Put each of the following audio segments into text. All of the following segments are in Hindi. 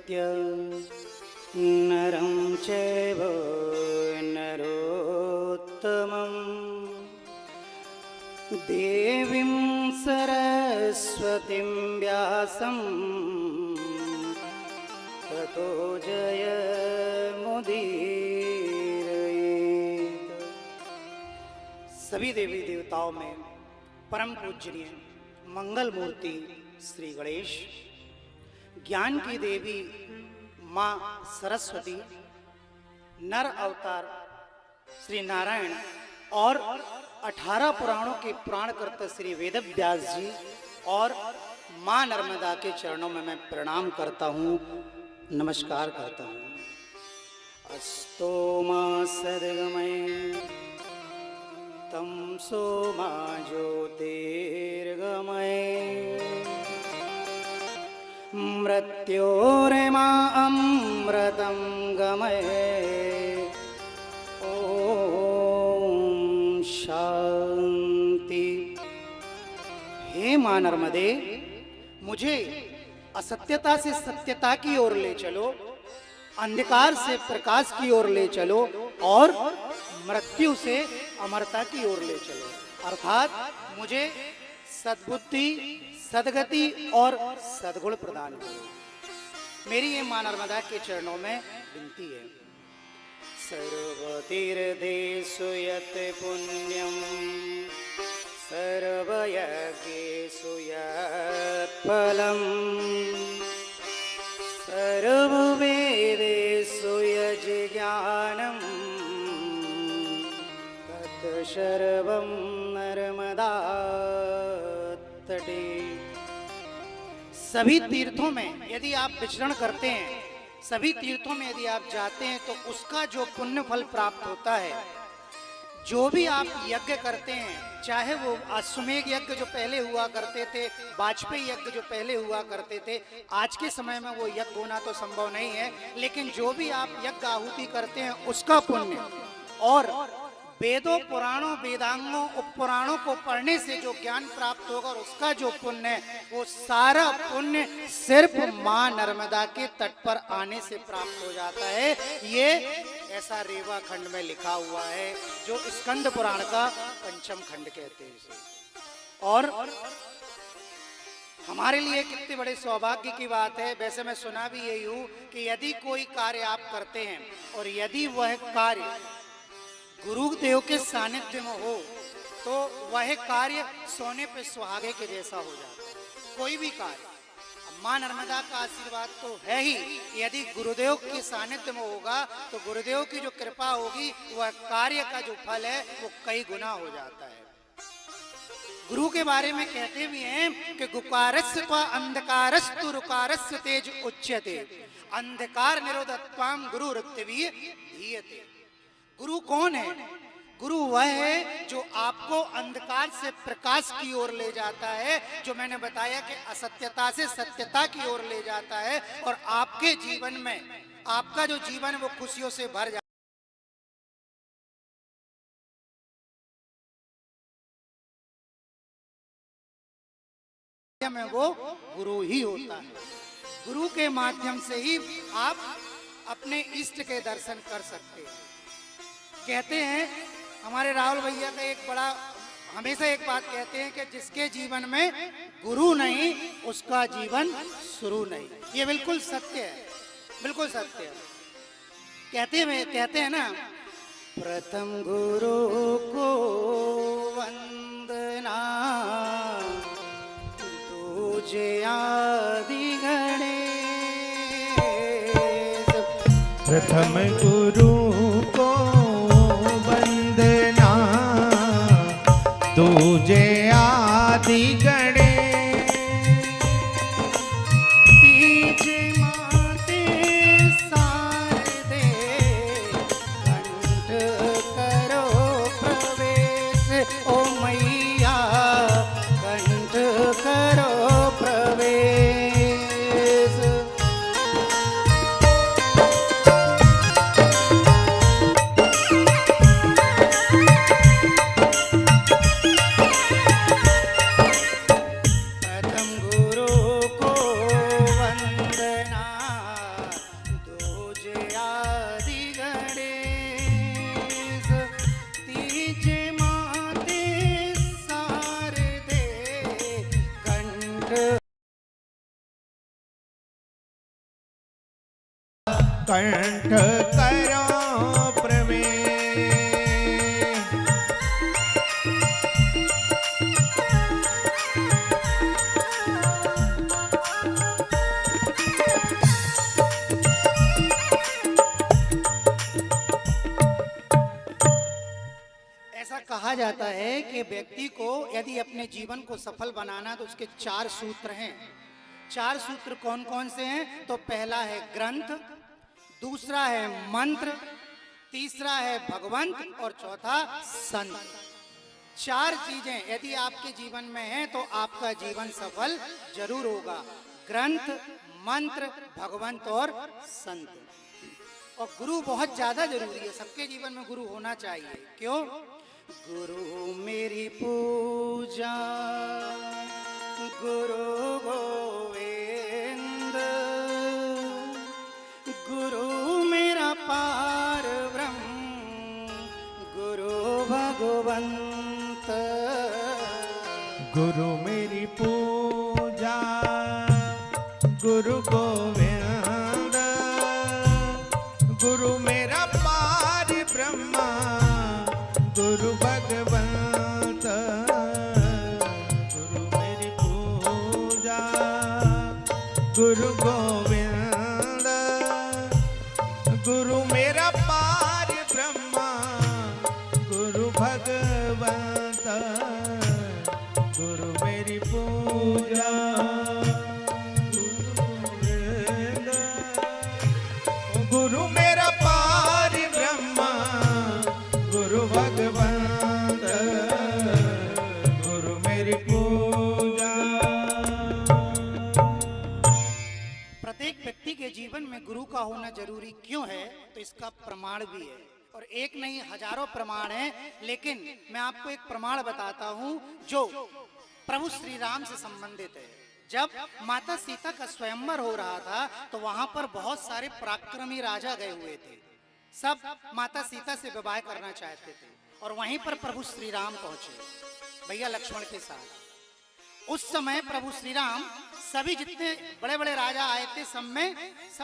सत्यं नरं चैव नरोत्तमं देवीं सरस्वतीं व्यासं ततो जयमुदीरयेत्। सभी देवी देवताओं में परम पूजनीय मंगल मूर्ति श्री गणेश, ज्ञान की देवी माँ सरस्वती, नर अवतार श्री नारायण और 18 पुराणों के पुराण करता श्री वेदव्यास जी और माँ नर्मदा के चरणों में मैं प्रणाम करता हूँ, नमस्कार करता हूँ। अस्तो माँ सद्गमय तम सो माँ ज्योतिर्गमय मृत्योर्मा अमृतं गमय। ओम शांति। हे मां नर्मदे, मुझे असत्यता से सत्यता की ओर ले चलो, अंधकार से प्रकाश की ओर ले चलो और मृत्यु से अमरता की ओर ले चलो। अर्थात मुझे सद्बुद्धि, सदगति और सद्गुण प्रदान करो। मेरी ये मां नर्मदा के चरणों में विनती है। सर्वतीर्थेषु यत् पुण्यं सर्वयज्ञेषु यत् फलं सर्ववेदेषु यज् ज्ञानं तत् सर्वं नर्मदा तटे। सभी तीर्थों में यदि आप विचरण करते हैं, सभी तीर्थों में यदि आप जाते हैं तो उसका जो पुण्य फल प्राप्त होता है, जो भी आप यज्ञ करते हैं, चाहे वो अश्वमेध यज्ञ जो पहले हुआ करते थे, वाजपेयी यज्ञ जो पहले हुआ करते थे, आज के समय में वो यज्ञ होना तो संभव नहीं है, लेकिन जो भी आप यज्ञ आहुति करते हैं उसका पुण्य और वेदों, पुराणों, वेदांगों, उपपुराणों को पढ़ने से जो ज्ञान प्राप्त होगा और उसका जो पुण्य है, वो सारा पुण्य सिर्फ माँ नर्मदा के तट पर आने से प्राप्त हो जाता है। ये ऐसा रेवा खंड में लिखा हुआ है, जो स्कंद पुराण का पंचम खंड कहते हैं इसे। और हमारे लिए कितने बड़े सौभाग्य की बात है। वैसे मैं सुना भी यही हूँ कि यदि कोई कार्य आप करते हैं और यदि वह कार्य गुरुदेव के सानिध्य में हो तो वह कार्य सोने पे सुहागे के जैसा हो जाता है। कोई भी कार्य, मां नर्मदा का आशीर्वाद तो है ही, यदि गुरुदेव के सानिध्य में होगा तो गुरुदेव की जो कृपा होगी वह कार्य का जो फल है वो कई गुना हो जाता है। गुरु के बारे में कहते भी हैं कि गुकारस्य त्वा अंधकारस्तु रुकारस्य तेज उच्यते, अंधकार निरोधत्वाम गुरु ऋत्विय धीयते। गुरु कौन है? गुरु वह है जो आपको अंधकार से प्रकाश की ओर ले जाता है, जो मैंने बताया कि असत्यता से सत्यता की ओर ले जाता है और आपके जीवन में आपका जो जीवन है वो खुशियों से भर जाता है। वो गुरु ही होता है। गुरु के माध्यम से ही आप अपने इष्ट के दर्शन कर सकते हैं। कहते हैं हमारे राहुल भैया का एक बड़ा हमेशा एक बात कहते हैं कि जिसके जीवन में गुरु नहीं उसका जीवन शुरू नहीं। ये बिल्कुल सत्य है, बिल्कुल सत्य है। कहते हैं ना, प्रथम गुरु को वंदना तुझे आदि गणेश। प्रथम गुरु को वंदना तुझे आदि गणेश। पीछे माते शारदे कंठ करो प्रवेश। ओ मैया कंठ करो प्रवेश। कंठ करो प्रमेय। ऐसा कहा जाता है कि व्यक्ति को यदि अपने जीवन को सफल बनाना तो उसके 4 सूत्र हैं। 4 सूत्र कौन कौन से हैं? तो पहला है ग्रंथ, दूसरा है मंत्र, तीसरा है भगवंत और चौथा संत। 4 चीजें यदि आपके जीवन में हैं तो आपका जीवन सफल जरूर होगा। ग्रंथ, मंत्र, भगवंत और संत। और गुरु बहुत ज्यादा जरूरी है, सबके जीवन में गुरु होना चाहिए। क्यों? गुरु मेरी पूजा गुरु गोविंद, गुरु मेरा पार ब्रह्म, गुरु भगवंत। गुरु मेरी पूजा गुरु गोविंद, गुरु मेरा पार ब्रह्मा, गुरु भगवंत। गुरु मेरी पूजा गुरु गोविंद, गुरु मेरा पार ब्रह्मा, गुरु भगवंत। गुरु मेरी पूजा गुरु गोविंद, गुरु मेरा पार ब्रह्मा, गुरु भगवंत। गुरु मेरी पूजा। प्रत्येक व्यक्ति के जीवन में गुरु का होना जरूरी क्यों है? तो इसका प्रमाण भी है, और एक नहीं हजारों प्रमाण हैं। लेकिन मैं आपको एक प्रमाण बताता हूं जो प्रभु श्री राम से संबंधित है। जब माता सीता का स्वयंवर हो रहा था तो वहां पर बहुत सारे पराक्रमी राजा गए हुए थे। सब माता सीता से विवाह करना चाहते थे और वहीं पर प्रभु श्री राम पहुंचे भैया लक्ष्मण के साथ। उस समय प्रभु श्री राम सभी जितने बड़े बड़े राजा आए थे सब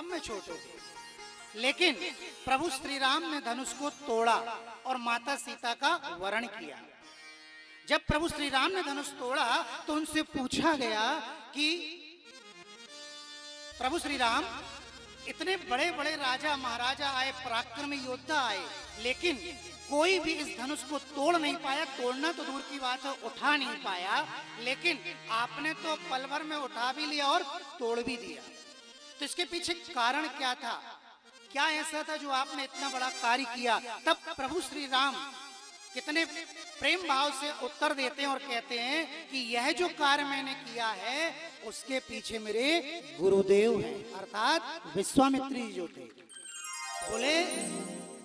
में छोटे थे। लेकिन प्रभु श्री राम ने धनुष को तोड़ा और माता सीता का वरण किया। जब प्रभु श्री राम ने धनुष तोड़ा तो उनसे पूछा गया कि प्रभु श्री राम, इतने बड़े बड़े राजा महाराजा आए, पराक्रमी योद्धा आए, लेकिन कोई भी इस धनुष को तोड़ नहीं पाया। तोड़ना तो दूर की बात है, उठा नहीं पाया। लेकिन आपने तो पल भर में उठा भी लिया और तोड़ भी दिया। तो इसके पीछे कारण क्या था? क्या ऐसा था जो आपने इतना बड़ा कार्य किया? तब प्रभु श्री राम कितने प्रेम भाव से उत्तर देते हैं और कहते हैं कि यह जो कार्य मैंने किया है उसके पीछे मेरे गुरुदेव हैं, अर्थात विश्वामित्र जी जो थे। बोले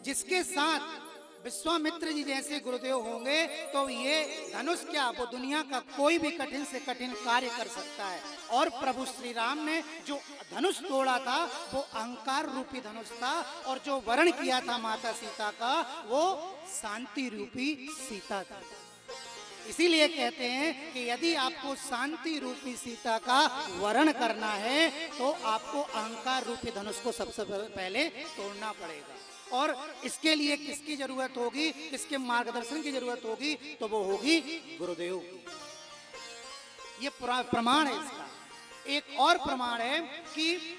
जिसके साथ विश्वामित्र जी जैसे गुरुदेव होंगे तो ये धनुष क्या, वो दुनिया का कोई भी कठिन से कठिन कार्य कर सकता है। और प्रभु श्री राम ने जो धनुष तोड़ा था वो अहंकार रूपी धनुष था, और जो वरण किया था माता सीता का वो शांति रूपी सीता था। इसीलिए कहते हैं कि यदि आपको शांति रूपी सीता का वरण करना है तो आपको अहंकार रूपी धनुष को सबसे पहले तोड़ना पड़ेगा। और इसके लिए किसकी जरूरत होगी, किसके मार्गदर्शन की जरूरत होगी? तो वो होगी गुरुदेव की। ये प्रमाण है इसका। एक और प्रमाण है कि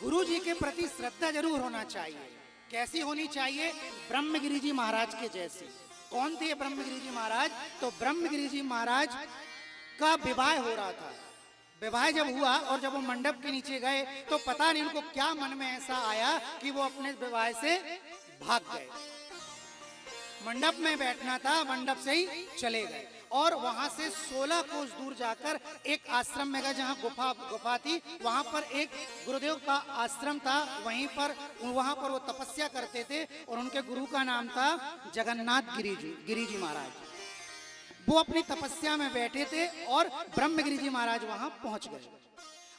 गुरु जी के प्रति श्रद्धा जरूर होना चाहिए। कैसी होनी चाहिए? ब्रह्मगिरी जी महाराज के जैसी। कौन थे ब्रह्मगिरी जी महाराज? तो ब्रह्मगिरी जी महाराज का विवाह हो रहा था। विवाह जब हुआ और जब वो मंडप के नीचे गए तो पता नहीं उनको क्या मन में ऐसा आया कि वो अपने विवाह से भाग गए। मंडप में बैठना था, मंडप से ही चले गए और वहां से 16 कोस दूर जाकर एक आश्रम में गए जहां गुफा थी। वहां पर एक गुरुदेव का आश्रम था, वहां पर वो तपस्या करते थे और उनके गुरु का नाम था जगन्नाथ गिरी जी महाराज। वो अपनी तपस्या में बैठे थे और ब्रह्मगिरी जी महाराज वहां पहुंच गए।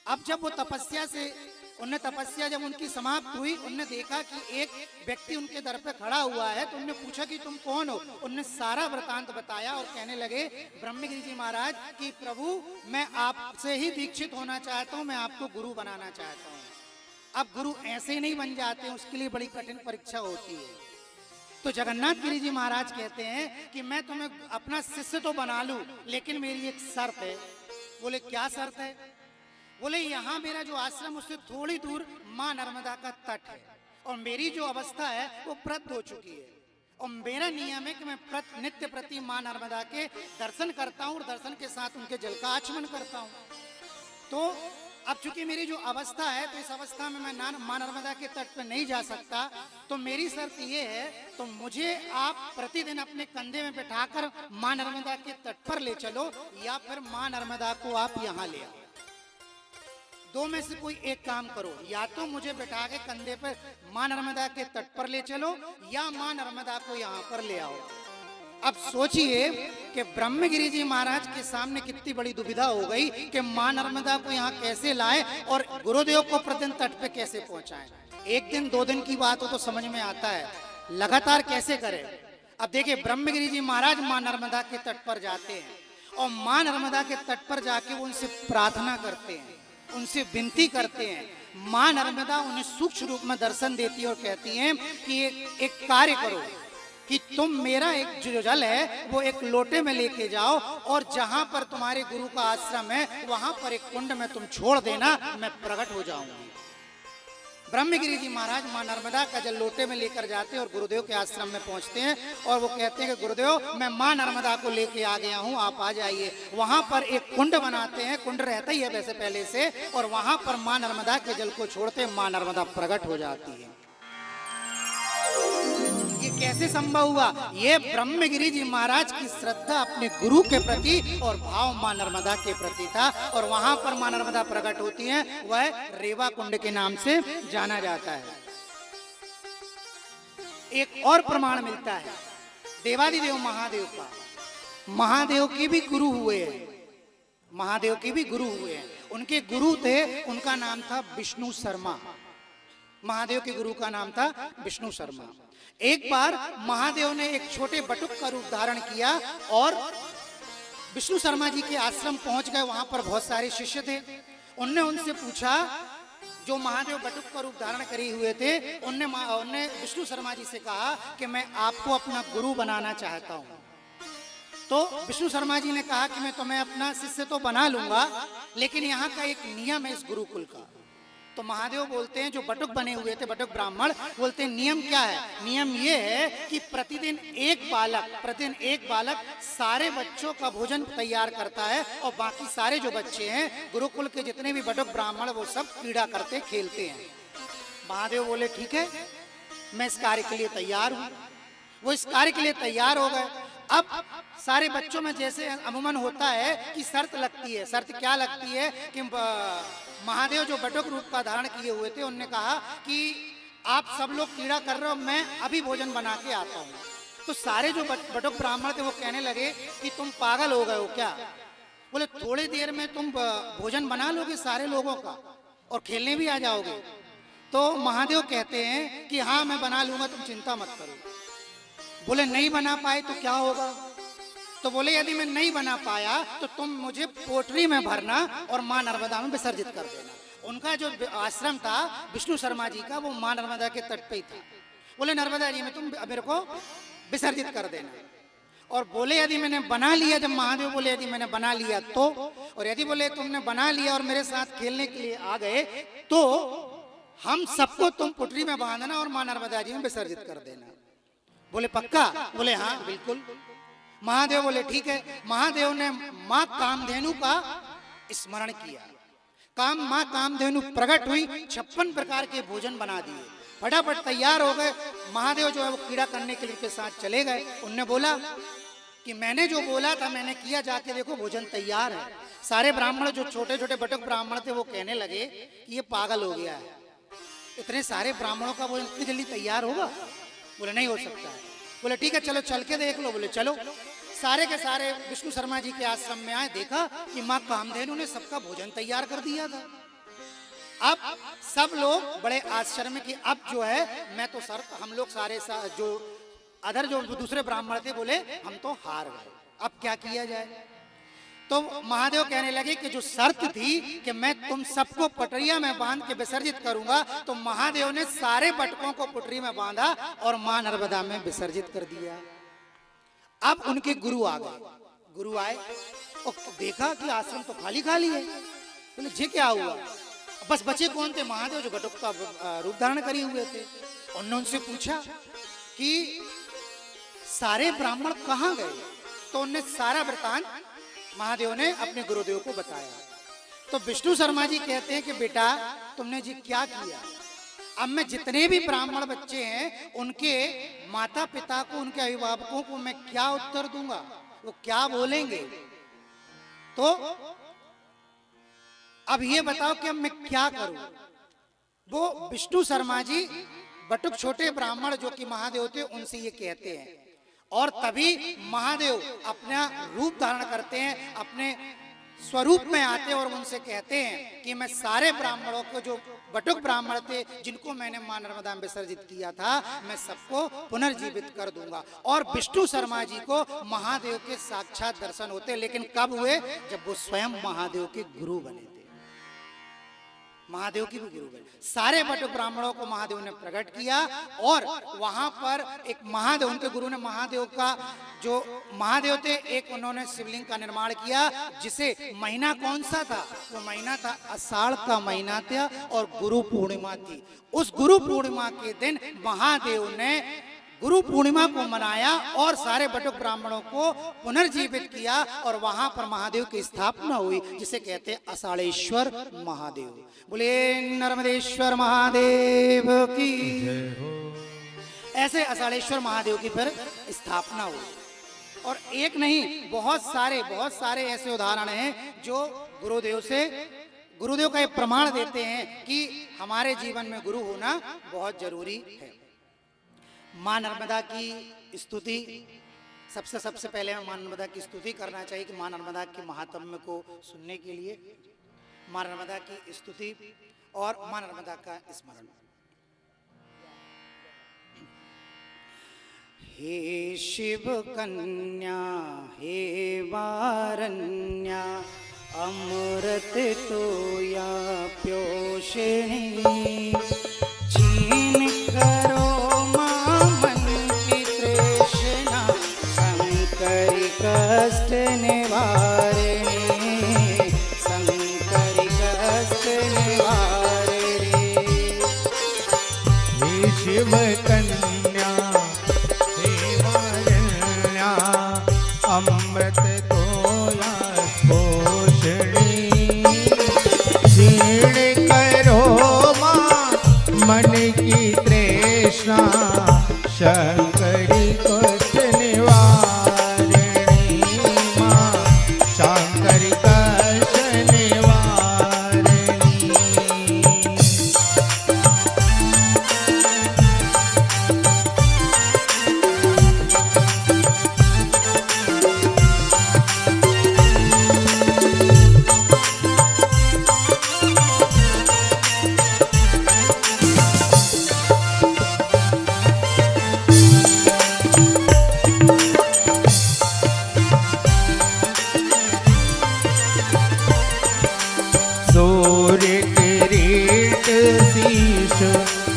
अब जब वो तपस्या जब उनकी समाप्त हुई, उनने देखा कि एक व्यक्ति उनके दर पे खड़ा हुआ है, तो उनने पूछा कि तुम कौन हो? उनने सारा वृतांत बताया और कहने लगे ब्रह्मगिरी जी महाराज कि प्रभु मैं आपसे ही दीक्षित होना चाहता हूँ, मैं आपको गुरु बनाना चाहता हूँ। अब गुरु ऐसे नहीं बन जाते हैं, उसके लिए बड़ी कठिन परीक्षा होती है। तो जगन्नाथ गिरी जी महाराज कहते हैं कि मैं तुम्हें अपना शिष्य तो बना लूं, लेकिन मेरी एक शर्त है। बोले क्या शर्त है? बोले यहाँ मेरा जो आश्रम उससे थोड़ी दूर माँ नर्मदा का तट है, और मेरी जो अवस्था है वो प्रत हो चुकी है, और मेरा नियम है कि मैं नित्य प्रति माँ नर्मदा के दर्शन करता हूँ और दर्शन के साथ उनके जल का आचमन करता हूँ। तो अब चूंकि मेरी जो अवस्था है, तो इस अवस्था में मैं माँ नर्मदा के तट पर नहीं जा सकता, तो मेरी शर्त ये है, तो मुझे आप प्रतिदिन अपने कंधे में बैठाकर माँ नर्मदा के तट पर ले चलो, या फिर माँ नर्मदा को आप यहाँ ले आओ। दो में से कोई एक काम करो, या तो मुझे बैठा के कंधे पर माँ नर्मदा के तट पर ले चलो, या माँ नर्मदा को यहाँ पर ले आओ। अब सोचिए कि ब्रह्मगिरी जी महाराज के सामने कितनी बड़ी दुविधा हो गई कि माँ नर्मदा को यहाँ कैसे लाए और गुरुदेव को प्रतिदिन तट पे कैसे पहुंचाएं। एक दिन दो दिन की बात हो तो समझ में आता है, लगातार कैसे करें। अब देखिए, ब्रह्मगिरी जी महाराज माँ नर्मदा के तट पर जाते हैं, और माँ नर्मदा के तट पर जाके वो उनसे प्रार्थना करते हैं, उनसे विनती करते हैं। माँ नर्मदा उन्हें सूक्ष्म रूप में दर्शन देती है और कहती हैं कि एक कार्य करो कि तुम मेरा एक जो जल है वो एक लोटे में लेके जाओ, और जहां पर तुम्हारे गुरु का आश्रम है वहां पर एक कुंड में तुम छोड़ देना, मैं प्रकट हो जाऊंगी। ब्रह्मगिरी जी महाराज माँ नर्मदा का जल लोटे में लेकर जाते हैं और गुरुदेव के आश्रम में पहुंचते हैं, और वो कहते हैं कि गुरुदेव मैं माँ नर्मदा को लेके आ गया हूँ, आप आ जाइए। वहां पर एक कुंड बनाते हैं, कुंड रहता ही है वैसे पहले से, और वहां पर माँ नर्मदा के जल को छोड़ते माँ नर्मदा प्रकट हो जाती है। ये कैसे संभव हुआ? ये ब्रह्मगिरी जी महाराज की श्रद्धा अपने गुरु के प्रति और भाव मां नर्मदा के प्रति था, और वहां पर मां नर्मदा प्रकट होती हैं, वह रेवा कुंड के नाम से जाना जाता है। एक और प्रमाण मिलता है देवादिदेव महादेव का। महादेव के भी गुरु हुए हैं, महादेव के भी गुरु हुए हैं। उनके गुरु थे, उनका नाम था विष्णु शर्मा। महादेव के गुरु का नाम था विष्णु शर्मा। एक बार महादेव ने एक छोटे बटुक का रूप धारण किया और विष्णु शर्मा जी के आश्रम पहुंच गए। वहां पर बहुत सारे शिष्य थे। उनने उनसे पूछा, जो महादेव बटुक का रूप धारण करे हुए थे, उनने विष्णु शर्मा जी से कहा कि मैं आपको अपना गुरु बनाना चाहता हूं। तो विष्णु शर्मा जी ने कहा कि मैं तुम्हें अपना शिष्य तो बना लूंगा, लेकिन यहाँ का एक नियम है इस गुरुकुल का। तो महादेव बोलते हैं, जो बटुक बने हुए थे, बटुक ब्राह्मण बोलते हैं, नियम क्या है? नियम ये है कि प्रतिदिन एक बालक सारे बच्चों का भोजन तैयार करता है, और बाकी सारे जो बच्चे हैं गुरुकुल के जितने भी बटुक ब्राह्मण वो सब क्रीड़ा करते खेलते हैं। महादेव बोले ठीक है, मैं इस कार्य के लिए तैयार हूँ। वो इस कार्य के लिए तैयार हो गए। अब सारे बच्चों में जैसे अमूमन होता है कि शर्त लगती है। शर्त क्या लगती है कि महादेव जो बटुक रूप का धारण किए हुए थे, उन्होंने कहा कि आप सब लोग क्रीड़ा कर रहे हो, मैं अभी भोजन बना के आता हूँ। तो सारे जो बटुक ब्राह्मण थे वो कहने लगे कि तुम पागल हो गए हो क्या? बोले थोड़ी देर में तुम भोजन बना लोगे सारे लोगों का और खेलने भी आ जाओगे? तो महादेव कहते हैं कि हाँ मैं बना लूंगा, तुम चिंता मत करो। बोले नहीं बना पाए तो क्या होगा? तो बोले यदि मैं नहीं बना पाया तो तुम मुझे पोटरी में भरना और माँ नर्मदा में विसर्जित कर देना। उनका जो आश्रम था विष्णु शर्मा जी का, वो माँ नर्मदा के तट पे ही था। बोले नर्मदा जी में तुम मेरे को विसर्जित कर देना। और बोले यदि मैंने बना लिया, जब महादेव बोले यदि मैंने बना लिया तो, और यदि बोले तुमने बना लिया और मेरे साथ खेलने के लिए आ गए तो हम सबको तुम पुटरी में बांधना और माँ नर्मदा जी में विसर्जित कर देना। बोले पक्का? बोले हाँ बिल्कुल। महादेव बोले ठीक है। महादेव ने माँ कामधेनु का स्मरण किया। माँ कामधेनु प्रकट हुई, 56 प्रकार के भोजन बना दिए, फटाफट तैयार हो गए। महादेव जो है वो क्रीड़ा करने के लिए के साथ चले गए। उनने बोला कि मैंने जो बोला था मैंने किया, जाके देखो भोजन तैयार है। सारे ब्राह्मण जो छोटे छोटे बटुक ब्राह्मण थे वो कहने लगे कि ये पागल हो गया है, इतने सारे ब्राह्मणों का भोजन इतनी जल्दी तैयार होगा? बोले नहीं हो सकता है। बोले ठीक है चलो चल के देख लो। बोले चलो। सारे के सारे विष्णु शर्मा जी के आश्रम में आए, देखा कि माँ कामधेनु ने सबका भोजन तैयार कर दिया था। अब सब लोग बड़े आश्चर्य में कि अब जो है मैं तो सर हम लोग सारे जो अदर जो दूसरे ब्राह्मण थे बोले हम तो हार गए, अब क्या किया जाए? तो महादेव कहने लगे कि जो शर्त थी कि मैं तुम सबको पटरिया में बांध के विसर्जित करूंगा, तो महादेव ने सारे बटकों को पटरी में बांधा और मां नर्मदा में विसर्जित कर दिया। अब उनके गुरु आ गए। गुरु आए और देखा कि आश्रम तो खाली खाली है। बोले जी क्या हुआ? बस बचे कौन थे? महादेव जो बटुक का रूप धारण करे हुए थे। उन्होंने उनसे पूछा कि सारे ब्राह्मण कहाँ गए? तो उनने सारा वृतांत महादेव ने अपने गुरुदेव को बताया। तो विष्णु शर्मा जी कहते हैं कि बेटा तुमने जी क्या किया? अब मैं जितने भी ब्राह्मण बच्चे हैं उनके माता पिता को, उनके अभिभावकों को मैं क्या उत्तर दूंगा? वो क्या बोलेंगे? तो अब ये बताओ कि अब मैं क्या करूं? वो विष्णु शर्मा जी बटुक छोटे ब्राह्मण जो कि महादेव थे उनसे ये कहते हैं, और तभी महादेव अपना रूप धारण करते हैं, अपने स्वरूप में आते हैं और उनसे कहते हैं कि मैं सारे ब्राह्मणों को, जो बटुक ब्राह्मण थे जिनको मैंने मां नर्मदा में विसर्जित किया था, मैं सबको पुनर्जीवित कर दूंगा। और विष्णु शर्मा जी को महादेव के साक्षात दर्शन होते, लेकिन कब हुए? जब वो स्वयं महादेव के गुरु बने थे। महादेव की भी गुरु बने। सारे बटुक ब्राह्मणों को महादेव ने प्रकट किया और वहां पर एक महादेव, उनके गुरु ने महादेव का, जो महादेव थे, एक उन्होंने शिवलिंग का निर्माण किया, जिसे महीना कौन सा था? वो महीना था आषाढ़ का महीना था और गुरु पूर्णिमा थी। उस गुरु पूर्णिमा के दिन महादेव ने गुरु पूर्णिमा को मनाया और सारे बटुक ब्राह्मणों को पुनर्जीवित किया और वहां पर महादेव की स्थापना हुई, जिसे कहते हैं अषाढ़ेश्वर महादेव। बोले नर्मदेश्वर महादेव की जय हो। ऐसे अषाढ़ेश्वर महादेव की फिर स्थापना हुई। और एक नहीं, बहुत सारे ऐसे उदाहरण हैं जो गुरुदेव का एक प्रमाण देते हैं कि हमारे जीवन में गुरु होना बहुत जरूरी है। मां नर्मदा की स्तुति, सबसे पहले मां नर्मदा की स्तुति करना चाहिए कि मां नर्मदा के महात्म्य को सुनने के लिए मां नर्मदा की स्तुति और मां नर्मदा का स्मरण। हे शिव कन्या हे वारण्या, अमृत तो या प्योषिणी, छीन करो कष्ट निवारिणी, शंकरी कष्ट निवारिणी। हे शिव कन्या हे वारण्या, अमृत तोया पोषणी, क्षीण करो मां मन की तृष्णा, शंकरी कष्ट निवारिणी।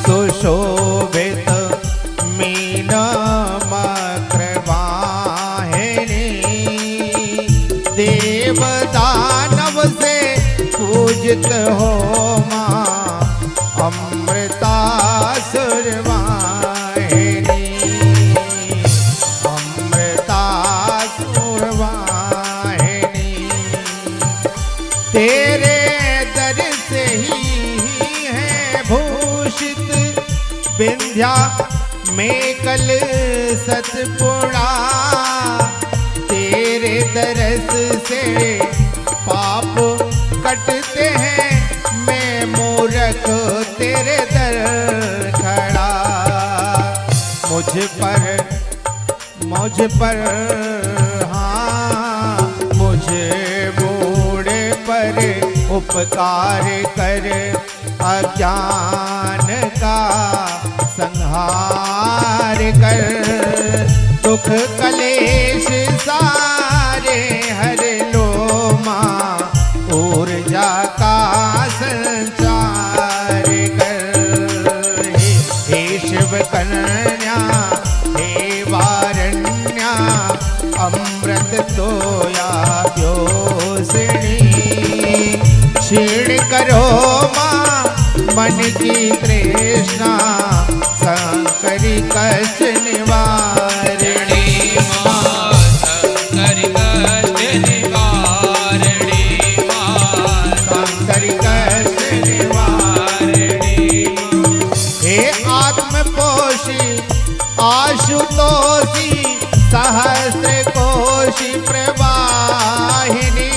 सुशोभित मीना मक्रवाहिनी, देव दानव से पूजित हो मां अमृतासुर वाहिनी, अमृतासुर वाहिनी। तेरे दर से ही है भूषित विंध्या में कल सतपुड़ा, तेरे दरस से पाप कटते हैं, मैं मूर्ख तेरे दर खड़ा। मुझ पर हाँ, मुझे बूढ़े पर उपकार कर, अज्ञान का संहार कर, दुख कलेश सारे हर लो मन की तृष्णा शंकरी कष्ट निवारणी माँ। शंकरी कष्ट निवारणी माँ। शंकरी कष्ट निवारणी। हे आत्मपोषी आशुतोषी सहस्र कोशि प्रवाहिनी,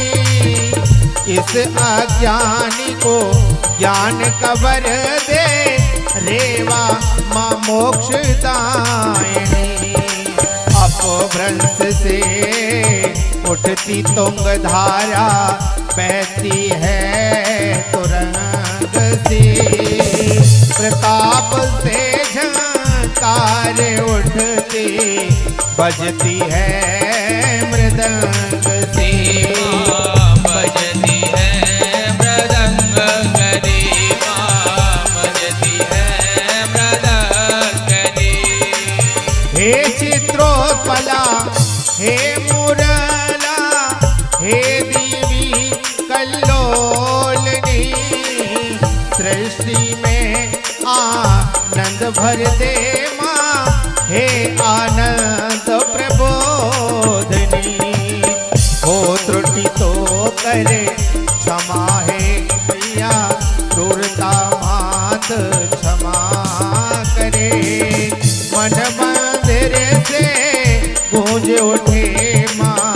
इस अज्ञानी को ज्ञान कबर दे रेवा माँ मोक्षदायिनी। अपभ्रंश से उठती तुंग धारा बहती है तुरंग से, प्रताप से झंकार उठती बजती है मृदंग से। बजती है मृदंग गरी माँ। बजती है मृदंग गरी। हे चित्रोत्पला हे मुरला हे देवी कल्लोलिनी, सृष्टि में आनंद भर दे माँ हे आनंद प्रबोधनी। हो त्रुटि तो करे क्षमा है मैया, क्रूरता मात क्षमा करे। मन मंदिर से गूंज उठे माँ,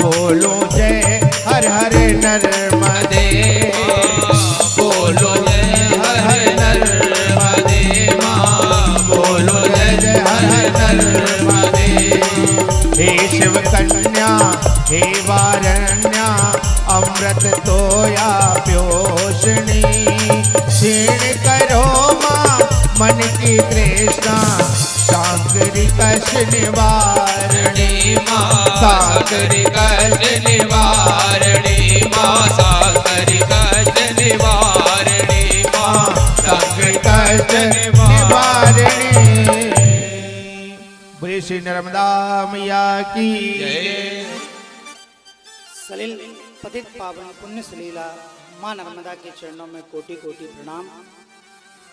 बोलो जय हर हर नर्मदे। बोलो जय हर हर नर्मदे माँ। बोलो जय जय हर हर नर्मदे। हे शिव कन्या हे वारण्या अमृत तोया प्योषणी, क्षीण करो माँ मन की तृष्णा शंकरी कष्ट निवारणी माँ। शंकरी कष्ट निवारणी माँ। शंकरी कष्ट निवारणी माँ। शंकरी कष्ट निवारणी। बोले श्री नर्मदा मैया की सलिल पतित पावन पुण्य सलीला माँ नर्मदा के चरणों में कोटि कोटि प्रणाम।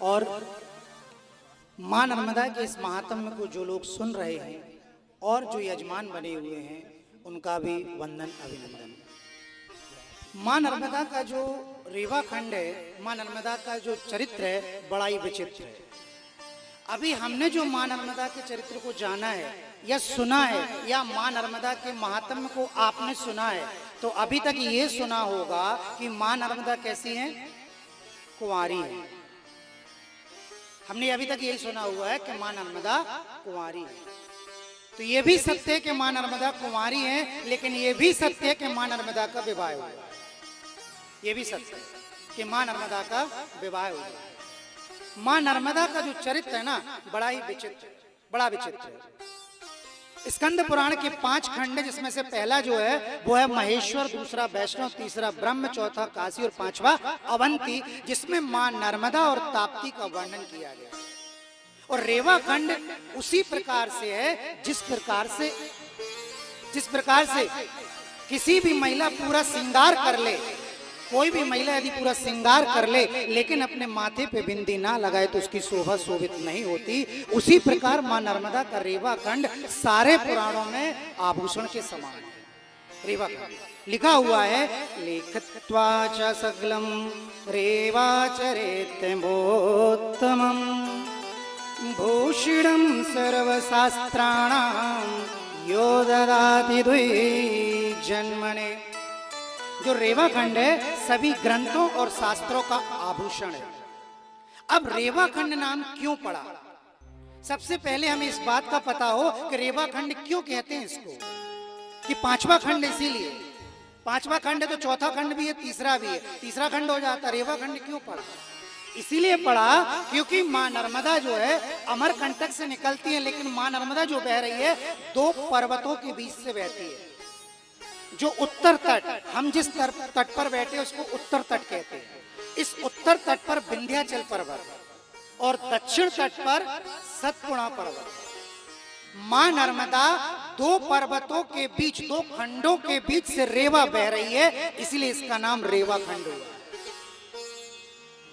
और माँ नर्मदा के इस महात्म्य को जो लोग सुन रहे हैं और जो यजमान बने हुए हैं उनका भी वंदन अभिनंदन। माँ नर्मदा का जो रेवा खंड है, माँ नर्मदा का जो चरित्र है बड़ा ही विचित्र है। अभी हमने जो माँ नर्मदा के चरित्र को जाना है या सुना है, या माँ नर्मदा के महात्म्य को आपने सुना है, तो अभी तक ये सुना होगा कि माँ नर्मदा कैसी है, कुंवारी है। हमने अभी तक यही सुना हुआ है कि माँ नर्मदा कुंवारी है। तो ये भी सत्य है कि माँ नर्मदा कुंवारी है, लेकिन ये भी सत्य है कि माँ नर्मदा का विवाह हुआ। ये भी सत्य है कि माँ नर्मदा का विवाह हुआ। माँ नर्मदा का जो चरित्र है ना, बड़ा ही विचित्र, बड़ा विचित्र है। स्कंद पुराण के 5 खंड, जिसमें से पहला जो है वो है महेश्वर, दूसरा वैष्णव, तीसरा ब्रह्म, चौथा काशी और 5वां अवंती, जिसमें माँ नर्मदा और ताप्ती का वर्णन किया गया। और रेवा खंड उसी प्रकार से है जिस प्रकार से किसी भी महिला पूरा श्रृंगार कर ले, कोई भी महिला यदि पूरा श्रृंगार कर ले लेकिन अपने माथे पे बिंदी ना लगाए तो उसकी शोभा शोभित नहीं होती। उसी प्रकार माँ नर्मदा का रेवा खंड सारे पुराणों में आभूषण के समान है। रेवा खंड लिखा हुआ है, लेखत्वा च सकलम रेवा चरेत्यमोत्तमं भूषिणं सर्वशास्त्राणां यो ददाति द्विजन्मने। जो रेवा खंड है सभी ग्रंथों और शास्त्रों का आभूषण है। अब रेवा खंड नाम क्यों पड़ा? सबसे पहले हमें इस बात का पता हो कि रेवा खंड क्यों कहते हैं इसको, कि 5वां खंड इसीलिए। 5वां खंड है तो चौथा खंड भी है, तीसरा भी है, तीसरा खंड हो जाता। रेवा खंड क्यों पड़ा? इसीलिए पड़ा क्योंकि माँ नर्मदा जो है अमरकंटक से निकलती है, लेकिन माँ नर्मदा जो बह रही है 2 पर्वतों के बीच से बहती है। जो उत्तर तट, हम जिस तट पर बैठे हैं उसको उत्तर तट कहते हैं। इस उत्तर तट पर विंध्याचल पर्वत और दक्षिण तट पर सतपुड़ा पर्वत। माँ नर्मदा 2 पर्वतों के बीच, 2 खंडों के बीच से रेवा बह रही है, इसलिए इसका नाम रेवा खंड हुआ।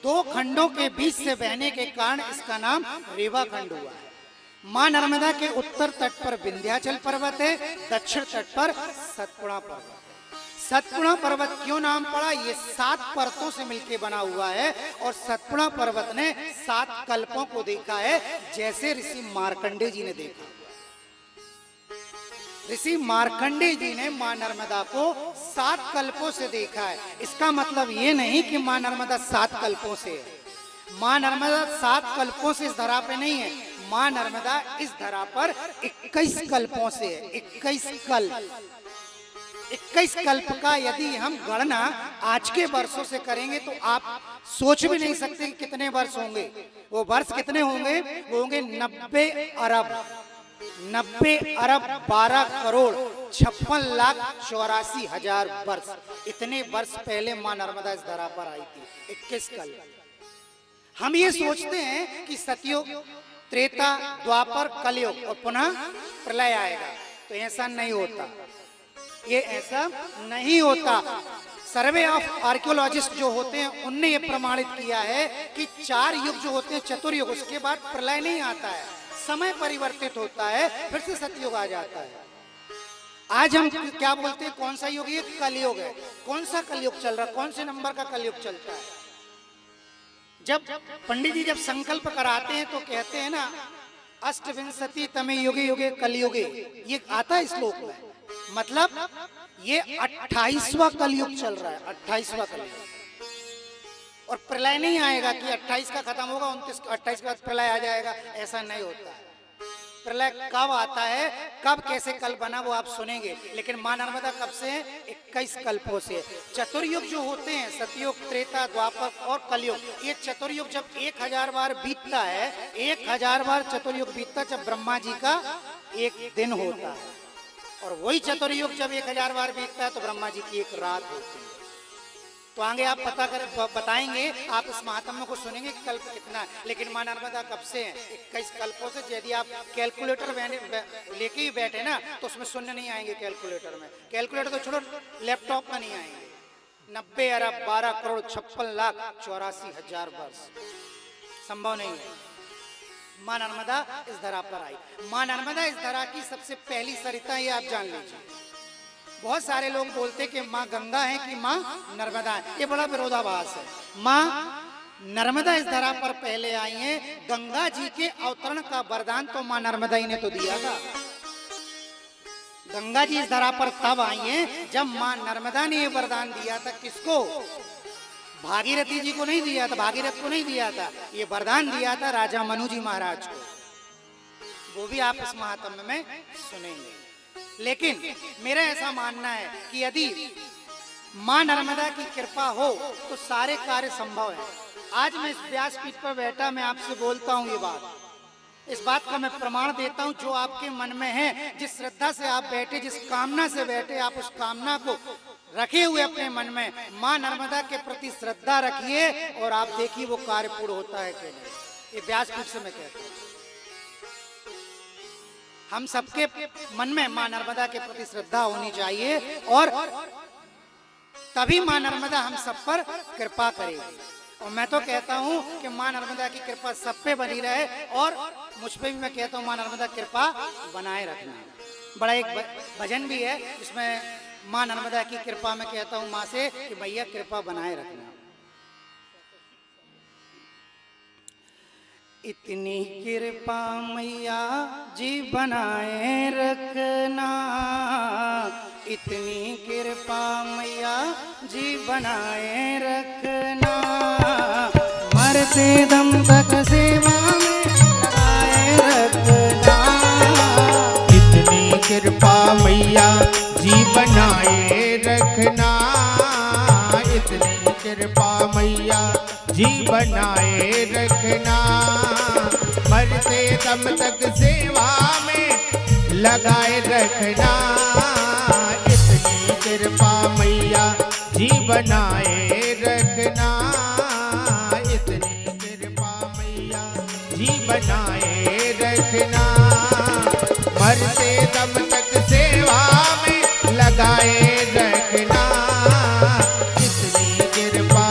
दो खंडों के बीच से बहने के कारण इसका नाम रेवा खंड हुआ है। मां नर्मदा के उत्तर तट पर विंध्याचल पर्वत है, दक्षिण तट पर सतपुड़ा पर्वत है। सतपुड़ा पर्वत क्यों नाम पड़ा? ये 7 परतों से मिलकर बना हुआ है और सतपुड़ा पर्वत ने 7 कल्पों को देखा है, जैसे ऋषि मार्कंडेय जी ने देखा। ऋषि मार्कंडेय जी ने मां नर्मदा को 7 कल्पों से देखा है। इसका मतलब ये नहीं कि मां नर्मदा 7 कल्पों से है। मां नर्मदा 7 कल्पों से इस धरा पे नहीं है। मां नर्मदा इस धरा पर 21 कल्पों से है। 21 कल्प का यदि हम गणना आज के वर्षों से करेंगे तो आप सोच भी नहीं सकते कि कितने वर्ष होंगे। वो वर्ष कितने होंगे? वो होंगे 90 अरब 12 करोड़ 56,84,000 वर्ष। इतने वर्ष पहले मां नर्मदा इस धरा पर आई थी। 21 कल्प। हम ये सोचते हैं कि सतयुग, त्रेता, द्वापर, कलयुग और पुनः प्रलय आएगा, तो ऐसा नहीं होता। ये ऐसा नहीं होता। सर्वे ऑफ आर्कियोलॉजिस्ट जो होते हैं उनने ये प्रमाणित किया है कि 4 युग जो होते हैं, चतुर्युग, उसके बाद प्रलय नहीं आता है, समय परिवर्तित होता है, फिर से सतयुग आ जाता है। आज हम क्या बोलते हैं? कौन सा युग? ये कलयुग है। कौन सा कलयुग चल रहा? कौन से नंबर का कलयुग चलता है? जब पंडित जी जब संकल्प कराते हैं तो कहते हैं ना, अष्टविंशति तमे युगे युगे कलयुगे, ये आता है श्लोक में। मतलब ये 28वां कलयुग चल रहा है, 28वां कलयुग। और प्रलय नहीं आएगा कि 28 का खत्म होगा 28 के बाद प्रलय आ जाएगा, ऐसा नहीं होता है। प्रलय कब आता है, कब कैसे कल बना, वो आप सुनेंगे। लेकिन मां नर्मदा कब से है? 21 कल्पों से। चतुर्युग जो होते हैं, सतयुग, त्रेता, द्वापर और कलयुग, ये चतुर्युग जब 1000 बार बीतता है, 1000 बार चतुर्युग बीतता है जब ब्रह्मा जी का एक दिन होता है। और वही चतुर्युग जब 1000 बार बीतता है तो ब्रह्मा जी की एक रात होती है। तो आगे आप पता कर बताएंगे, आप इस महात्म्य को सुनेंगे कि कल्प कितना है। लेकिन मां नर्मदा कब से है? 21 कल्पों से। यदि आप कैलकुलेटर लेके ही बैठे ना तो उसमें शून्य नहीं आएंगे। कैलकुलेटर में, कैलकुलेटर तो छोड़ो, लैपटॉप में नहीं आएंगे। 90 अरब 12 करोड़ 56,84,000 वर्ष संभव नहीं है। मां नर्मदा इस धरा पर आई। मां नर्मदा इस धरा की सबसे पहली सरिता, ये आप जान लीजिए। बहुत सारे लोग बोलते कि माँ गंगा है कि माँ नर्मदा है, ये बड़ा विरोधाभास है। माँ नर्मदा इस धरा पर पहले आई हैं। गंगा जी के अवतरण का वरदान तो माँ नर्मदा ही ने तो दिया था। गंगा जी इस धरा पर तब आई हैं जब माँ नर्मदा ने ये वरदान दिया था। किसको? भागीरथी जी को नहीं दिया था, भागीरथ को नहीं दिया था, ये वरदान दिया था राजा मनु जी महाराज को। वो भी आप इस महात्म्य में सुनेंगे। लेकिन मेरा ऐसा मानना है कि यदि मां नर्मदा की कृपा हो तो सारे कार्य संभव है। आज मैं इस व्यासपीठ पर बैठा, मैं आपसे बोलता हूँ ये बात, इस बात का मैं प्रमाण देता हूँ। जो आपके मन में है, जिस श्रद्धा से आप बैठे, जिस कामना से बैठे, आप उस कामना को रखे हुए अपने मन में मां नर्मदा के प्रति श्रद्धा रखिए और आप देखिए वो कार्य पूर्ण होता है कि नहीं। ये व्यासपीठ से मैं कहता हूँ। हम सबके मन में मां नर्मदा के प्रति श्रद्धा होनी चाहिए और तभी मां नर्मदा हम सब पर कृपा करेगी। और मैं तो कहता हूं कि मां नर्मदा की कृपा सब पे बनी रहे और मुझ पे भी मैं कहता हूं मां नर्मदा कृपा बनाए रखना। बड़ा एक भजन भी है जिसमें मां नर्मदा की कृपा में कहता हूं मां से कि भैया कृपा बनाए रखना। इतनी कृपा मैया जी बनाए रखना, इतनी कृपा मैया जी बनाए रखना, मरते दम तक सेवा में लगाए रखना। इतनी कृपा मैया जी बनाए रखना, इतनी कृपा मैया जी बनाए रखना, मरते दम तक सेवा में लगाए रखना। इतनी कृपा मैया जी बनाए रखना, इतनी कृपा मैया जी बनाए रखना, मरते दम तक सेवा में लगाए रखना। इतनी कृपा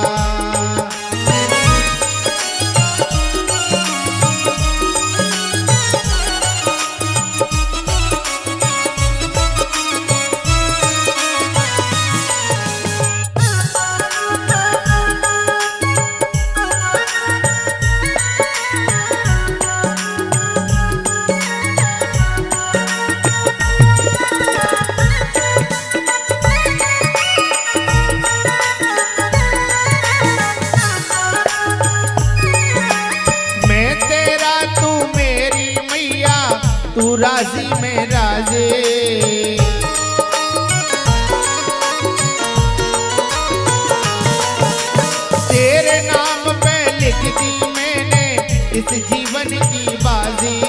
इस जीवन की बाजी।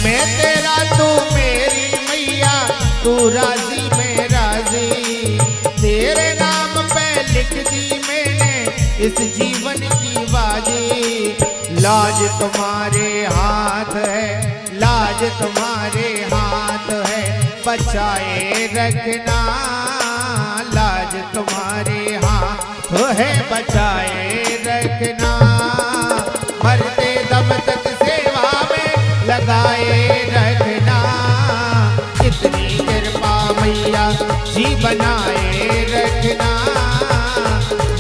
मैं तेरा तू मेरी मैया, तू राजी मैं राजी। तेरे नाम पे लिख दी मैंने इस जीवन की बाजी। लाज तुम्हारे हाथ है, लाज तुम्हारे हाथ है, बचाए रखना। लाज तुम्हारे हाथ है, बचाए रखना। मरते दम तक सेवा में लगाए रखना। इतनी कृपा मैया जी बनाए रखना।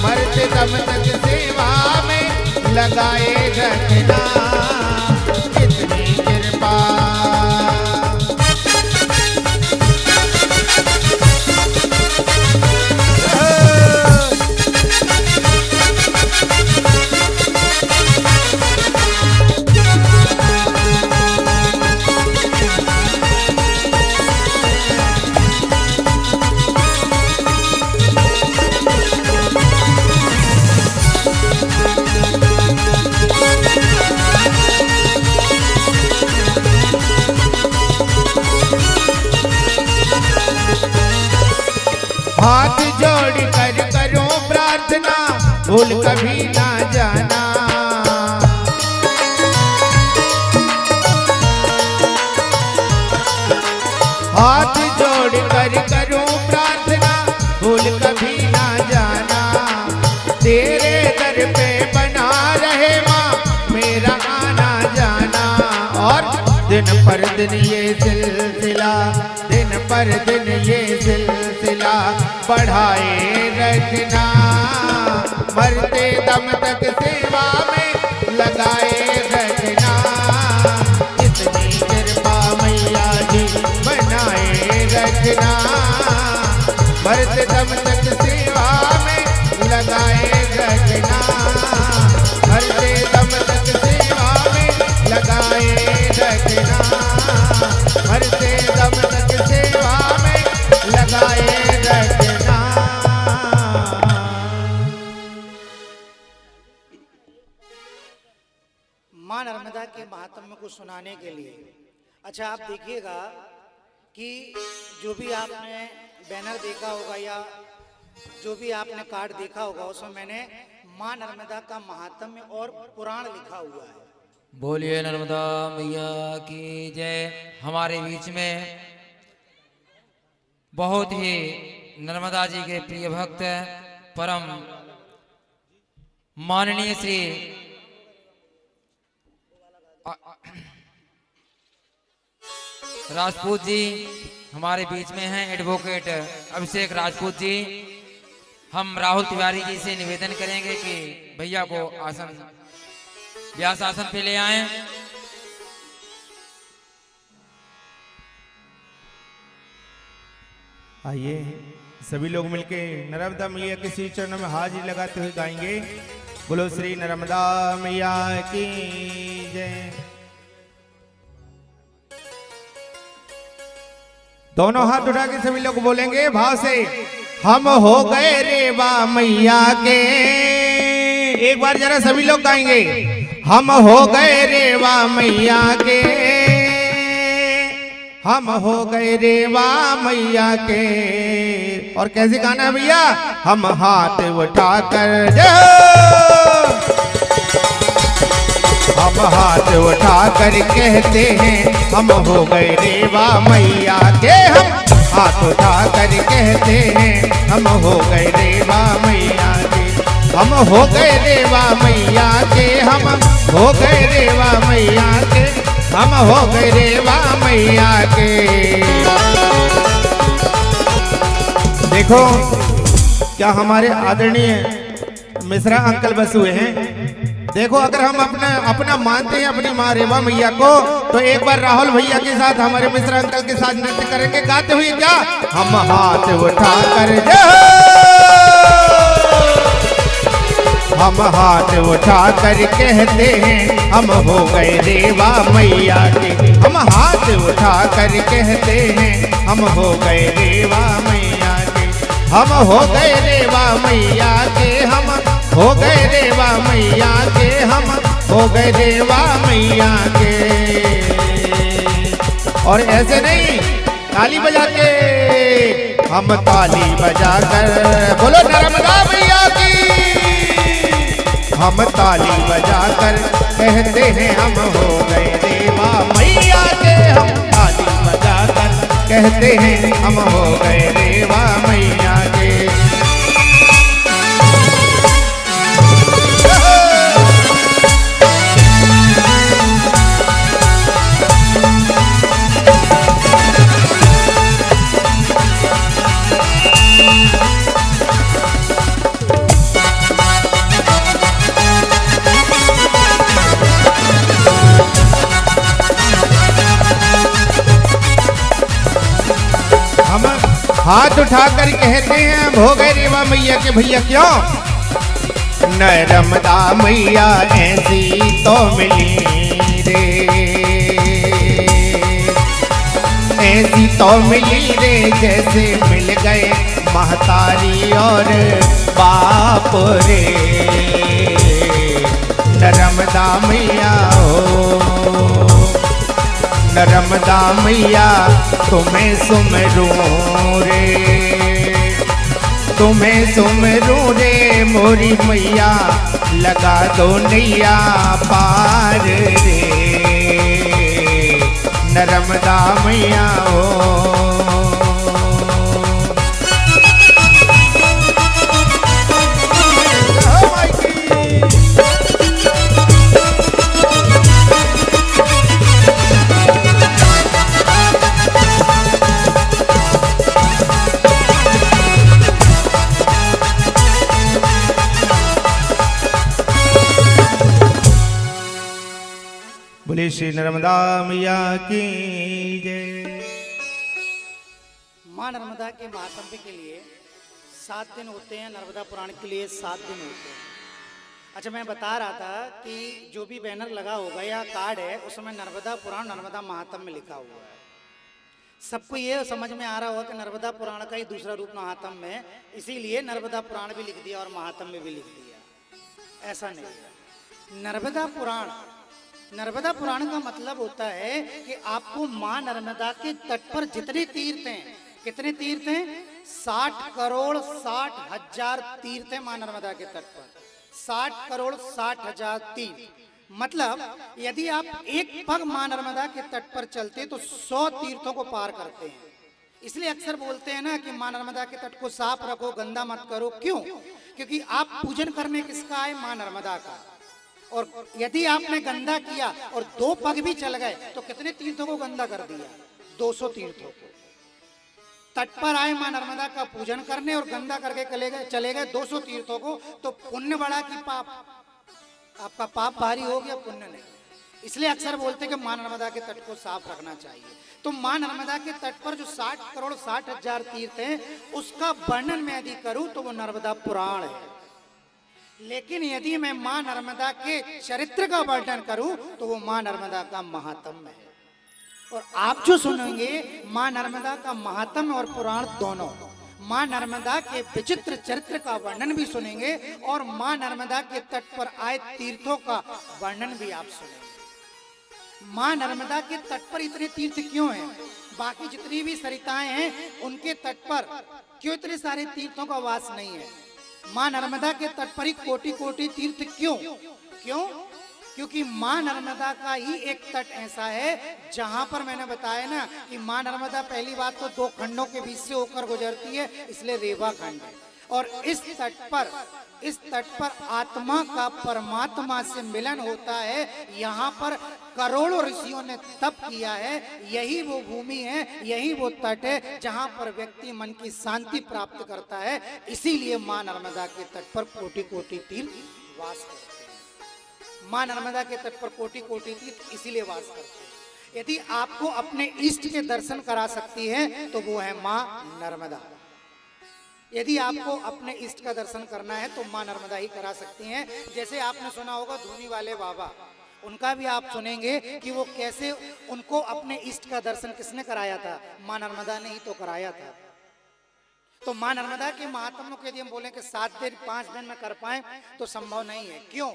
मरते दम तक सेवा में लगाए रखना। इतनी कृपा। हाथ जोड़ कर करो प्रार्थना, भूल कभी ना जाना। हाथ जोड़ कर करो प्रार्थना, भूल कभी ना जाना। तेरे दर पे बना रहे माँ मेरा आना जाना। और दिन पर दिन ये सिलसिला, दिन पर दिन ये सिलसिला बढ़ाए रखना। मरते दम तक सेवा में लगाए रखना। इतनी कृपा मैया जी बनाए रखना। मरते दम तक सेवा में लगाए रखना। मरते दम तक सेवा में लगाए रखना। मरते दम तक सेवा में लगाए रखना। मां नर्मदा के महात्म्य को सुनाने के लिए अच्छा आप देखिएगा कि जो भी आपने बैनर देखा होगा या जो भी आपने कार्ड देखा होगा उसमें मैंने मां नर्मदा का महात्म्य और पुराण लिखा हुआ है। बोलिए नर्मदा मैया की जय। हमारे बीच में बहुत ही नर्मदा जी के प्रिय भक्त परम माननीय श्री राजपूत जी हमारे बीच में हैं। एडवोकेट अभिषेक राजपूत जी। हम राहुल तिवारी जी से निवेदन करेंगे कि भैया को आसन व्यास आसन पे ले आए। आइए सभी लोग मिलके नर्मदा मैया के श्री चरणों में हाजिरी लगाते हुए गाएंगे। बोलो श्री नर्मदा मैया की जय। दोनों हाथ उठा के सभी लोग बोलेंगे भाव से, हम हो गए रेवा मैया के। एक बार जरा सभी लोग गाएंगे, हम हो गए रेवा मैया के। हम हो गए रेवा मैया के। और कैसे गाना है भैया? हम हाथ उठाकर हम हाथ उठाकर कहते हैं हम हो गए रेवा मैया के। हम हाथ उठाकर कहते हैं हम हो गए रेवा मैया के। हम हो गए रेवा मैया के। हम हो गए रेवा मैया के। हम हो गए रेवा मैया के। देखो क्या हमारे आदरणीय मिश्रा अंकल बस हुए हैं। देखो अगर हम अपना मानते हैं अपनी माँ रेवा मैया को, तो एक बार राहुल भैया के साथ हमारे मिश्रा अंकल के साथ नृत्य करेंगे गाते हुए। क्या हम हाथ उठा कर हम हाथ उठा कर कहते हैं हम हो गए रेवा मैया के। हम हाथ उठा कर कहते हैं हम हो गए रेवा मैया के। हम हो गए रेवा मैया के, हम हो गए रेवा मैया के, हम हो गए रेवा मैया के। और ऐसे नहीं, ताली बजा के, हम ताली बजा कर बोलो नर्मदा मैया की। हम ताली बजा कर कहते हैं हम हो गए रेवा मैया के, हम ताली बजा कर कहते हैं हम हो गए रेवा मैया के। हम हाथ उठाकर कहते हैं हम हो गए रेवा मैया के। भैया क्यों? नर्मदा मैया ऐसी तो मिली रे, ऐसी तो मिली रे जैसे मिल गए महतारी और बाप रे। नर्मदा मैया हो, नर्मदा मैया तुम्हें सुमरू रे, तुम्हें सुमरू रे मोरी मैया, लगा दो नैया पार रे। नर्मदा मैया हो। बोले श्री नर्मदा मैया की जय। माँ नर्मदा के महात्म्य के लिए 7 दिन होते हैं, नर्मदा पुराण के लिए 7 दिन होते हैं। अच्छा, मैं बता रहा था कि जो भी बैनर लगा होगा या कार्ड है उसमें नर्मदा पुराण नर्मदा महात्म्य लिखा हुआ है। सबको ये समझ में आ रहा होगा कि नर्मदा पुराण का ही दूसरा रूप महात्म्य है, इसीलिए नर्मदा पुराण भी लिख दिया और महात्म्य भी लिख दिया। ऐसा नहीं, नर्मदा पुराण, नर्मदा पुराण का मतलब होता है कि आपको माँ नर्मदा के तट पर जितने तीर्थ हैं, कितने तीर्थ हैं? 60 करोड़ 60 हजार तीर्थ हैं माँ नर्मदा के तट पर। 60 करोड़ 60 हजार तीर्थ, मतलब यदि आप एक पग माँ नर्मदा के तट पर चलते तो 100 तीर्थों को पार करते हैं। इसलिए अक्सर बोलते हैं ना कि माँ नर्मदा के तट को साफ रखो, गंदा मत करो। क्यों? क्योंकि आप पूजन करने किसका है? माँ नर्मदा का। और यदि आपने गंदा किया और 2 पग भी चल गए तो कितने तीर्थों को गंदा कर दिया? 200 तीर्थों को। तट पर आए मां नर्मदा का पूजन करने और गंदा करके चले गए 200 तीर्थों को, तो पुण्य बढ़ा कि पाप? आपका पाप भारी हो गया, पुण्य नहीं। इसलिए अक्सर बोलते हैं कि मां नर्मदा के तट को साफ रखना चाहिए। तो मां नर्मदा के तट पर जो 60 करोड़ 60 हजार तीर्थ हैं, उसका वर्णन मैं यदि करूं तो वो नर्मदा पुराण है। लेकिन यदि मैं मां नर्मदा के चरित्र का वर्णन करूं तो वो मां नर्मदा का महात्म्य है। और आप जो सुनेंगे मां नर्मदा का महात्म्य और पुराण दोनों, मां नर्मदा के विचित्र चरित्र का वर्णन भी सुनेंगे और मां नर्मदा के तट पर आए तीर्थों का वर्णन भी आप सुनेंगे। मां नर्मदा के तट पर इतने तीर्थ क्यों हैं? बाकी जितनी भी सरिताएं हैं उनके तट पर क्यों इतने सारे तीर्थों का वास नहीं है? मां नर्मदा के तट पर ही कोटि कोटि तीर्थ क्यों? क्यों? क्योंकि मां नर्मदा का ही एक तट ऐसा है जहां पर मैंने बताया ना कि मां नर्मदा पहली बात तो 2 खंडों के बीच से होकर गुजरती है, इसलिए रेवा खंड है। और इस तट पर आत्मा का परमात्मा से मिलन होता है। यहाँ पर करोड़ों ऋषियों ने तप किया है। यही वो भूमि है, यही वो तट है जहाँ पर व्यक्ति मन की शांति प्राप्त करता है। इसीलिए मां नर्मदा के तट पर कोटि कोटि तीर्थ वास करते हैं। मां नर्मदा के तट पर कोटि कोटि तीर्थ इसीलिए वास करते हैं। यदि आपको अपने इष्ट के दर्शन करा सकती है तो वो है मां नर्मदा। यदि आपको अपने इष्ट का दर्शन करना है तो मां नर्मदा ही करा सकती हैं। जैसे आपने सुना होगा धूनी वाले बाबा, उनका भी आप सुनेंगे कि वो कैसे उनको अपने इष्ट का दर्शन किसने कराया था? मां नर्मदा ने ही तो कराया था। तो मां नर्मदा के महात्म्य को यदि हम बोलें कि 7 दिन 5 दिन में कर पाए तो संभव नहीं है। क्यों?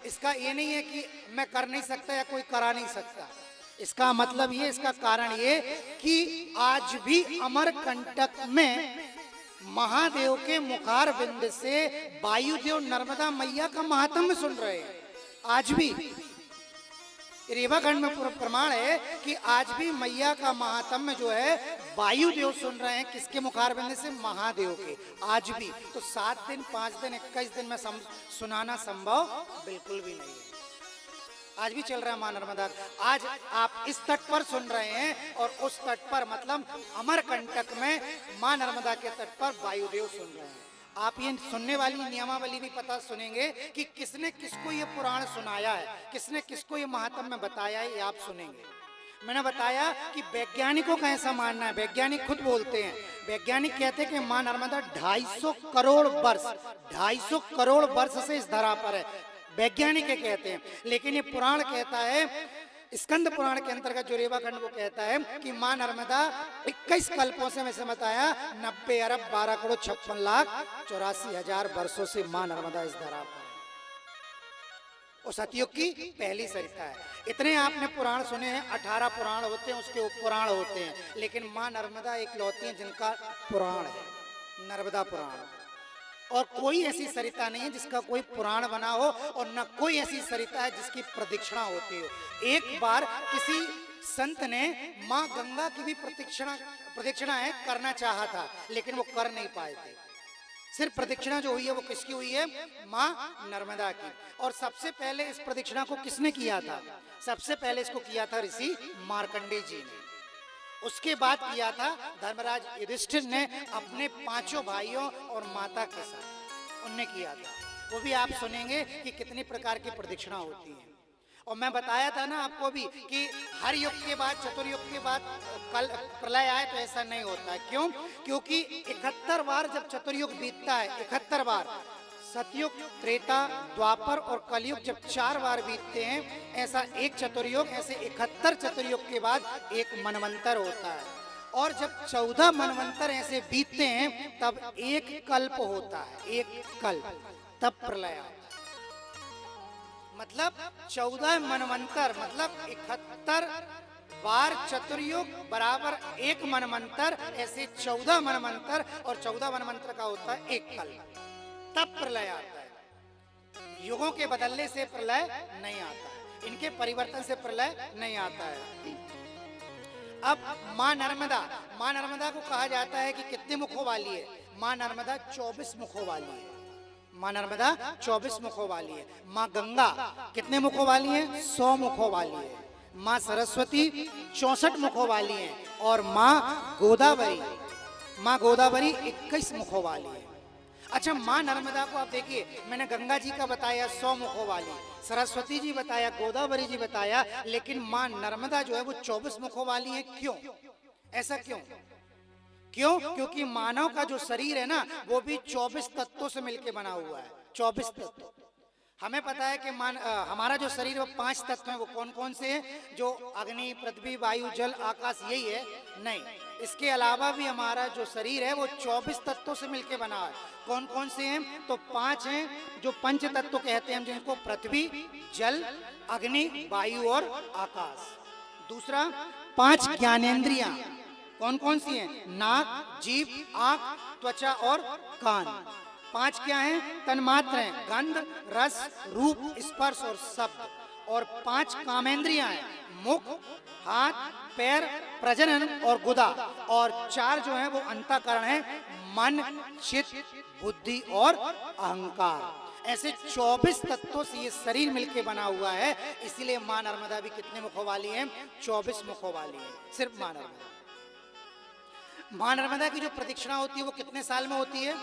इसका ये नहीं है कि मैं कर नहीं सकता या कोई करा नहीं सकता। इसका मतलब ये, इसका कारण ये कि आज भी अमरकंटक में महादेव के मुखार बिंद से वायुदेव नर्मदा मैया का महात्म्य सुन रहे हैं। आज भी रेवाखंड में प्रमाण है कि आज भी मैया का महात्म्य जो है वायुदेव सुन रहे हैं। किसके मुखार बिंद से? महादेव के। आज भी। तो 7 दिन 5 दिन 21 दिन में सुनाना संभव बिल्कुल भी नहीं है। आज भी चल रहा है मां नर्मदा। आज आप इस तट पर सुन रहे हैं और उस तट पर मतलब अमरकंटक में मां नर्मदा के तट पर वायुदेव सुन रहे हैं। आप ये सुनने वाली नियमावली भी पता सुनेंगे कि किसने किसको ये पुराण सुनाया है, किसने किसको ये महात्म्य बताया है, ये आप सुनेंगे। मैंने बताया कि वैज्ञानिकों का ऐसा मानना है, वैज्ञानिक खुद बोलते हैं, वैज्ञानिक कहते हैं कि मां नर्मदा 250 करोड़ वर्ष 250 करोड़ वर्ष से इस धरा पर है। वैज्ञानिक कहते हैं। लेकिन ये पुराण कहता है, स्कंद पुराण के अंतर्गत जो रेवाखंड को कहता है कि मां नर्मदा 21 कल्पों से, वैसे बताया 90 अरब 12 करोड़ 56 लाख 84 हजार वर्षों से मां नर्मदा इस धरा पर है। और सतयुग की पहली सरिता है। इतने आपने पुराण सुने हैं, 18 पुराण होते हैं, उसके उपपुराण होते हैं, लेकिन मां नर्मदा एक लौती है जिनका पुराण है, नर्मदा पुराण। और कोई ऐसी सरिता नहीं है जिसका कोई पुराण बना हो, और न कोई ऐसी सरिता है जिसकी प्रदक्षिणा होती हो। एक बार किसी संत ने मां गंगा की भी प्रदक्षिणा करना चाहा था, लेकिन वो कर नहीं पाए थे। सिर्फ प्रदक्षिणा जो हुई है वो किसकी हुई है? मां नर्मदा की। और सबसे पहले इस प्रदक्षिणा को किसने किया था? सबसे पहले इसको किया था ऋषि मार्कंडेय जी ने। उसके बाद किया था धर्मराज युधिष्ठिर ने अपने 5 भाइयों और माता के साथ, उनने किया था। वो भी आप सुनेंगे कि कितनी प्रकार की प्रदक्षिणा होती है। और मैं बताया था ना आपको भी कि हर युग के बाद, चतुर्युग के बाद कल प्रलय आए तो ऐसा नहीं होता है। क्यों? क्योंकि 71 बार जब चतुर्युग बीतता है, 71 बार, सतयुग, त्रेता, द्वापर और कलयुग जब 4 बार बीतते हैं, ऐसा एक चतुर्युग, ऐसे 71 चतुर्युग के बाद एक मनवंतर होता है। और जब 14 मनवंतर ऐसे बीतते हैं तब एक कल्प होता है, एक कल्प, तब प्रलय आता है। मतलब 14 मनवंतर मतलब 71 बार चतुर्युग बराबर एक मनवंतर, ऐसे 14 मनवंतर, और 14 मनवंतर का होता है एक कल्प, तब प्रलय आता है। युगों के बदलने से प्रलय नहीं आता है, इनके परिवर्तन से प्रलय नहीं आता है। अब मां नर्मदा को कहा जाता है कि कितने मुखों वाली है? मां नर्मदा 24 मुखों वाली है। मां नर्मदा 24 मुखों वाली है। मां गंगा कितने मुखों वाली है? 100 मुखों वाली है। मां सरस्वती 64 मुखों वाली है। और मां गोदावरी 21 मुखों वाली है। अच्छा, मां नर्मदा को आप देखिए, मैंने गंगा जी का बताया 100 मुखों वाली, सरस्वती जी बताया, गोदावरी जी बताया, लेकिन मां नर्मदा जो है वो 24 मुखों वाली है। क्यों? ऐसा क्यों? क्योंकि मानव का जो शरीर है ना, वो भी 24 तत्वों से मिलकर बना हुआ है। 24 तत्व। हमें पता है कि हमारा जो शरीर वो 5 तत्व हैं। वो कौन कौन से हैं? जो अग्नि, पृथ्वी, वायु, जल, आकाश, यही है? नहीं, इसके अलावा भी हमारा जो शरीर है वो 24 तत्वों से मिलकर बना है। कौन कौन से हैं? तो 5 हैं जो पंच तत्व कहते हैं, जिनको पृथ्वी, जल, अग्नि, वायु और आकाश। दूसरा, 5 ज्ञानेंद्रियां कौन कौन सी हैं? नाक, जीभ, आंख, त्वचा और कान। 5 क्या हैं? तन्मात्र हैं, गंध, रस, रूप, स्पर्श और शब्द। और 5 कामेंद्रियां हैं, मुख, हाथ, पैर, प्रजनन और गुदा। और 4 जो हैं वो अंतःकरण हैं, मन, चित्त, बुद्धि और अहंकार। ऐसे 24 तत्वों से ये शरीर मिलके बना हुआ है। इसीलिए मां नर्मदा भी कितने मुखों वाली है? 24 मुखों वाली है, सिर्फ मां नर्मदा। मां नर्मदा की जो प्रदक्षिणा होती है वो कितने साल में होती है?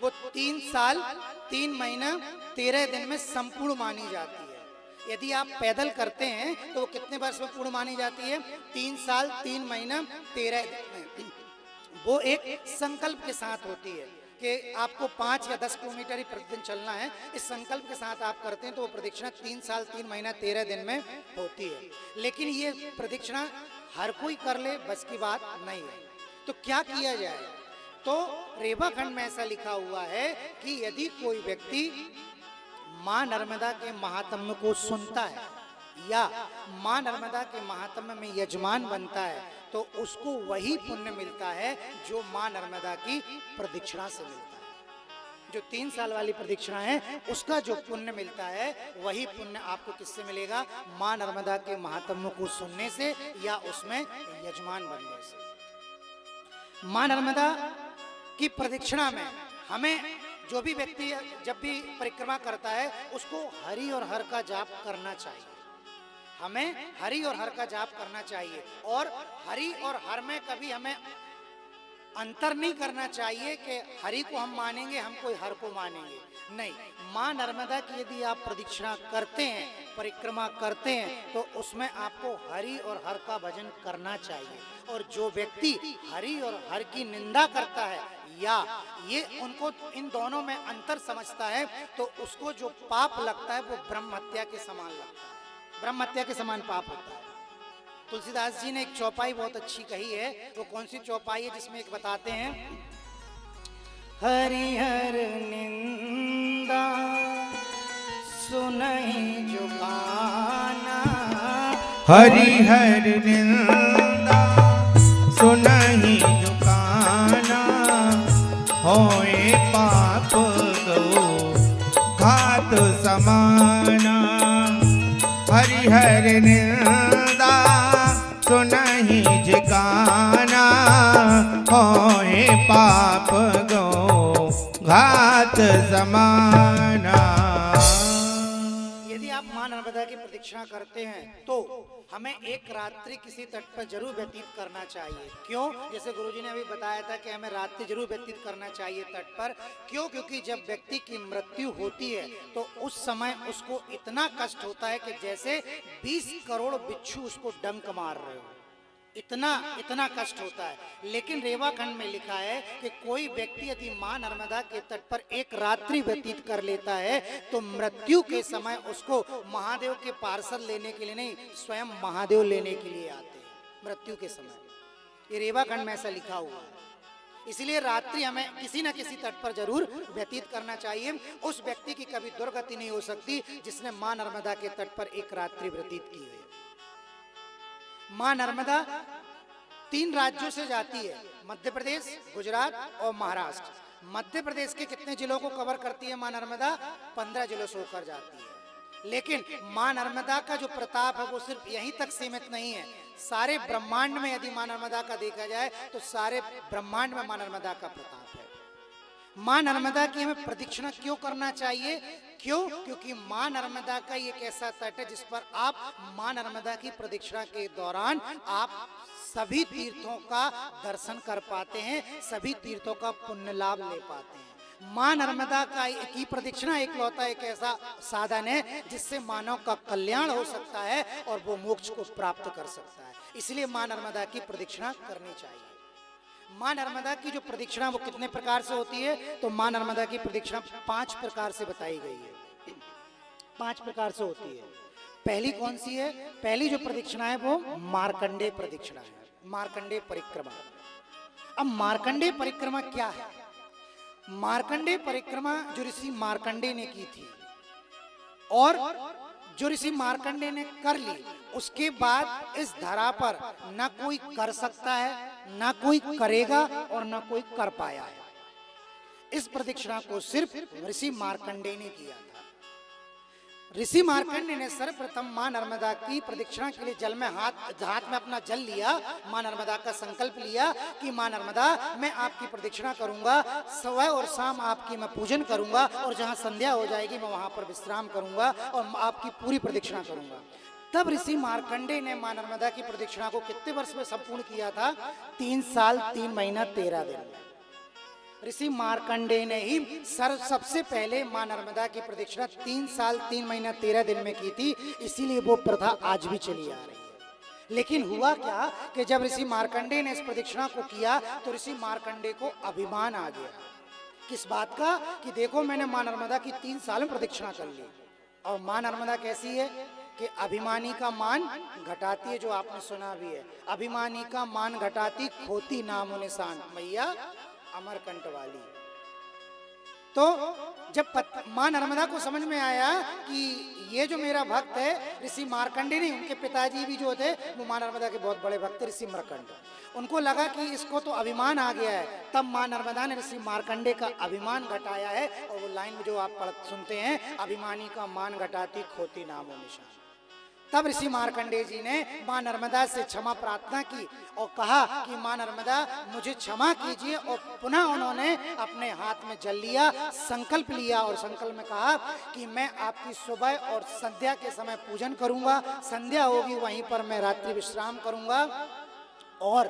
वो 3 साल 3 महीना 13 दिन में संपूर्ण मानी जाती है। यदि आप पैदल करते हैं तो वो कितने वर्ष में पूर्ण मानी जाती है? 3 साल 3 महीना 13 दिन में। वो एक संकल्प के साथ होती है कि आपको 5 या 10 किलोमीटर ही प्रतिदिन चलना है। इस संकल्प के साथ आप करते हैं तो वो प्रदक्षिणा 3 साल 3 महीना 13 दिन में होती है। लेकिन ये प्रदक्षिणा हर कोई कर ले बस की बात नहीं है। तो क्या किया जाए? तो रेवा खंड में ऐसा लिखा हुआ है कि यदि कोई व्यक्ति मां नर्मदा के महात्म्य को सुनता है या मां नर्मदा के महात्म्य में यजमान बनता है तो उसको वही पुण्य मिलता है जो मां नर्मदा की प्रदक्षिणा से मिलता है। जो 3 साल वाली प्रदक्षिणा है उसका जो पुण्य मिलता है वही पुण्य आपको किससे मिलेगा? मां नर्मदा के महात्म्य को सुनने से या उसमें यजमान बनने से। मां नर्मदा की प्रदक्षिणा में हमें जो भी व्यक्ति जब भी परिक्रमा करता है उसको हरि और हर का जाप करना चाहिए। हमें हरि और हर का जाप करना चाहिए और हरि और हर में कभी हमें अंतर नहीं करना चाहिए कि हरि को हम मानेंगे हम कोई हर को मानेंगे, नहीं। मां नर्मदा की यदि आप प्रदक्षिणा करते हैं, परिक्रमा करते हैं तो उसमें आपको हरि और हर का भजन करना चाहिए। और जो व्यक्ति हरि और हर की निंदा करता है या ये उनको इन दोनों में अंतर समझता है तो उसको जो पाप लगता है वो ब्रह्म हत्या के समान लगता है, ब्रह्म हत्या के समान पाप होता है। तुलसीदास जी ने एक चौपाई बहुत अच्छी कही है, वो कौन सी चौपाई है जिसमें एक बताते हैं, हरिहर निंदा सुनहि जो गाना, हरिहर निंदा सुनहि जो काना, होए पाप गो घात समाना। हरिहर निंदा सुनहि जो काना, होए पाप गो घात समाना। यदि आप मां नर्मदा की प्रदक्षिणा करते हैं तो हमें एक रात्रि किसी तट पर जरूर व्यतीत करना चाहिए। क्यों? जैसे गुरुजी ने अभी बताया था कि हमें रात्रि जरूर व्यतीत करना चाहिए तट पर। क्यों? क्योंकि जब व्यक्ति की मृत्यु होती है तो उस समय उसको इतना कष्ट होता है कि जैसे 20 करोड़ बिच्छू उसको डंक मार रहे हो, इतना कष्ट होता है। लेकिन रेवा खंड में लिखा है कि कोई व्यक्ति यदि मां नर्मदा के तट पर एक रात्रि व्यतीत कर लेता है तो मृत्यु के समय उसको महादेव के पार्षद लेने के लिए नहीं, स्वयं महादेव लेने के लिए आते हैं मृत्यु के समय। ये रेवा खंड में ऐसा लिखा हुआ है। इसलिए रात्रि हमें किसी न किसी तट पर जरूर व्यतीत करना चाहिए। उस व्यक्ति की कभी दुर्गति नहीं हो सकती जिसने मां नर्मदा के तट पर एक रात्रि व्यतीत की है। मां नर्मदा 3 राज्यों से जाती है, मध्य प्रदेश, गुजरात और महाराष्ट्र। मध्य प्रदेश के कितने जिलों को कवर करती है मां नर्मदा? 15 जिलों से होकर जाती है। लेकिन मां नर्मदा का जो प्रताप है वो सिर्फ यहीं तक सीमित नहीं है। सारे ब्रह्मांड में यदि मां नर्मदा का देखा जाए तो सारे ब्रह्मांड में मां नर्मदा का प्रताप है। मां नर्मदा की हमें प्रदक्षिणा क्यों करना चाहिए? क्यों? क्योंकि मां नर्मदा का एक ऐसा तट है जिस पर आप मां नर्मदा की प्रदक्षिणा के दौरान आप सभी तीर्थों का दर्शन कर पाते हैं, सभी तीर्थों का पुण्य लाभ ले पाते हैं। मां नर्मदा का की प्रदक्षिणा एकलौता एक ऐसा साधन है जिससे मानव का कल्याण हो सकता है और वो मोक्ष को प्राप्त कर सकता है। इसलिए मां नर्मदा की प्रदक्षिणा करनी चाहिए। मां नर्मदा की जो प्रदक्षिणा वो कितने प्रकार से होती है? तो मां नर्मदा की प्रदक्षिणा 5 प्रकार से बताई गई है। 5 प्रकार से होती है। पहली कौन सी है? पहली जो प्रदक्षिणा है वो मार्कंडेय प्रदक्षिणा है, मार्कंडेय परिक्रमा। अब मार्कंडेय परिक्रमा क्या है? मार्कंडेय परिक्रमा जो ऋषि मार्कंडेय ने की थी और जो ऋषि मार्कंडेय ने कर ली, उसके बाद इस धरा पर न कोई कर सकता है, न कोई करेगा और न कोई कर पाया है। इस प्रदक्षिणा को सिर्फ ऋषि मार्कंडेय ने किया था। ऋषि मार्कंडेय ने सर्वप्रथम मां नर्मदा की प्रदक्षिणा के लिए जल में हाथ में अपना जल लिया, मां नर्मदा का संकल्प लिया कि मां नर्मदा मैं आपकी प्रदक्षिणा करूंगा, सुबह और शाम आपकी मैं पूजन करूंगा और जहां संध्या हो जाएगी मैं वहां पर विश्राम करूंगा और आपकी पूरी प्रदक्षिणा करूंगा। तब ऋषि मार्कंडेय ने मां नर्मदा की प्रदक्षिणा को कितने वर्ष में संपूर्ण किया था? 3 साल 3 महीना 13 दिन में। ऋषि मार्कंडेय ने ही सबसे पहले मां नर्मदा की प्रदक्षिणा 3 साल 3 महीना 13 दिन में की थी। इसीलिए वो प्रथा आज भी चली आ रही है। लेकिन हुआ क्या कि जब ऋषि मार्कंडेय ने इस प्रदक्षिणा को किया तो ऋषि मार्कंडेय को अभिमान आ गया। किस बात का? कि देखो मैंने मां नर्मदा की 3 साल में प्रदक्षिणा कर ली। और मां नर्मदा कैसी है कि अभिमानी का मान घटाती है, जो आपने सुना भी है, अभिमानी का मान घटाती खोती नामो निशान। मैया अमरकंट वाली। तो जब मां नर्मदा को समझ में आया कि ये जो मेरा भक्त है ऋषि मार्कंडे नहीं, उनके पिताजी भी जो थे वो मां नर्मदा के बहुत बड़े भक्त ऋषि मार्कंड, उनको लगा कि इसको तो अभिमान आ गया है। तब मां नर्मदा ने ऋषि मार्कंडे का अभिमान घटाया है। और वो लाइन में जो आप सुनते हैं, अभिमानी का मान घटाती खोती नामो निशान। तब ऋषि मार्कंडे जी ने मां नर्मदा से क्षमा प्रार्थना की और कहा कि मां नर्मदा मुझे क्षमा कीजिए। और पुनः उन्होंने अपने हाथ में जल लिया, संकल्प लिया और संकल्प में कहा कि मैं आपकी सुबह और संध्या के समय पूजन करूंगा, संध्या होगी वहीं पर मैं रात्रि विश्राम करूंगा। और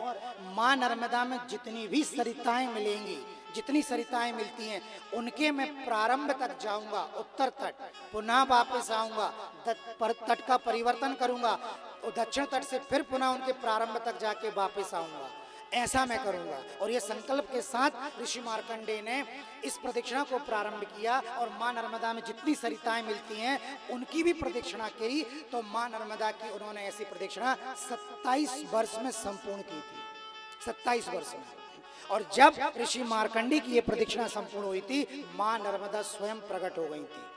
मां नर्मदा में जितनी भी सरिताएं मिलेंगी, जितनी सरिताएं मिलती हैं, उनके मैं प्रारंभ तक जाऊंगा, उत्तर तट, पुनः वापस आऊंगा, तट का परिवर्तन करूंगा और दक्षिण तट से फिर पुनः उनके प्रारंभ तक जाके वापस आऊंगा। ऐसा मैं करूंगा। और ये संकल्प के साथ ऋषि मार्कंडे ने इस प्रदक्षिणा को प्रारंभ किया और मां नर्मदा में जितनी सरिताएं मिलती हैं उनकी भी प्रदक्षिणा करी। तो मां नर्मदा की उन्होंने ऐसी प्रदक्षिणा 27 वर्ष में संपूर्ण की थी, 27 वर्ष में। और जब ऋषि मार्कंडे की ये प्रदक्षिणा संपूर्ण हुई थी, मां नर्मदा स्वयं प्रकट हो गई थी।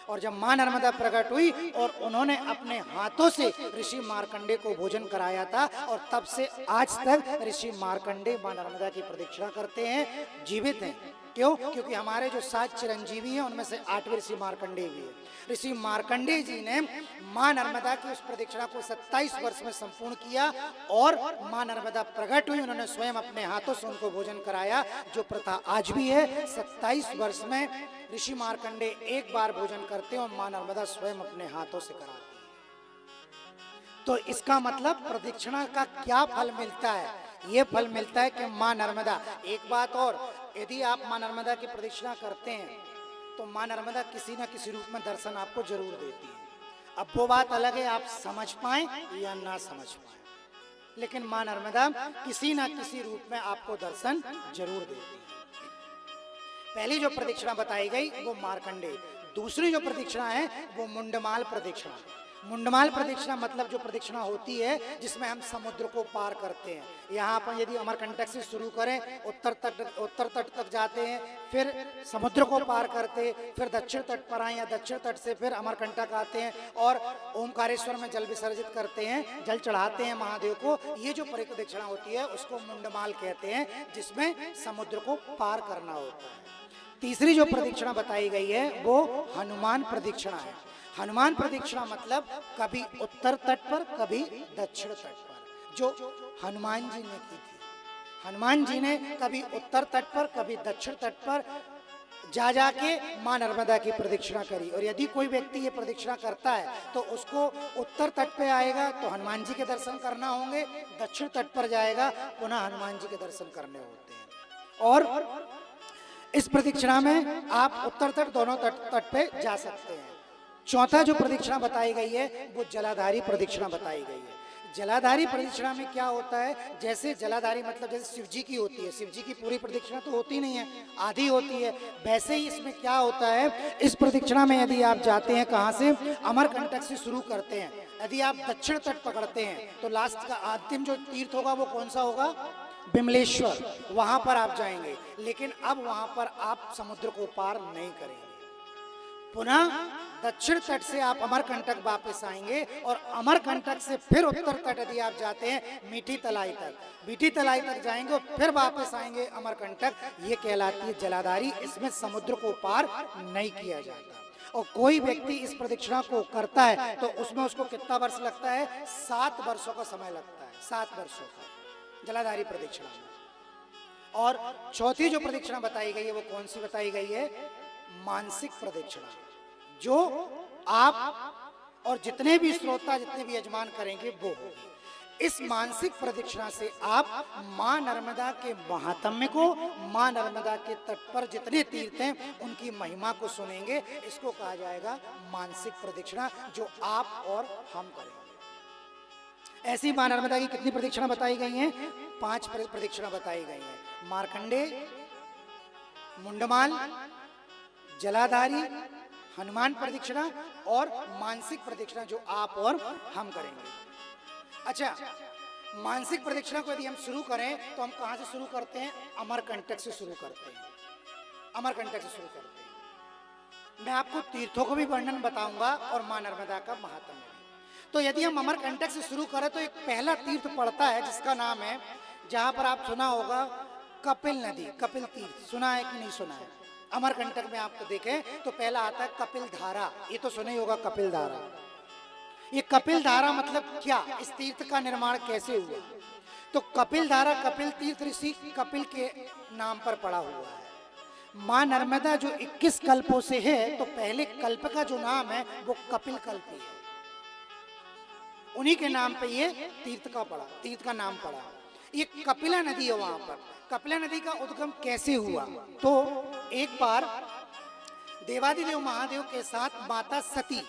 और जब मां नर्मदा प्रकट हुई और उन्होंने अपने हाथों से ऋषि मार्कंडे को भोजन कराया था, और तब से आज तक ऋषि मार्कंडे मां नर्मदा की प्रदक्षिणा करते हैं, जीवित हैं। क्यों? क्योंकि हमारे जो 7 चिरंजीवी हैं उनमें से 8वें ऋषि मार्कंडे भी है। ऋषि मार्कंडे जी ने मां नर्मदा की उस प्रदक्षिणा को 27 वर्ष में संपूर्ण किया और मां नर्मदा प्रकट हुई, उन्होंने स्वयं अपने हाथों से उनको भोजन कराया। जो प्रथा आज भी है, 27 वर्ष में ऋषि मार्कंडे एक बार भोजन करते हैं और मां नर्मदा स्वयं अपने हाथों से कराती है। तो इसका मतलब प्रदक्षिणा का क्या फल मिलता है? ये फल मिलता है कि मां नर्मदा, एक बात और, यदि आप मां नर्मदा की प्रदक्षिणा करते हैं तो मां नर्मदा किसी न किसी रूप में दर्शन आपको जरूर देती है। अब वो बात अलग है आप समझ पाए या ना समझ पाए, लेकिन मां नर्मदा किसी न किसी रूप में आपको दर्शन जरूर देती है। पहली जो प्रदक्षिणा बताई गई वो मार्कंडे, दूसरी जो प्रदक्षिणा है वो मुंडमाल प्रदक्षिणा। मुंडमाल प्रदक्षिणा मतलब जो प्रदक्षिणा होती है जिसमें हम समुद्र को पार करते हैं। यहाँ पर यदि अमरकंटक से शुरू करें, उत्तर तट तक जाते हैं, फिर समुद्र को पार करते, फिर दक्षिण तट पर आए या दक्षिण तट से फिर अमरकंटक आते हैं और ओमकारेश्वर में जल विसर्जित करते हैं, जल चढ़ाते हैं महादेव को। ये जो प्रदक्षिणा होती है उसको मुंडमाल कहते हैं, जिसमें समुद्र को पार करना होता है। तीसरी जो प्रदक्षिणा बताई गई है वो हनुमान प्रदक्षिणा है। हनुमान प्रदक्षिणा मतलब कभी उत्तर तट पर कभी दक्षिण तट पर, जो हनुमान जी ने की थी। हनुमान जी ने कभी उत्तर तट पर कभी दक्षिण तट पर जाके मां नर्मदा की प्रदक्षिणा करी। और यदि कोई व्यक्ति ये प्रदक्षिणा करता है तो उसको उत्तर तट पे आएगा तो हनुमान जी के दर्शन करना होंगे, दक्षिण तट पर जाएगा पुनः हनुमान जी के दर्शन करने होते हैं। और इस प्रदक्षिणा में आप उत्तर तट दोनों तट पे जा सकते हैं। चौथा जो प्रदक्षिणा बताई गई है वो जलाधारी प्रदक्षिणा बताई गई है। जलाधारी प्रदक्षिणा में क्या होता है, जैसे जलाधारी मतलब जैसे शिव जी की होती है, शिव जी की पूरी प्रदक्षिणा तो होती नहीं है, आधी होती है, वैसे ही इसमें क्या होता है, इस प्रदक्षिणा में यदि आप जाते हैं, कहाँ से, अमरकंटक से शुरू करते हैं, यदि आप दक्षिण तट पकड़ते हैं तो लास्ट का अंतिम जो तीर्थ होगा वो कौन सा होगा, विमलेश्वर, वहां पर आप जाएंगे। लेकिन अब वहां पर आप समुद्र को पार नहीं करेंगे, पुनः दक्षिण तट से आप अमरकंटक वापस आएंगे और अमरकंटक से फिर उत्तर तट यदि आप जाते हैं मीठी तलाई तक, मीठी तलाई तक जाएंगे और फिर वापस आएंगे अमरकंटक। ये कहलाती है जलाधारी। इसमें समुद्र को पार नहीं किया जाता। और कोई व्यक्ति इस प्रदक्षिणा को करता है तो उसमें उसको कितना वर्ष लगता है, 7 वर्षों का समय लगता है, 7 वर्षों का जलाधारी प्रदक्षिणा में। और चौथी जो प्रदक्षिणा बताई गई है वो कौन सी बताई गई है, मानसिक प्रदक्षिणा, जो आप और जितने भी श्रोता जितने भी यजमान करेंगे वो होगी। इस मानसिक प्रदक्षिणा से आप मां नर्मदा के महात्म्य को, मां नर्मदा के तट पर जितने तीर्थ हैं उनकी महिमा को सुनेंगे। इसको कहा जाएगा मानसिक प्रदक्षिणा, जो आप और हम करेंगे। ऐसी मां नर्मदा की कितनी प्रदक्षिणा बताई गई हैं, 5 प्रदक्षिणा बताई गई हैं। मार्कंडे, मुंडमाल, जलाधारी, हनुमान प्रदक्षिणा और मानसिक प्रदक्षिणा, जो आप और हम करेंगे। अच्छा, मानसिक प्रदक्षिणा को यदि हम शुरू करें तो हम कहां से शुरू करते हैं? अमरकंटक से शुरू करते हैं। अमरकंटक से शुरू करते हैं। मैं आपको तीर्थों को भी वर्णन बताऊंगा और मां नर्मदा का महात्म्य भी। तो यदि हम अमरकंटक से शुरू करें तो एक पहला तीर्थ पड़ता है जिसका नाम है, जहां पर आप सुना होगा, कपिल नदी, कपिल तीर्थ। सुना है कि नहीं सुना है? अमरकंटक में आपको देखें तो पहला आता है कपिल धारा। ये तो सुना ही होगा, कपिल धारा। ये कपिल धारा मतलब क्या? इस तीर्थ का निर्माण कैसे हुआ? तो कपिल धारा, कपिल तीर्थ ऋषि कपिल के नाम पर पड़ा हुआ है। मां नर्मदा जो 21 कल्पों से है, तो पहले कल्प का जो नाम है वो कपिल कल्प ही है। उन्हीं के नाम पे ये तीर्थ का पड़ा, तीर्थ का नाम पड़ा। ये कपिला नदी है। वहां पर कपिला नदी का उद्गम कैसे हुआ? तो एक बार देवादिदेव महादेव के साथ माता सती,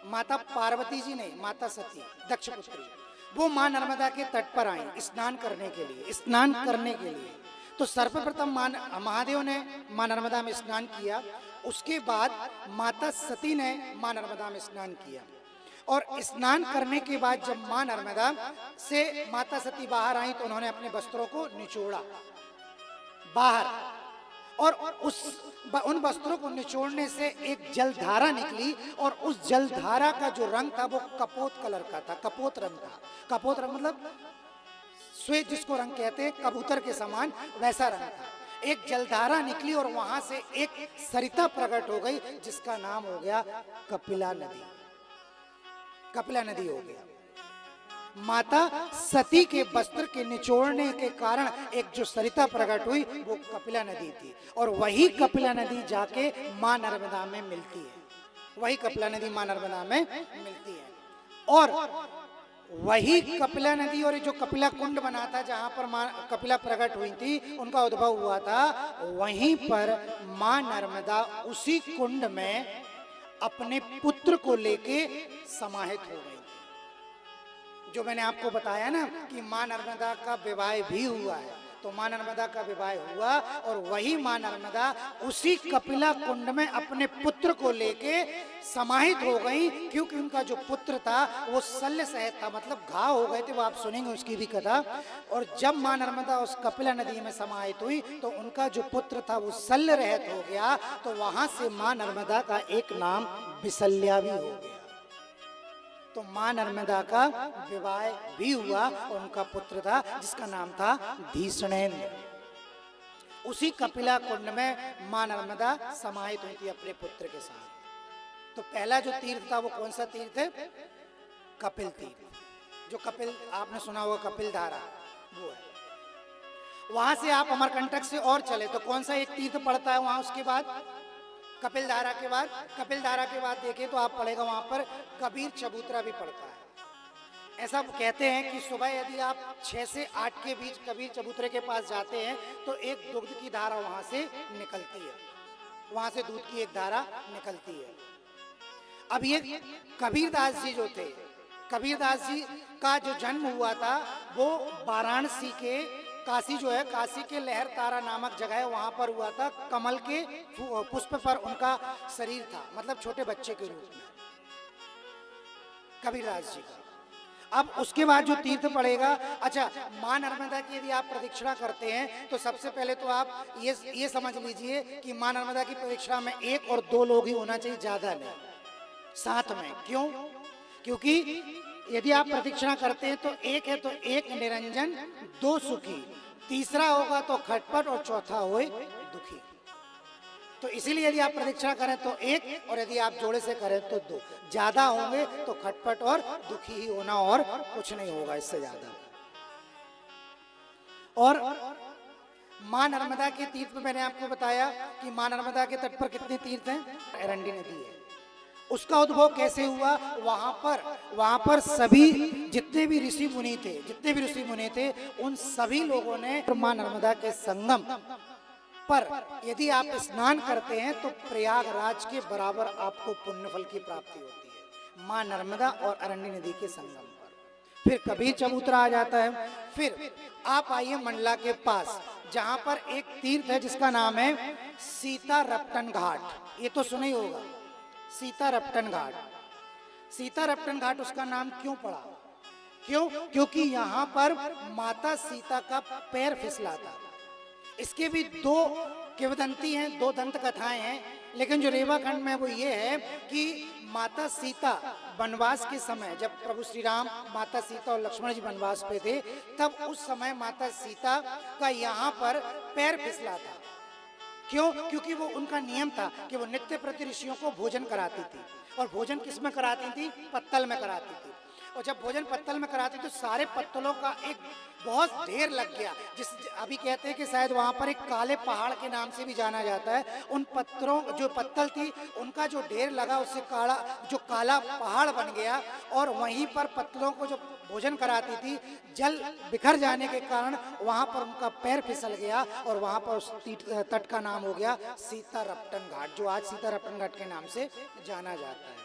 माता पार्वती जी नहीं, माता सती दक्ष पुत्री, वो मां नर्मदा के तट पर आई स्नान करने के लिए, स्नान करने के लिए। तो सर्वप्रथम महादेव ने मां नर्मदा में स्नान किया। उसके बाद माता सती ने मां नर्मदा में स्नान किया। और स्नान करने के बाद जब मां नर्मदा से माता सती बाहर आई तो उन्होंने अपने वस्त्रों को निचोड़ा बाहर, और उन वस्त्रों को निचोड़ने से एक जलधारा निकली, और उस जलधारा का जो रंग था वो कपोत कलर का था, कपोत रंग था। कपोत रंग मतलब श्वेत जिसको रंग कहते हैं, कबूतर के समान वैसा रंग था। एक जलधारा निकली और वहां से एक सरिता प्रकट हो गई जिसका नाम हो गया कपिला नदी। कपिला नदी हो गया। माता सती के वस्त्र के निचोड़ने के कारण एक जो सरिता प्रकट हुई वो कपिला नदी थी, और वही कपिला नदी जाके मां नर्मदा में मिलती है। वही कपिला नदी मां नर्मदा में मिलती है। और वही कपिला नदी और जो कपिला कुंड बना था जहां पर मां कपिला प्रकट हुई थी, उनका उद्भव हुआ था, वहीं पर मां नर्मदा उसी कुंड में अपने पुत्र को लेके समाहित हो गई। जो मैंने आपको बताया ना कि मां नर्मदा का विवाह भी हुआ है, तो मां नर्मदा का विवाह हुआ और वही मां नर्मदा उसी कपिला कुंड में अपने पुत्र को लेके समाहित हो गई, क्योंकि उनका जो पुत्र था वो शल्य सहित था, मतलब घाव हो गए थे। वो आप सुनेंगे उसकी भी कथा। और जब मां नर्मदा उस कपिला नदी में समाहित हुई तो उनका जो पुत्र था वो शल्य रहित हो गया, तो वहां से मां नर्मदा का एक नाम विशल्या भी हो गया। तो मां नर्मदा का विवाह भी हुआ और उनका पुत्र था जिसका नाम था धीषणेन्द्र। उसी कपिला कुंड में मां नर्मदा समाहित हुई थी अपने पुत्र के साथ। तो पहला जो तीर्थ था वो कौन सा तीर्थ है? कपिल तीर्थ। जो कपिल आपने सुना होगा, कपिल धारा, वो है। वहां से आप अमरकंटक से और चले तो कौन सा एक तीर्थ पड़ता है वहां? उसके बाद कपिल धारा के बाद, कपिल धारा के बाद देखें तो आप पड़ेगा वहां पर कबीर चबूतरा भी पड़ता है। ऐसा कहते हैं कि सुबह यदि आप 6 से 8 के बीच कबीर चबूतरे के पास जाते हैं तो एक दुग्ध की धारा वहां से निकलती है, वहां से दूध की एक धारा निकलती है। अब ये कबीरदास जी जो थे, कबीरदास जी का जो जन्म हुआ था वो वाराणसी के, काशी जो है, काशी के लहर तारा नामक जगह है, वहां पर हुआ था। कमल के पुष्प पर उनका शरीर था, मतलब छोटे बच्चे के रूप में कबीरदास जी का। अब उसके बाद जो तीर्थ पड़ेगा, अच्छा, मां नर्मदा की यदि आप प्रदक्षिणा करते हैं तो सबसे पहले तो आप ये समझ लीजिए कि मां नर्मदा की प्रदक्षिणा में 1 और 2 लोग ही होना चाहिए, ज्यादा नहीं, साथ में। क्यों? क्योंकि यदि आप प्रदक्षिणा करते हैं तो एक है तो एक निरंजन, 2 सुखी, तीसरा होगा तो खटपट और चौथा होए दुखी। तो इसीलिए यदि आप प्रदक्षिणा करें तो 1, और यदि आप जोड़े से करें तो 2। ज्यादा होंगे तो खटपट और दुखी ही होना, और कुछ नहीं होगा इससे ज्यादा। और मां नर्मदा के तीर्थ में मैंने आपको बताया कि मां नर्मदा के तट पर कितने तीर्थ हैं? अरंडी नदी है। उसका उद्भव कैसे हुआ? वहां पर सभी जितने भी ऋषि मुनि थे उन सभी लोगों ने मां नर्मदा के संगम पर यदि आप स्नान करते हैं तो प्रयागराज के बराबर आपको पुण्य फल की प्राप्ति होती है, मां नर्मदा और अरण्य नदी के संगम पर। फिर कबीर चबूतरा आ जाता है। फिर आप आइए मंडला के पास, जहां पर एक तीर्थ है जिसका नाम है सीता रपटन घाट। ये तो सुना ही होगा, सीता रपटन घाट। सीता रपटन घाट उसका नाम क्यों पड़ा? क्यों? क्योंकि यहाँ पर माता सीता का पैर फिसला था। इसके भी दो किंवदंती हैं, दो दंत कथाएं हैं, लेकिन जो रेवा खंड में वो ये है कि माता सीता वनवास के समय, जब प्रभु श्री राम, माता सीता और लक्ष्मण जी वनवास पे थे, तब उस समय माता सीता का यहाँ पर पैर फिसला था। क्यों? क्योंकि वो उनका नियम था कि वो नित्य प्रति ऋषियों को भोजन कराती थी, और भोजन किस में कराती थी? पत्तल में कराती थी। और जब भोजन पत्तल में कराती तो सारे पत्तलों का एक बहुत ढेर लग गया, जिस अभी कहते हैं कि शायद वहां पर एक काले पहाड़ के नाम से भी जाना जाता है। उन पत्थरों, जो पत्तल थी, उनका जो ढेर लगा, उससे काला, जो काला पहाड़ बन गया। और वहीं पर पत्तलों को जो भोजन कराती थी, जल बिखर जाने के कारण वहां पर उनका पैर फिसल गया, और वहां पर उस तट का नाम हो गया सीता रपटन घाट, जो आज सीता रपटन घाट के नाम से जाना जाता है।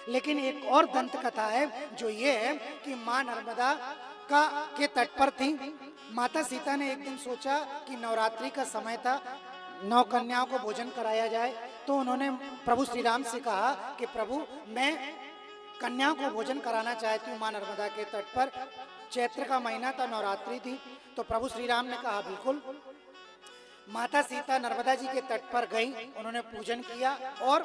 लेकिन एक और दंत कथा है, जो ये है कि माँ नर्मदा के तट पर थी। माता सीता ने एक दिन सोचा कि नवरात्रि का समय था, 9 कन्याओं को भोजन कराया जाए। तो उन्होंने प्रभु श्री राम से कहा कि प्रभु, मैं कन्याओं को भोजन कराना चाहती हूँ माँ नर्मदा के तट पर। चैत्र का महीना था, नवरात्रि थी। तो प्रभु श्री राम ने कहा बिल्कुल। माता सीता नर्मदा जी के तट पर गई, उन्होंने पूजन किया और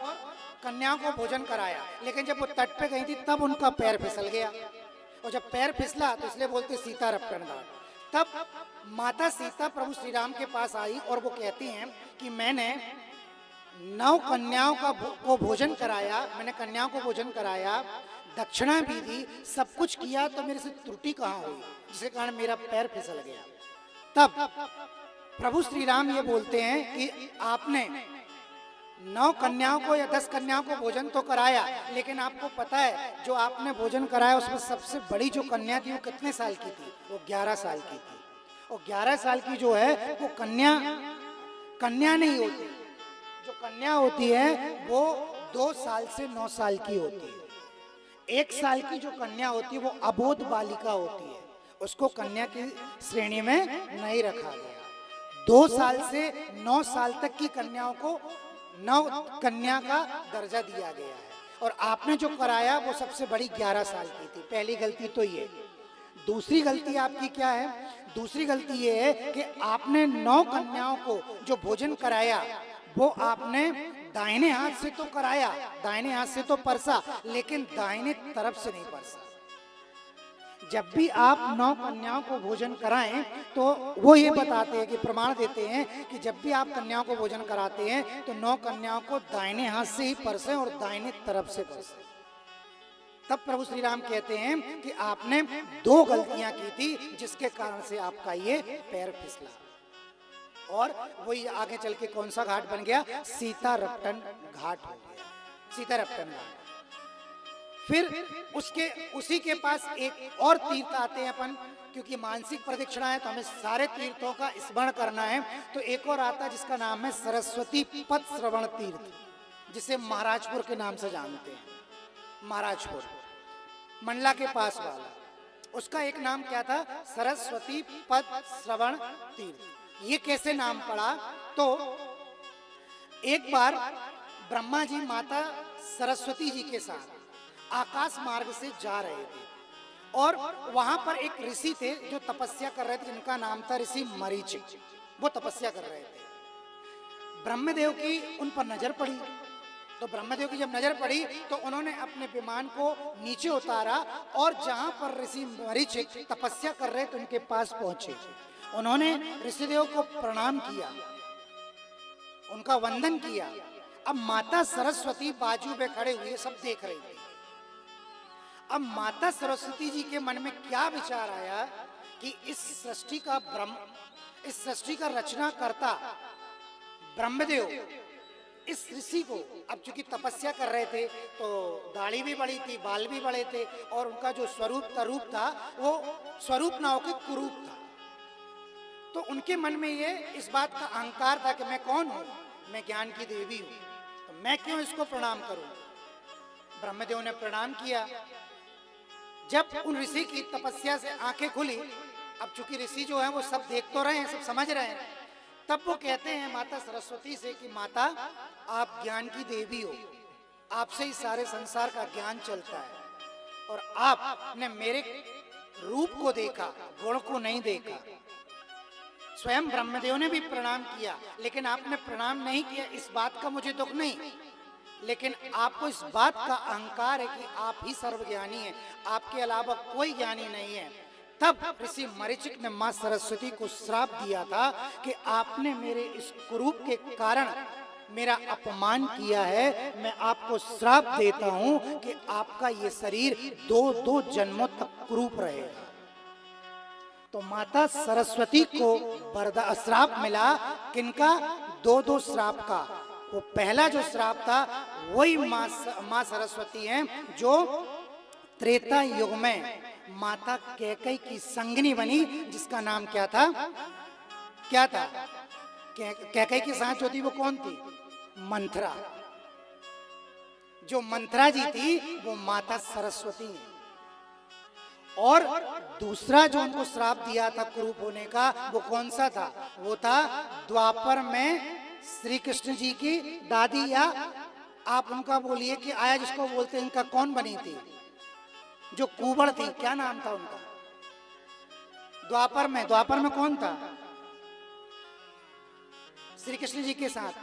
कन्याओं को भोजन कराया। लेकिन जब वो तट पे गई थी, तब उनका पैर फिसल गया, और जब पैर फिसला तो इसलिए बोलते सीता रपटन घाट। तब माता सीता प्रभु श्री राम के पास आई और वो कहती हैं कि मैंने 9 कन्याओं को भोजन कराया, मैंने कन्याओं को भोजन कराया, दक्षिणा भी दी, सब कुछ किया, तो मेरे से त्रुटि कहाँ हुई जिसके कारण मेरा पैर फिसल गया। तब प्रभु श्री राम ये बोलते हैं कि आपने 9 कन्याओं को या 10 कन्याओं को भोजन तो कराया, लेकिन आपको पता है जो आपने भोजन कराया उसमें सबसे बड़ी जो कन्या थी वो कितने साल की थी? वो 11 साल की थी। और 11 साल की जो है वो कन्या नहीं होती। जो कन्या होती है वो 2 साल से 9 साल की होती है। 1 साल की जो कन्या होती है वो अबोध बालिका होती है, उसको कन्या की श्रेणी में नहीं रखा गया। 2 साल से 9 साल तक की कन्याओं को 9 कन्या का दर्जा दिया गया है। और आपने जो कराया वो सबसे बड़ी 11 साल की थी। पहली गलती तो ये। दूसरी गलती आपकी क्या है? दूसरी गलती ये है कि आपने 9 कन्याओं को जो भोजन कराया वो आपने दाहिने हाथ से तो कराया, दाहिने हाथ से तो परसा, लेकिन दाहिने तरफ से नहीं परसा। जब भी आप 9 कन्याओं को भोजन कराएं तो वो ये बताते हैं कि प्रमाण देते हैं कि जब भी आप कन्याओं को भोजन कराते हैं तो 9 कन्याओं को दाहिने हाथ से ही परसें और दाहिने तरफ से परसें। तब प्रभु श्री राम कहते हैं कि आपने 2 गलतियां की थी जिसके कारण से आपका ये पैर फिसला। और वही आगे चल के कौन सा घाट बन गया? सीता रपटन घाट हो गया, सीता रपटन घाट। फिर उसी के पास एक और तीर्थ आते हैं अपन, क्योंकि मानसिक प्रदक्षिणा है तो हमें सारे तीर्थों का स्मरण करना है। तो एक और आता है जिसका नाम है सरस्वती पद श्रवण तीर्थ, जिसे महाराजपुर के नाम से जानते हैं। महाराजपुर मंडला के पास वाला, उसका एक नाम क्या था? सरस्वती पद श्रवण तीर्थ। ये कैसे नाम पड़ा? तो एक बार ब्रह्मा जी माता सरस्वती जी के साथ आकाश मार्ग से जा रहे थे, और वहां पर एक ऋषि थे जो तपस्या कर रहे थे, जिनका नाम था ऋषि मरीचिक। वो तपस्या कर रहे थे। ब्रह्मदेव की उन पर नजर पड़ी। तो ब्रह्मदेव की जब नजर पड़ी तो उन्होंने अपने विमान को नीचे उतारा, और जहां पर ऋषि मरीचिक तपस्या कर रहे थे उनके पास पहुंचे। उन्होंने ऋषिदेव को प्रणाम किया, उनका वंदन किया। अब माता सरस्वती बाजू में खड़े हुए सब देख रही थी। अब माता सरस्वती जी के मन में क्या विचार आया कि इस सृष्टि का रचनाकर्ता ब्रह्मदेव इस ऋषि को, अब चूंकि तपस्या कर रहे थे तो दाढ़ी भी बड़ी थी, बाल भी बड़े थे, और उनका जो रूप था वो स्वरूप ना होकर कुरूप था। तो उनके मन में ये इस बात का अहंकार था कि मैं कौन हूं? मैं ज्ञान की देवी हूं, तो मैं क्यों इसको प्रणाम करूं? ब्रह्मदेव ने प्रणाम किया। जब उन ऋषि की तपस्या से आंखें खुली, अब चूंकि ऋषि जो है वो सब देख तो रहे हैं, सब समझ रहे हैं, तब वो कहते हैं माता सरस्वती से कि माता आप ज्ञान की देवी हो, आपसे ही सारे संसार का ज्ञान चलता है, और आपने मेरे रूप को देखा, गुण को नहीं देखा। स्वयं ब्रह्मदेव ने भी प्रणाम किया, लेकिन आपने प्रणाम नहीं किया, इस बात का मुझे दुख नहीं, लेकिन आपको इस बात का अहंकार है कि आप ही सर्वज्ञानी हैं, आपके अलावा कोई ज्ञानी नहीं है। तब ऋषि मरीचिक ने मां सरस्वती को श्राप दिया था कि आपने मेरे इस कुरूप के कारण मेरा अपमान किया है, मैं आपको श्राप देता हूं कि आपका ये शरीर 2-2 जन्मों तक कुरूप रहेगा। तो माता सरस्वती को श्राप मिला, किनका? 2-2 श्राप का। वो पहला जो श्राप था वही माँ सरस्वती हैं, जो त्रेता युग में माता कैकेयी की संगिनी बनी, जिसका नाम क्या था? क्या था? कैकेयी के साथ जो थी वो कौन थी? मंथरा। जो मंथरा जी थी वो माता सरस्वती है। और दूसरा जो उनको श्राप दिया था कुरूप होने का, वो कौन सा था? वो था द्वापर में श्री कृष्ण जी की दादी, या आप उनका बोलिए कि आया जिसको बोलते हैं, इनका कौन बनी थी? जो कुबड़ थी, क्या नाम था उनका? द्वापर में कौन था श्री कृष्ण जी के साथ?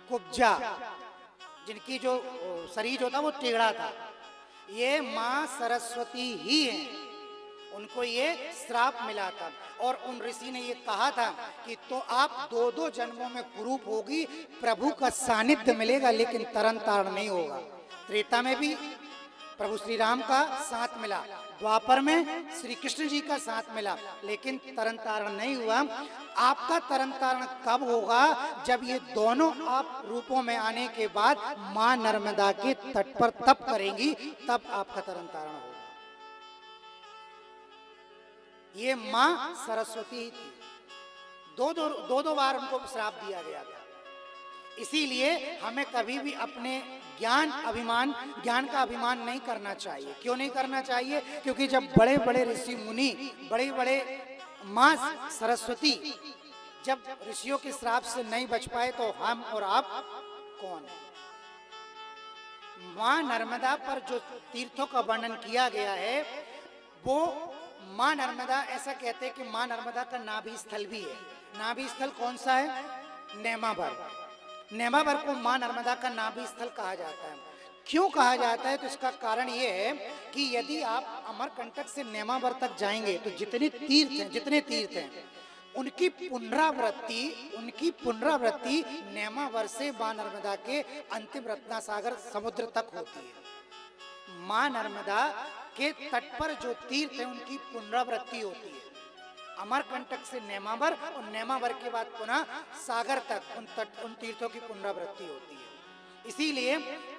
कुब्जा, जिनकी जो शरीर जो था वो टेढ़ा था। ये माँ सरस्वती ही है, उनको ये श्राप मिला था। और उन ऋषि ने ये कहा था कि तो आप 2-2 जन्मों में कुरूप होगी, प्रभु का सानिध्य मिलेगा लेकिन तरन तारण नहीं होगा। त्रेता में भी प्रभु श्री राम का साथ मिला, द्वापर में श्री कृष्ण जी का साथ मिला, लेकिन तरन तारण नहीं हुआ। आपका तरन तारण कब होगा? जब ये दोनों आप रूपों में आने के बाद मां नर्मदा के तट पर तप करेंगी, तब आपका तरन तारण होगा। ये मां सरस्वती ही थी। 2-2 बार उनको श्राप दिया गया था। इसीलिए हमें कभी भी अपने ज्ञान का अभिमान नहीं करना चाहिए। क्यों नहीं करना चाहिए? क्योंकि जब बड़े बड़े ऋषि मुनि, बड़े बड़े मां सरस्वती जब ऋषियों के श्राप से नहीं बच पाए, तो हम और आप कौन है? मां नर्मदा पर जो तीर्थों का वर्णन किया गया है, वो मां नर्मदा, ऐसा कहते हैं कि मां नर्मदा का नाभि स्थल भी है। नाभि स्थल कौन सा है? नेमावर। नेमावर को मां नर्मदा का नाभि स्थल कहा जाता है। क्यों कहा जाता है? तो इसका कारण ये है कि यदि आप अमरकंटक से नेमावर तक जाएंगे तो जितने तीर्थ हैं उनकी पुनरावृत्ति नेमावर से मां नर्मदा के अंतिम रत्नासागर समुद्र तक होती है। मां नर्मदा के तट पर जो तीर्थ है उनकी पुनरावृत्ति होती है। अमरकंटक से नेमावर और नेमावर के बाद पुनः सागर तक उन तीर्थों की पुनरावृत्ति होती है। इसीलिए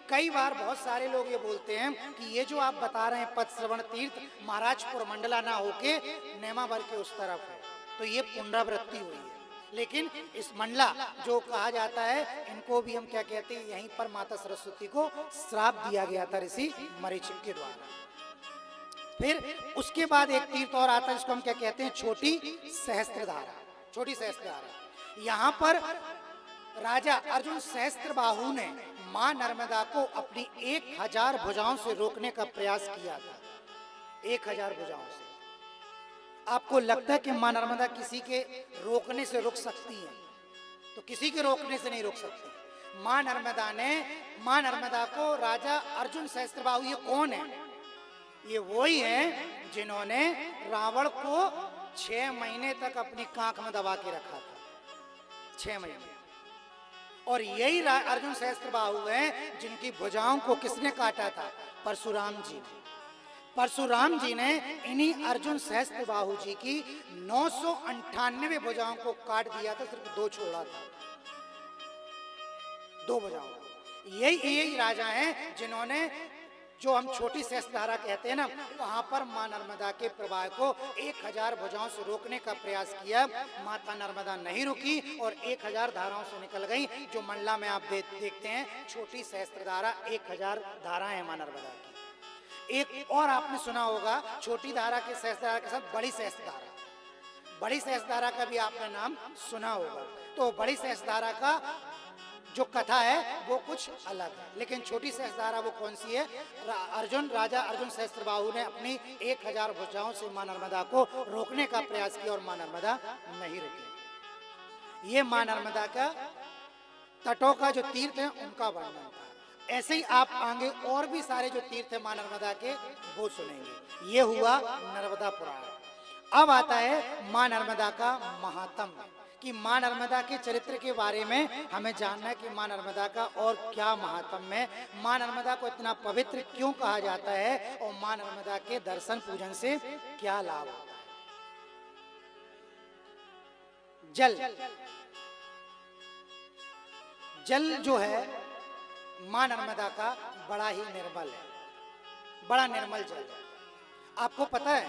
कई बार बहुत सारे लोग ये बोलते हैं कि ये जो आप बता रहे हैं पद श्रवण तीर्थ महाराजपुर मंडला ना होके नेमावर के उस तरफ है, तो ये पुनरावृत्ति हुई है। लेकिन इस मंडला जो कहा जाता है, इनको भी हम क्या कहते हैं, यहीं पर माता सरस्वती को श्राप दिया गया था ऋषि मरीचिक के द्वारा। फिर उसके बाद एक तीर्थ और आता है, जिसको हम क्या कहते हैं, छोटी सहस्त्रधारा। छोटी सहस्त्रधारा, यहाँ पर राजा अर्जुन सहस्त्रबाहु ने मां नर्मदा को अपनी 1000 भुजाओं से रोकने का प्रयास किया था। 1000 भुजाओं से। आपको लगता है कि मां नर्मदा किसी के रोकने से रुक सकती है? तो किसी के रोकने से नहीं रोक सकती। मां नर्मदा को राजा अर्जुन सहस्त्रबाहु, ये कौन है? ये वही है जिन्होंने रावण को 6 महीने तक अपनी कांख में दबा के रखा था। 6 महीने। और यही अर्जुन सहस्त्रबाहु हैं जिनकी भुजाओं को किसने काटा था? परशुराम जी ने। परशुराम जी ने इन्हीं अर्जुन सहस्त्रबाहु जी की 998 भुजाओं को काट दिया था, सिर्फ 2 छोड़ा था। 2 भुजाओं। यही राजा हैं जिन्होंने, जो हम छोटी सहस्त्रधारा कहते हैं ना, वहां पर मां नर्मदा के प्रवाह को 1000 भुजाओं से रोकने का प्रयास किया। माता नर्मदा नहीं रुकी और 1000 धाराओं से निकल गई। जो मंडला में आप देखते हैं, छोटी सहस्त्रधारा 1000 धाराएं हैं मां नर्मदा की। एक और आपने सुना होगा, छोटी धारा के सहस्त्रधारा के साथ बड़ी सहस्त्रधारा। बड़ी सहस्त्रधारा का भी आपने नाम सुना होगा। तो बड़ी सहस्त्रधारा का जो कथा है वो कुछ अलग है, लेकिन छोटी सहस्त्रधारा वो कौन सी है? राजा अर्जुन सहस्त्रबाहु ने अपनी 1000 भुजाओं से मां नर्मदा को रोकने का प्रयास किया और मां नर्मदा नहीं रुकी। ये मां नर्मदा का तटों का जो तीर्थ है उनका वर्णन था। ऐसे ही आप आगे और भी सारे जो तीर्थ है मां नर्मदा के वो सुनेंगे। ये हुआ नर्मदा पुराण। अब आता है मां नर्मदा का महात्म्य, कि मां नर्मदा के चरित्र के बारे में हमें जानना है कि मां नर्मदा का और क्या महात्म्य है, मां नर्मदा को इतना पवित्र क्यों कहा जाता है और मां नर्मदा के दर्शन पूजन से क्या लाभ होता है। जल जो है मां नर्मदा का बड़ा ही निर्मल है, बड़ा निर्मल जल है। आपको पता है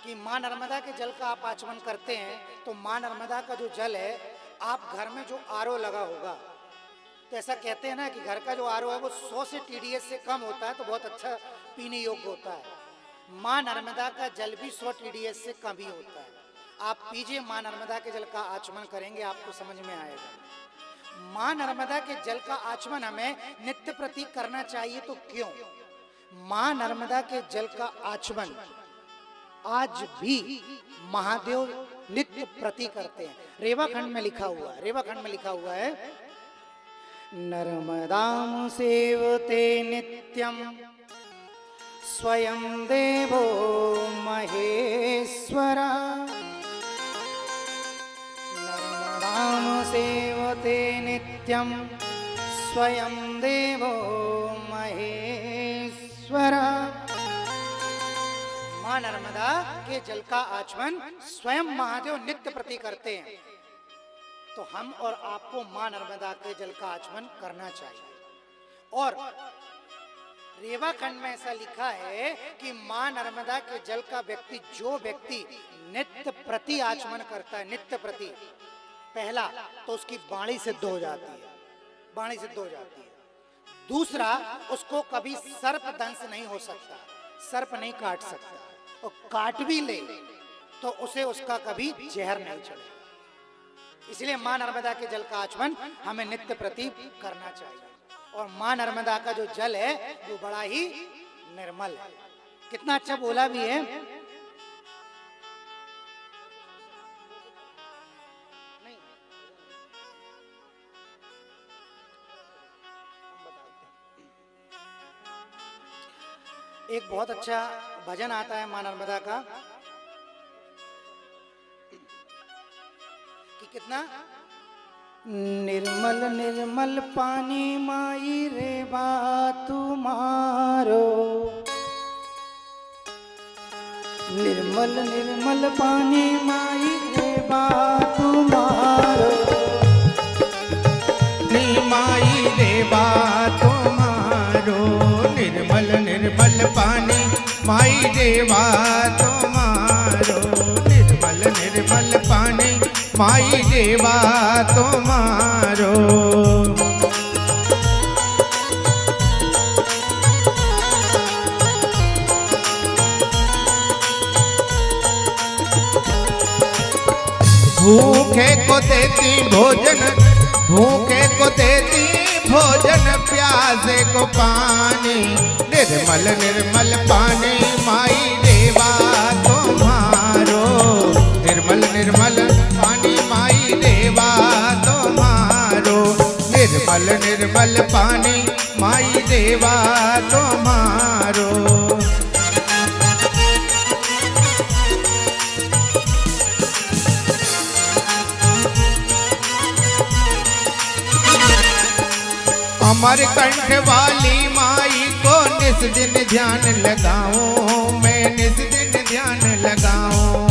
कि मां नर्मदा के जल का आप आचमन करते हैं तो मां नर्मदा का जो जल है, आप घर में जो आरओ लगा होगा तो ऐसा कहते हैं ना कि घर का जो आरओ है वो 100 से टीडीएस से कम होता है तो बहुत अच्छा पीने योग्य होता है। मां नर्मदा का जल भी 100 टीडीएस से कम ही होता है। आप पीजिए, मां नर्मदा के जल का आचमन करेंगे आपको समझ में आएगा। मां नर्मदा के जल का आचमन हमें नित्य प्रति करना चाहिए, तो क्यों? मां नर्मदा के जल का आचमन आज भी महादेव नित्य प्रति करते हैं। रेवाखंड में लिखा हुआ है, नर्मदां सेवते नित्यं स्वयं देवो महेश्वरा। नर्मदां सेवते नित्यं स्वयं देवो महेश्वरा। मां नर्मदा के जल का आचमन स्वयं महादेव नित्य प्रति करते हैं, तो हम और आपको मां नर्मदा के जल का आचमन करना चाहिए। और रेवाखंड में ऐसा लिखा है कि मां नर्मदा के जल का जो व्यक्ति नित्य प्रति आचमन करता है, नित्य प्रति, पहला तो उसकी वाणी सिद्ध हो जाती है, दूसरा उसको कभी सर्प दंश नहीं हो सकता, सर्प नहीं काट सकता, और काट भी ले तो उसे उसका कभी जहर नहीं चढ़ेगा। इसलिए मां नर्मदा के जल का आचमन हमें नित्य प्रति करना चाहिए। और मां नर्मदा का जो जल है वो बड़ा ही निर्मल है। कितना अच्छा बोला भी है। एक बहुत अच्छा भजन आता है मां नर्मदा का, कि कितना निर्मल निर्मल पानी माई रे बा तुम्हारो, निर्मल निर्मल पानी माई रे बा तुम्हारो, माई देवा तुम्हारो, निर्मल निर्मल पानी माई देवा तुम्हारो, निर्मल निर्मल पानी माई देवा तुम्हारो। भूखे को देती भोजन, भूखे को देती भोजन, प्यासे को पानी, निर्मल निर्मल पानी माई देवा तुम्हारो, निर्मल निर्मल पानी माई देवा तुम्हारो, निर्मल निर्मल पानी माई देवा तुम्हारो। अमर कंठ वाली माई को निस दिन ध्यान लगाऊं, मैं निस दिन ध्यान लगाऊं।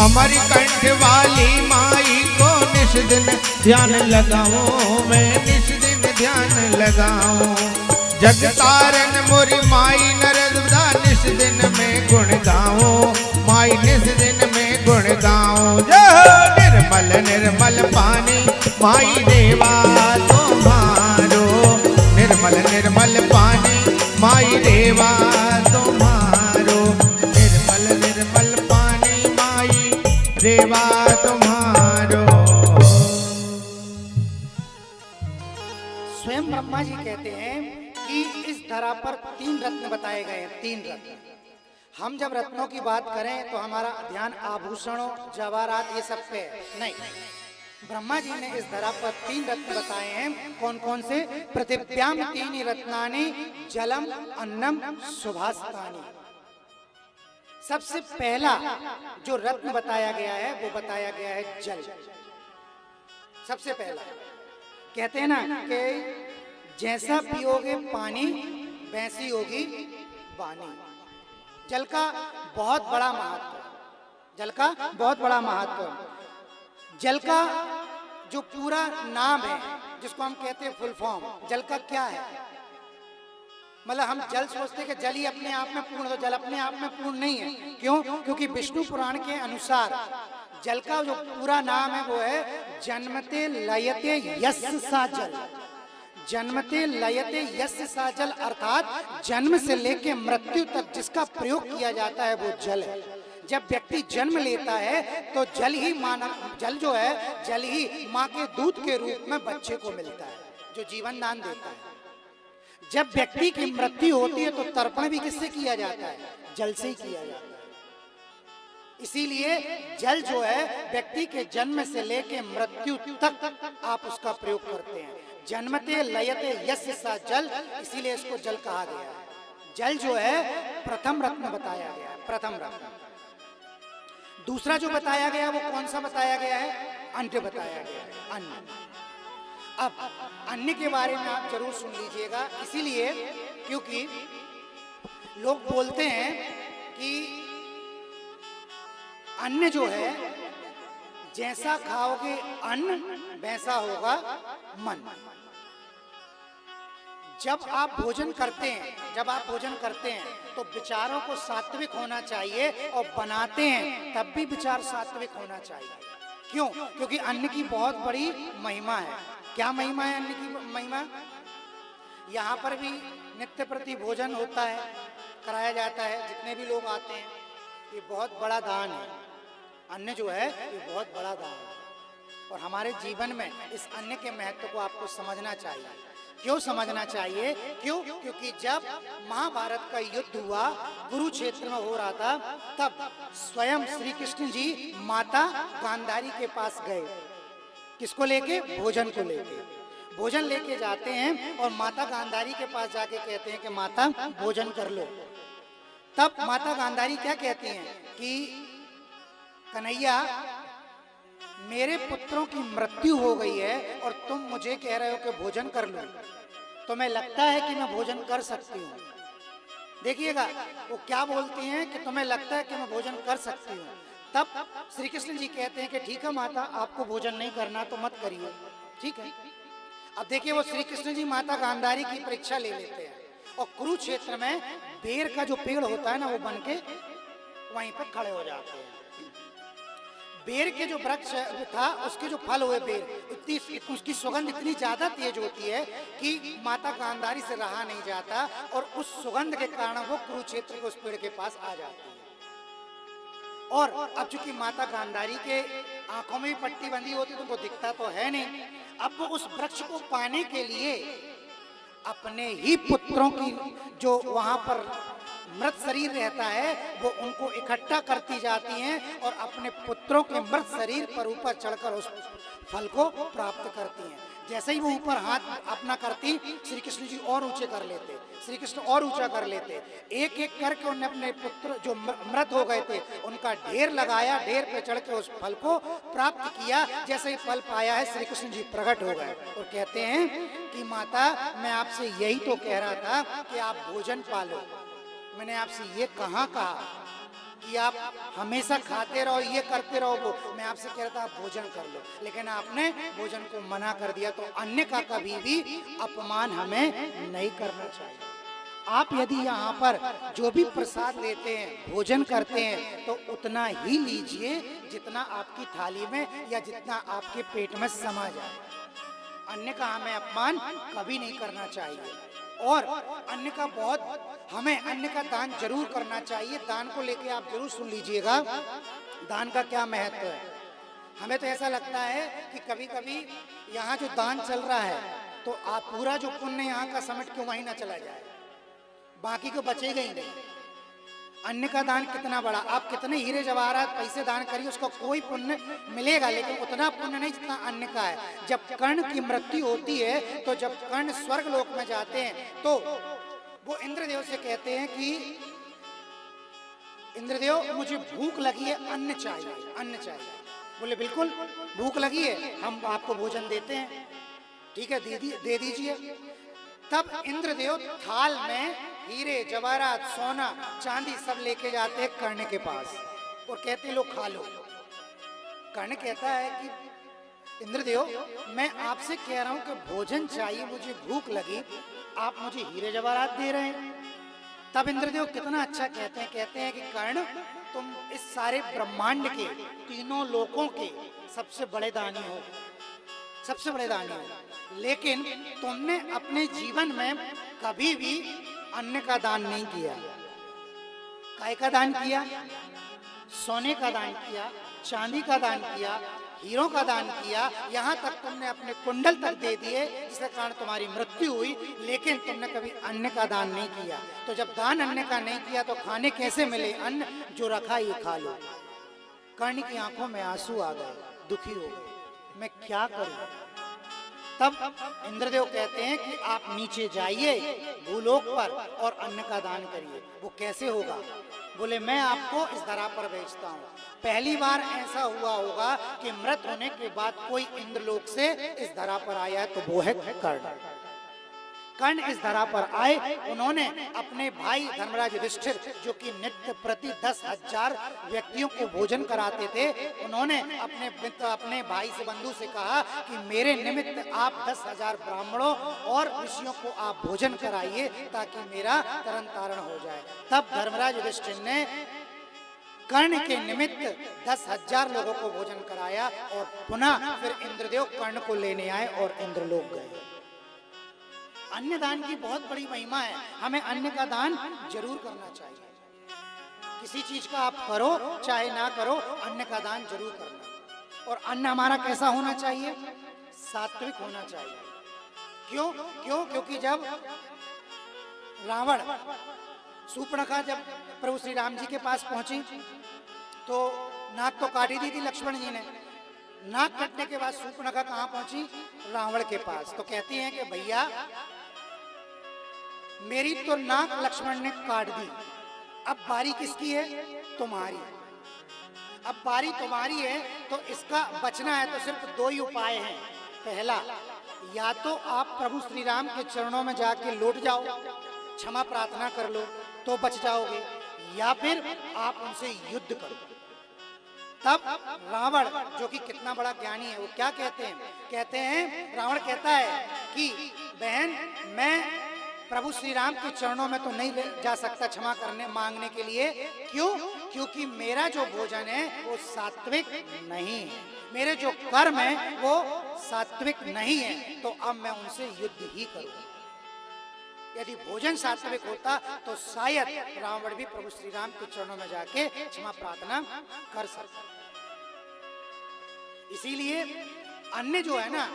अमर कंठ वाली माई को निस दिन ध्यान लगाऊं, मैं निस दिन ध्यान लगाऊं। जग तारन मोरी माई नर्मदा निस दिन में गुण गाऊं, माई निस दिन में गुण गाऊं। निर्मल निर्मल पानी माई देवा तुम्हारो, निर्मल निर्मल पानी माई देवा तुम्हारो, निर्मल निर्मल पानी माई देवा तुम्हारो। ब्रह्मा जी कहते हैं कि इस धरा पर 3 रत्न बताए गए हैं, 3 रत्न। हम जब रत्नों की बात करें तो हमारा ध्यान आभूषणों, जवाहरात ये सब पे है। नहीं, ब्रह्मा जी ने इस धरा पर 3 रत्न बताए हैं। कौन कौन से? पृथिव्याम 3 रत्नानि जलम अन्नम सुभास्तानि। सबसे पहला जो रत्न बताया गया है वो बताया गया है जल। सबसे पहला कहते हैं ना कि जैसा पियोगे पानी वैसी होगी वाणी। जल का बहुत बड़ा महत्व है, जल का बहुत बड़ा महत्व है। जल का जो पूरा नाम है जिसको हम कहते हैं फुल फॉर्म, जल का क्या है? मतलब हम जल सोचते कि जल ही अपने आप में पूर्ण, तो जल अपने आप में पूर्ण नहीं है। क्यों? क्योंकि विष्णु पुराण के अनुसार जल का जो पूरा नाम है वो है जन्मते लयते यस्य सा जल। जन्मते लयते यस्य सा जल अर्थात जन्म से लेके मृत्यु तक जिसका प्रयोग किया जाता है वो जल है। जब व्यक्ति जन्म लेता है तो जल ही जल जो है, जल ही माँ के दूध के रूप में बच्चे को मिलता है जो जीवन दान देता है। जब व्यक्ति की मृत्यु होती है तो तर्पण भी किससे किया जाता है? जल से ही किया जाता है। इसीलिए जल जो है व्यक्ति के जन्म से लेके मृत्यु तक आप उसका प्रयोग करते हैं। जन्मते लयते यस्य सा जल, इसीलिए इसको जल कहा गया है। जल जो है प्रथम रत्न बताया गया है, प्रथम रत्न। दूसरा जो बताया गया वो कौन सा बताया गया है? अन्न बताया गया है, अन्न। अब अन्न के बारे में आप जरूर सुन लीजिएगा, इसीलिए क्योंकि लोग बोलते हैं कि अन्न जो है जैसा खाओगे अन्न वैसा होगा मन। जब आप भोजन करते हैं, जब आप भोजन करते हैं तो विचारों को सात्विक होना चाहिए, और बनाते हैं तब भी विचार सात्विक होना चाहिए। क्यों? क्योंकि अन्न की बहुत बड़ी महिमा है। क्या महिमा है अन्न की महिमा? यहाँ पर भी नित्य प्रति भोजन होता है, कराया जाता है। जितने भी लोग आते हैं, ये बहुत बड़ा दान है। अन्न जो है ये बहुत बड़ा दान है, और हमारे जीवन में इस अन्न के महत्व को आपको समझना चाहिए। क्यों समझना चाहिए? क्यों? क्योंकि जब महाभारत का युद्ध हुआ, कुरुक्षेत्र में हो रहा था, तब स्वयं श्री कृष्ण जी माता गांधारी के पास गए। किसको लेके? भोजन को लेके। भोजन लेके जाते हैं और माता गांधारी के पास जाके कहते हैं कि माता भोजन कर लो। तब माता गांधारी क्या कहती हैं कि कन्हैया, मेरे पुत्रों की मृत्यु हो गई है और तुम मुझे कह रहे हो कि भोजन कर लो, तो मैं लगता है कि मैं भोजन कर सकती हूँ। देखिएगा वो क्या बोलती हैं कि तुम्हें लगता है कि मैं भोजन कर सकती हूँ। तब श्री कृष्ण जी कहते हैं कि ठीक है माता, आपको भोजन नहीं करना तो मत करिए, ठीक है। अब देखिए वो श्री कृष्ण जी माता गांधारी की परीक्षा ले लेते हैं, और कुरुक्षेत्र में बेर का जो पेड़ होता है ना, वो बन के वहीं पर खड़े हो जाते हैं। बेर के जो वृक्ष था, उसके जो फल हुए बेर, उसकी सुगंध इतनी ज्यादा तेज होती है कि माता गांधारी से रहा नहीं जाता, और उस सुगंध के कारण वो कुरुक्षेत्र के उस पेड़ के पास आ जाती है। और अब चूंकि माता गांधारी के आंखों में भी पट्टी बंधी होती, तो उनको दिखता तो है नहीं। अब वो उस वृक्ष को पाने के लिए अपने ही पुत्रों की जो वहां पर मृत शरीर रहता है वो उनको इकट्ठा करती जाती हैं, और अपने पुत्रों के मृत शरीर पर ऊपर चढ़कर उस फल को प्राप्त करती हैं। जैसे ही वो ऊपर हाथ अपना करती, श्री कृष्ण जी और ऊंचे कर लेते, श्री कृष्ण और ऊंचा कर लेते। एक एक करके उन्होंने अपने पुत्र जो मृत हो गए थे उनका ढेर लगाया, ढेर पे चढ़ के उस फल को प्राप्त किया। जैसे ही फल पाया है, श्री कृष्ण जी प्रकट हो गए और कहते हैं कि माता, मैं आपसे यही तो कह रहा था कि आप भोजन पालो। मैंने आपसे ये कहाँ कहा कि आप हमेशा खाते रहो, ये करते रहो, वो मैं आपसे कह रहा था आप भोजन कर लो, लेकिन आपने भोजन को मना कर दिया। तो अन्य का कभी भी अपमान हमें नहीं करना चाहिए। आप यदि यहाँ पर जो भी प्रसाद लेते हैं, भोजन करते हैं, तो उतना ही लीजिए जितना आपकी थाली में या जितना आपके पेट में समा जाए। अन्य का हमें अपमान कभी नहीं करना चाहिए, और अन्य का हमें अन्य का दान जरूर करना चाहिए। दान को लेके आप जरूर सुन लीजिएगा, दान का क्या महत्व है। हमें तो ऐसा लगता है कि कभी कभी यहाँ जो दान चल रहा है तो आप पूरा जो पुण्य यहाँ का समेट के वहीं ना चला जाए, बाकी को बचेगा ही नहीं। अन्न का दान कितना बड़ा, आप कितने हीरे जवाहरात पैसे दान करिए, उसका कोई पुण्य मिलेगा, लेकिन उतना पुण्य नहीं जितना अन्न का है। जब कर्ण की मृत्यु होती है, तो जब कर्ण स्वर्ग लोक में जाते हैं, तो वो इंद्रदेव से कहते हैं कि इंद्रदेव मुझे भूख लगी है, अन्न चाहिए, अन्न चाहिए। बोले बिल्कुल भूख लगी है, हम आपको भोजन देते हैं, ठीक है दे दीजिए। तब इंद्रदेव थाल में हीरे जवाहरात सोना चांदी सब लेके जाते हैं कर्ण के पास और कहते लो खा लो। कर्ण कहता है कि इंद्रदेव मैं आपसे कह रहा हूं कि भोजन चाहिए, मुझे भूख लगी, आप मुझे हीरे जवाहरात दे रहे हैं। तब इंद्रदेव कितना अच्छा कहते हैं कि कर्ण तुम इस सारे ब्रह्मांड के तीनों लोकों के सबसे बड़े दानी हो, सबसे बड़े दानी हो, लेकिन तुमने अपने जीवन में कभी भी अन्न का दान नहीं किया। काय का दान किया? सोने का दान किया, चांदी का दान किया, हीरों का दान किया, यहाँ तक तुमने अपने कुंडल तक दे दिए, जिसके कारण तुम्हारी मृत्यु हुई, लेकिन तुमने कभी अन्न का दान नहीं किया। तो जब दान अन्न का नहीं किया तो खाने कैसे मिले? अन्न जो रखा ये खा लो। कर्ण की आंखों में आंसू आ गए, दुखी हो गए, मैं क्या करूं? तब इंद्रदेव कहते हैं कि आप नीचे जाइए भूलोक पर और अन्न का दान करिए। वो कैसे होगा? बोले मैं आपको इस धरा पर भेजता हूँ। पहली बार ऐसा हुआ होगा कि मृत होने के बाद कोई इंद्रलोक से इस धरा पर आया है, तो वो है कर्ण। कर्ण इस धरा पर आए, उन्होंने अपने भाई धर्मराज युधिष्ठिर जो कि नित्य प्रति 10,000 व्यक्तियों को भोजन कराते थे, उन्होंने अपने भाई से बंधु से कहा कि मेरे निमित्त आप 10,000 ब्राह्मणों और ऋषियों को आप भोजन कराइए ताकि मेरा तरन तारण हो जाए। तब धर्मराज युधिष्ठिर ने कर्ण के निमित्त 10,000 लोगों को भोजन कराया और पुनः फिर इंद्रदेव कर्ण को लेने आए और इंद्रलोक गए। अन्नदान की बहुत बड़ी महिमा है, हमें अन्न का दान जरूर करना चाहिए। किसी चीज का आप करो चाहे ना करो, अन्न का दान जरूर करना। और अन्न हमारा कैसा होना चाहिए? सात्विक होना चाहिए। क्यों? क्योंकि जब रावण शूर्पणखा जब प्रभु श्री राम जी के पास पहुंची तो नाक तो काटी दी थी लक्ष्मण जी ने। नाक कटने के बाद शूर्पणखा कहाँ पहुंची? रावण के पास। तो कहती हैं कि भैया मेरी तो नाक लक्ष्मण ने काट दी, अब बारी किसकी है? तुम्हारी। अब बारी तुम्हारी है तो इसका बचना है तो सिर्फ 2 ही उपाय हैं। पहला, या तो आप प्रभु श्री राम के चरणों में जाके लौट जाओ, क्षमा प्रार्थना कर लो तो बच जाओगे, या फिर आप उनसे युद्ध करो। तब रावण जो कि कितना बड़ा ज्ञानी है, वो क्या कहते हैं रावण कहता है कि बहन मैं प्रभु श्री राम के चरणों में तो नहीं जा सकता क्षमा करने मांगने के लिए। क्यों? क्योंकि मेरा जो भोजन है वो सात्विक नहीं है, मेरे जो कर्म है वो सात्विक नहीं है, तो अब मैं उनसे युद्ध ही करूंगा। यदि भोजन सात्विक होता तो शायद रावण भी प्रभु श्री राम के चरणों में जाके क्षमा प्रार्थना कर सकता। इसीलिए अन्न जो है ना,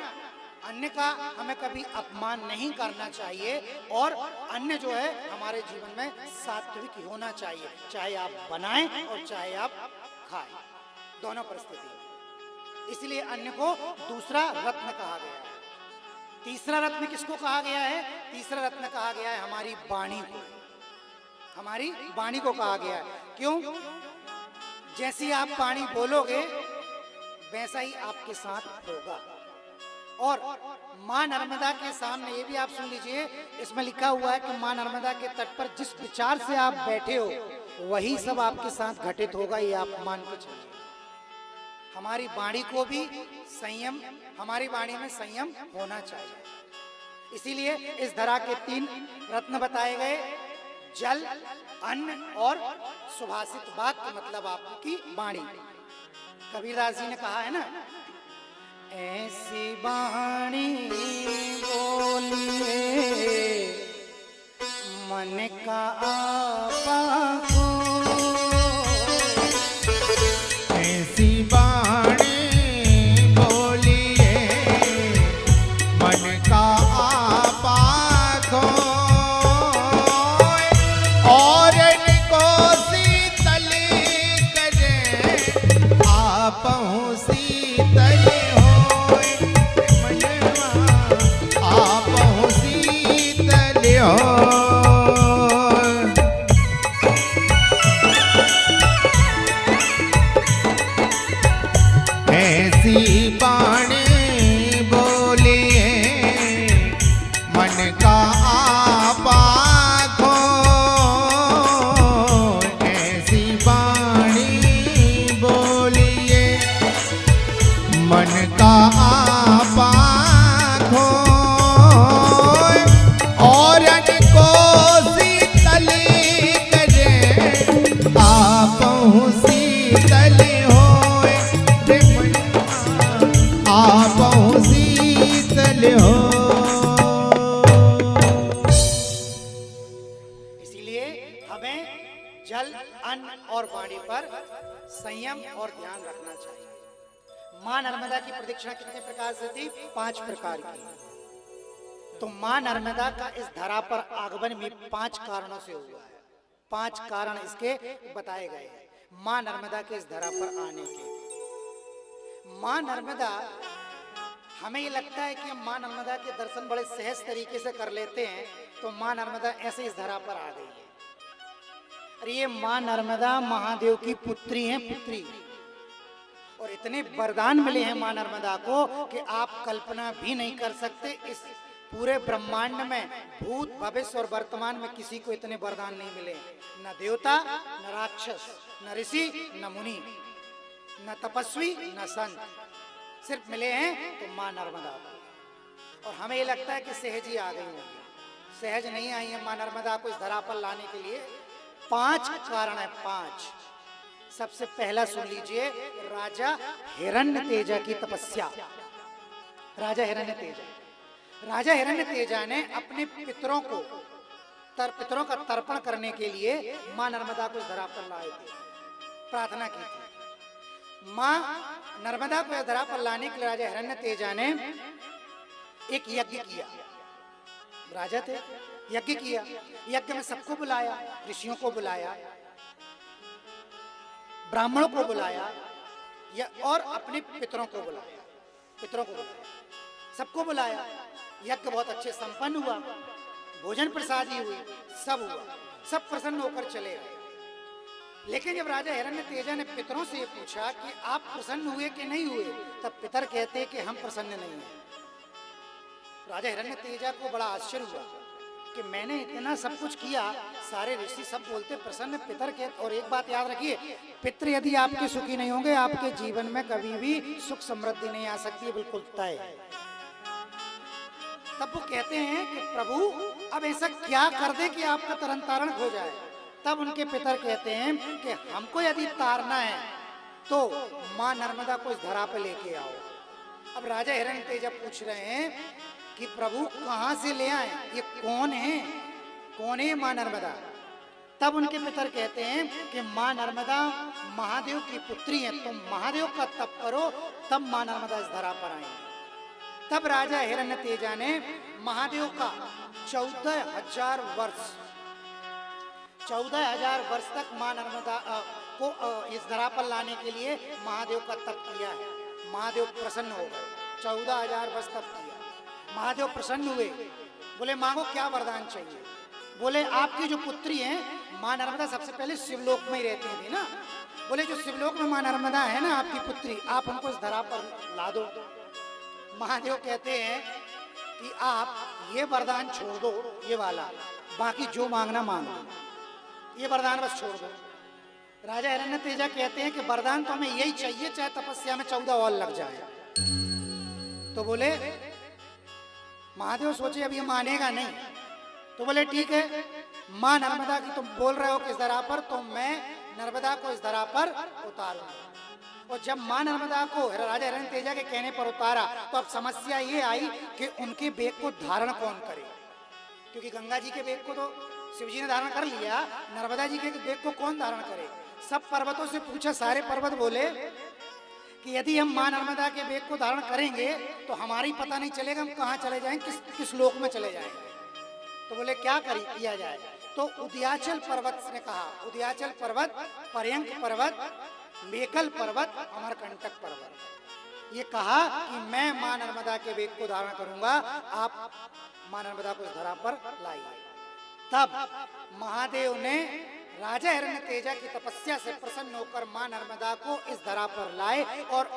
अन्न का हमें कभी अपमान नहीं करना चाहिए, और अन्न जो है हमारे जीवन में सात्विक होना चाहिए, चाहे आप बनाएं और चाहे आप खाएं, दोनों परिस्थिति में। इसलिए अन्न को दूसरा रत्न कहा गया है। तीसरा रत्न किसको कहा गया है? तीसरा रत्न कहा गया है हमारी वाणी को। हमारी वाणी को कहा गया है। क्यों? जैसी आप वाणी बोलोगे वैसा ही आपके साथ होगा। और मां नर्मदा के सामने ये भी आप सुन लीजिए, इसमें लिखा हुआ है कि मां नर्मदा के तट पर जिस विचार से आप बैठे हो वही सब आपके साथ घटित होगा, ये आप मान के चलिए। हमारी वाणी को भी संयम, हमारी वाणी में संयम होना चाहिए। इसीलिए इस धरा के 3 रत्न बताए गए, जल, अन्न और सुभाषित वाक्य, मतलब आपकी वाणी। कबीरदास जी ने कहा है ना, ऐसी वाणी बोलिए मन का आपा को, ऐसी वाणी बोलिए मन का शीतल होय मनवा आपहु शीतल होय। ऐसी बाणी बोलिए मन का आपा खोय। ऐसी बाणी बोलिए मन का आपा खोय। और को शीतल करे आपहु शीतल होय आपहु शीतल हो। इसीलिए हमें जल, अन्न और वाणी पर संयम और ध्यान रखना चाहिए। मां नर्मदा की प्रदक्षिणा कितने प्रकार से थी? 5 प्रकार की। तो मां नर्मदा का इस धरा पर आगमन भी 5 कारणों से हुआ है। 5 कारण इसके बताए गए हैं मां नर्मदा के इस धरा पर आने के। मां नर्मदा, हमें ये लगता है कि हम मां नर्मदा के दर्शन बड़े सहज तरीके से कर लेते हैं, तो मां नर्मदा ऐसे इस धरा पर आ गई है। अरे ये मां नर्मदा महादेव की पुत्री हैं, पुत्री। और इतने वरदान मिले हैं मां नर्मदा को कि आप कल्पना भी नहीं कर सकते। इस पूरे ब्रह्मांड में भूत, भविष्य और वर्तमान में किसी को इतने वरदान नहीं मिले। न देवता, न राक्षस, न ऋषि, न मुनि, न तपस्वी, न संत, सिर्फ मिले हैं तो मां नर्मदा को। और हमें ये लगता है कि सहज ही आ गई होंगी। सहज नहीं आई है मां नर्मदा को इस धरा पर लाने के लिए। 5 कारण है, 5। सबसे पहला सुन लीजिए, राजा हिरण्यतेजा की तपस्या। राजा हिरण्यतेजा ने अपने पितरों का तर्पण करने के लिए मां नर्मदा को इस धरा पर लाए थे, प्रार्थना की थी। मां नर्मदा को इस धरा पर लाने के लिए राजा हिरण्यतेजा ने एक यज्ञ किया। राजा थे, यज्ञ किया। यज्ञ में सबको बुलाया, ऋषियों को बुलाया, ब्राह्मणों को बुलाया और अपने पितरों को बुलाया, सबको बुलाया। यज्ञ बहुत अच्छे संपन्न हुआ, भोजन प्रसादी हुई, सब हुआ, सब प्रसन्न होकर चले गए। लेकिन जब राजा हिरण्यतेजा ने पितरों से ये पूछा कि आप प्रसन्न हुए कि नहीं हुए, तब पितर कहते कि हम प्रसन्न नहीं हैं। राजा हिरण्यतेजा को बड़ा आश्चर्य हुआ कि मैंने इतना सब कुछ किया, सारे ऋषि सब बोलते प्रसन्न, पितर के। और एक बात याद रखिए, पितृ यदि आपके सुखी नहीं होंगे, आपके जीवन में कभी भी सुख समृद्धि नहीं आ सकती है, बिल्कुल तय। तब वो कहते हैं कि प्रभु अब ऐसा क्या कर दे कि आपका तरन तारण हो जाए। तब उनके पितर कहते हैं कि हमको यदि तारना है तो मां नर्मदा को इस धरा पे लेके आओ। अब राजा हिरण्यतेजा पूछ रहे हैं कि प्रभु कहां से ले आए, ये कौन है मां नर्मदा? तब उनके पितर कहते हैं कि मां नर्मदा महादेव की पुत्री है, तुम महादेव का तप करो, तब मां नर्मदा इस धरा पर आएंगे। तब राजा हिरण्यतेजा ने महादेव का 14,000 वर्ष तक मां नर्मदा को इस धरा पर लाने के लिए महादेव का तप किया है। महादेव प्रसन्न हो गए, 14,000 वर्ष तप किया। महादेव प्रसन्न हुए, बोले मांगो क्या वरदान चाहिए। बोले आपकी जो पुत्री है मां नर्मदा सबसे पहले शिवलोक में ही रहती थी ना, बोले जो शिवलोक में मां नर्मदा है ना आपकी पुत्री, आप उनको इस धरा पर ला दो। महादेव कहते हैं कि आप ये वरदान छोड़ दो, ये वाला, बाकी जो मांगना मांगो, ये वरदान बस छोड़ दो। राजा हिरण्यतेजा कहते हैं कि वरदान तो हमें यही चाहिए, चाहे तपस्या में 14 और लग जाए। तो बोले महादेव सोचे अब ये मानेगा नहीं, तो बोले ठीक है, मां नर्मदा की तुम बोल रहे हो कि इस धरा पर, तो मैं नर्मदा को इस धरा पर उतारूंगा। और जब मां नर्मदा को राजा हिरण्यतेजा के कहने पर उतारा, तो अब समस्या ये आई कि उनके बेग को धारण कौन करे, क्योंकि गंगा जी के बेग को तो शिव जी ने धारण कर लिया, नर्मदा जी के बेग को कौन धारण करे। सब पर्वतों से पूछा, सारे पर्वत बोले कि यदि हम मां नर्मदा के बेग को धारण करेंगे तो हमारी पता नहीं चलेगा हम कहाँ चले जाएंगे, किस लोक में चले जाएंगे। तो बोले क्या किया जाए। तो उदयाचल पर्वत ने कहा, उदयाचल पर्वत, पर्यंक पर्वत, मेकल पर्वत, अमरकंटक पर्वत, ये कहा कि मैं मां नर्मदा के वेग को धारण करूंगा, आप मां नर्मदा को इस धरा पर लाइए। तब महादेव ने राजा हिरण्यतेजा की तपस्या से प्रसन्न होकर मां नर्मदा को इस धरा पर लाए और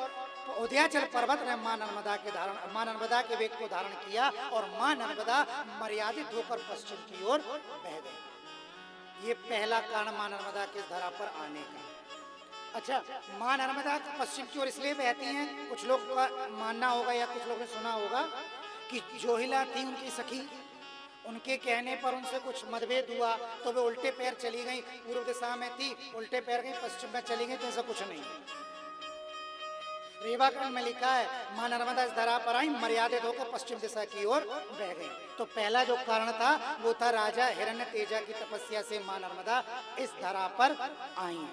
उदयाचल पर्वत ने मां नर्मदा के वेग को धारण किया और मां नर्मदा मर्यादित होकर पश्चिम की ओर बह गई। ये पहला कारण मां नर्मदा के इस धरा पर आने का। अच्छा, मां नर्मदा पश्चिम की ओर इसलिए बहती हैं, कुछ लोग का मानना होगा या कुछ लोगों ने सुना होगा कि जोहिला थी उनकी सखी, उनके कहने पर उनसे कुछ मतभेद हुआ तो वे उल्टे पैर चली गई, पूर्व दिशा में थी उल्टे पैर गई पश्चिम में चली गई, तो ऐसा कुछ नहीं। रेवाखंड में लिखा है मां नर्मदा इस धरा पर आई, मर्यादित होकर पश्चिम दिशा की ओर बह गई। तो पहला जो कारण था वो था राजा हिरण्यतेजा की तपस्या से मां नर्मदा इस धरा पर आई।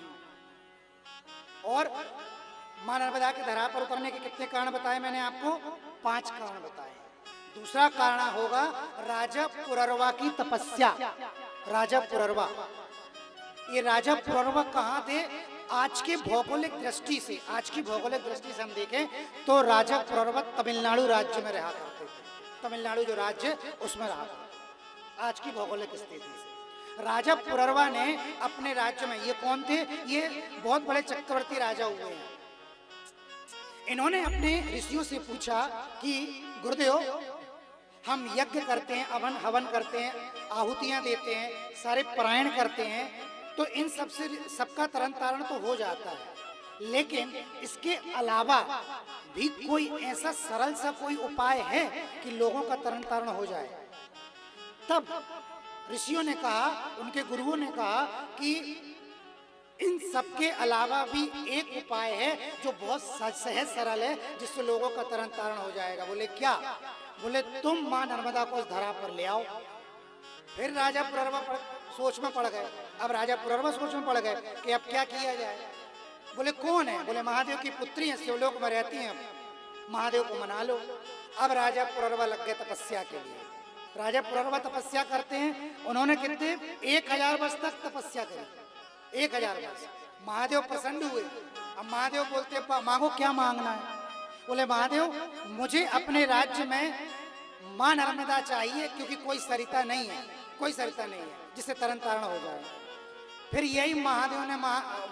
और मां नर्मदा की धरा पर उतरने के कितने कारण बताए मैंने आपको? 5 कारण बताए। दूसरा कारण होगा राजा पुररवा की तपस्या। राजा पुररवा, ये राजा पुररवा कहाँ थे? आज की भौगोलिक दृष्टि से हम देखें तो राजा पुररवा तमिलनाडु राज्य में रहा करते थे। तमिलनाडु जो राज्य उसमें रहा था आज की भौगोलिक स्थिति से। राजा पुररवा ने अपने राज्य में, ये कौन थे? ये बहुत बड़े चक्रवर्ती राजा हुए हैं। इन्होंने अपने ऋषियों से पूछा कि गुरुदेव, हम यज्ञ करते हैं, अवन हवन करते हैं, आहुतियां देते हैं, सारे पारायण करते हैं, तो इन सबसे सबका तरन तारण तो हो जाता है, लेकिन इसके अलावा भी कोई ऐसा सरल सा कोई उपाय है कि लोगों का तरन तारण हो जाए? तब ऋषियों ने कहा, उनके गुरुओं ने कहा कि इन सबके अलावा भी एक उपाय है जो बहुत सहज सरल है, जिससे लोगों का तरन तारण हो जाएगा। बोले क्या? बोले तुम मां नर्मदा को इस धरा पर ले आओ। फिर राजा पुररवा सोच में पड़ गए। अब राजा पुररवा सोच में पड़ गए कि अब क्या किया जाए। बोले कौन है? बोले महादेव की पुत्री है, शिवलोक में रहती हैं, महादेव को मना लो। अब राजा पुररवा लग गए तपस्या के लिए। राजा पुररवा तपस्या करते हैं। उन्होंने कितने 1000 वर्ष तक तपस्या करी, 1000 वर्ष। महादेव प्रसन्न हुए। अब महादेव बोलते मांगो, क्या मांगना है? बोले महादेव, मुझे अपने राज्य में मां नर्मदा चाहिए, क्योंकि कोई सरिता नहीं है, जिससे तरन तारण हो जाए। फिर यही महादेव ने